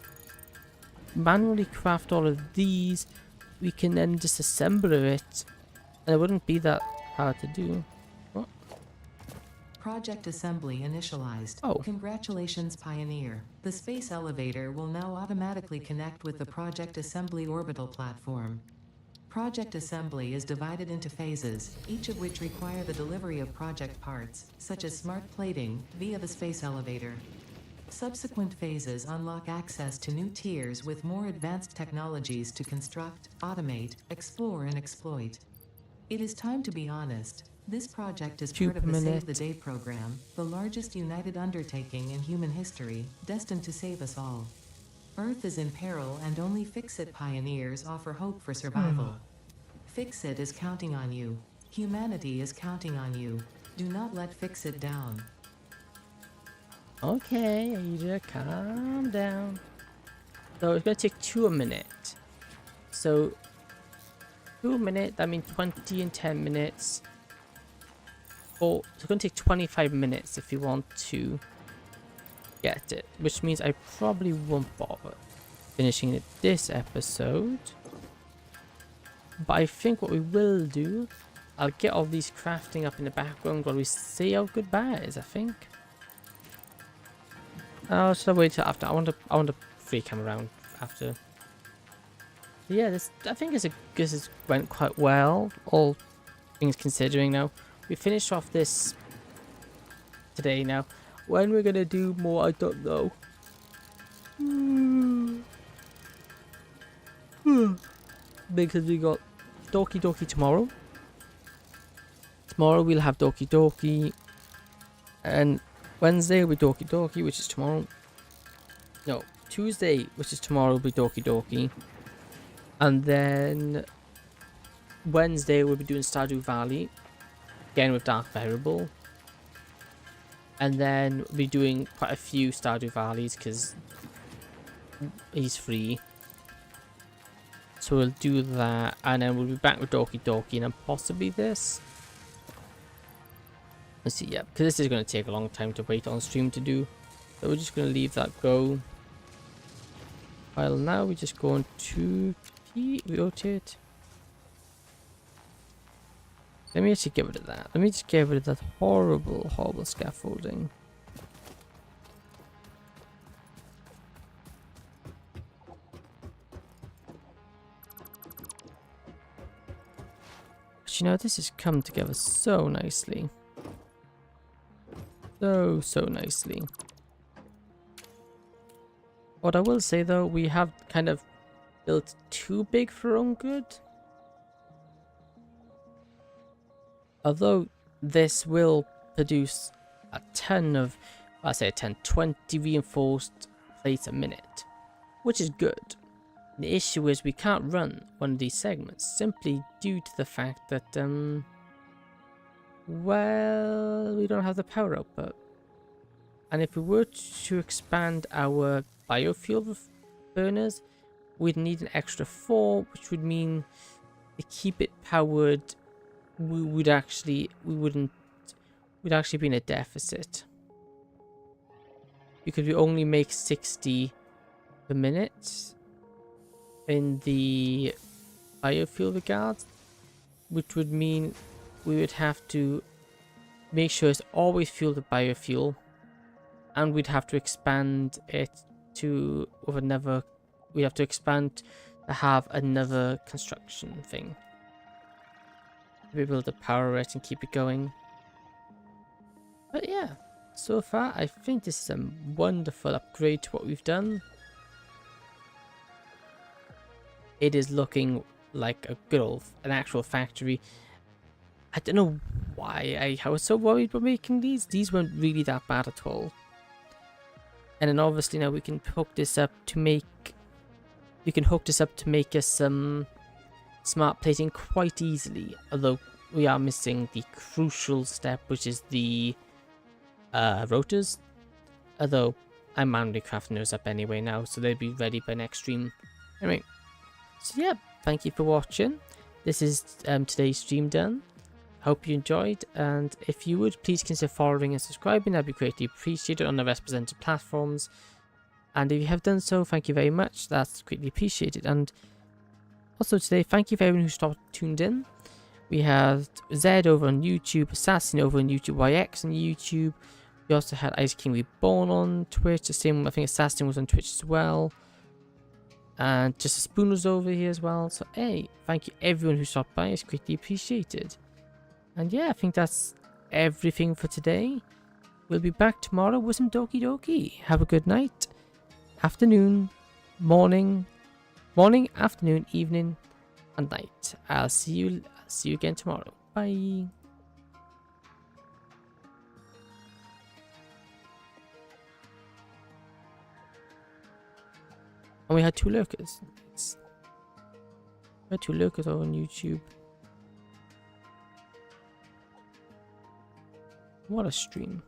Manually craft all of these. We can then disassemble it. And it wouldn't be that hard to do. What? Project assembly initialized. Oh. Congratulations, Pioneer. The space elevator will now automatically connect with the Project Assembly orbital platform. Project assembly is divided into phases, each of which require the delivery of project parts, such as smart plating, via the space elevator. Subsequent phases unlock access to new tiers with more advanced technologies to construct, automate, explore, and exploit. It is time to be honest. This project is part of the Save the Day program, the largest united undertaking in human history, destined to save us all. Earth is in peril and only Fix-It pioneers offer hope for survival. Fix-It is counting on you. Humanity is counting on you. Do not let Fix-It down. Okay, Ada, calm down. So it's going to take 2 minutes. So 2 minutes, that means 20 and 10 minutes. Or it's going to take 25 minutes if you want to get it, which means I probably won't bother finishing it this episode. But I think what we will do, I'll get all these crafting up in the background while we say our goodbyes, I think. I'll just wait till after. I want to free come around after. Yeah, I think this went quite well, all things considering. Now we finished off this today. Now when we're gonna do more, I don't know. Because we got Doki Doki tomorrow. Tomorrow we'll have Doki Doki, and Wednesday will be Doki Doki, which is tomorrow. No, Tuesday, which is tomorrow, will be Doki Doki. And then Wednesday we'll be doing Stardew Valley, again with Dark Variable. And then we'll be doing quite a few Stardew Valleys because he's free. So we'll do that, and then we'll be back with Doki Doki, and then possibly this. Let's see, yeah, because this is going to take a long time to wait on stream to do. So we're just going to leave that go. While now we're just going to rotate. Let me actually get rid of that. Let me just get rid of that horrible, horrible scaffolding. But you know, this has come together so nicely. So nicely. What I will say though, we have kind of built too big for our own good. Although this will produce a ton of, I say 20 reinforced plates a minute, which is good. The issue is we can't run one of these segments simply due to the fact that, well, we don't have the power output. And if we were to expand our biofuel burners, we'd need an extra 4, which would mean to keep it powered, we'd actually be in a deficit. Because we only make 60 per minute in the biofuel regards, which would mean we would have to make sure it's always fueled with biofuel, and we'd have to expand it to with another. We have to expand to have another construction thing. Be able to power it and keep it going. But yeah, so far I think this is a wonderful upgrade to what we've done. It is looking like a good old, an actual factory. I don't know why I was so worried about making these. These weren't really that bad at all. And then obviously now we can hook this up to make, us some smart plating quite easily. Although we are missing the crucial step, which is the rotors. Although I'm manually crafting those up anyway now, so they'll be ready by next stream. Anyway, so yeah, thank you for watching. This is today's stream done. Hope you enjoyed, and if you would, please consider following and subscribing. That'd be greatly appreciated on the represented platforms. And if you have done so, thank you very much. That's greatly appreciated. And also today, thank you for everyone who tuned in. We have Zed over on YouTube, Assassin over on YouTube, YX on YouTube. We also had Ice King Reborn on Twitch. The same, I think Assassin was on Twitch as well. And Just a Spoon was over here as well. So hey, thank you everyone who stopped by. It's greatly appreciated. And yeah, I think that's everything for today. We'll be back tomorrow with some Doki Doki. Have a good night, afternoon, morning, afternoon, evening, and night. I'll see you again tomorrow. Bye. And we had 2 lurkers. We had 2 lurkers over on YouTube. What a stream.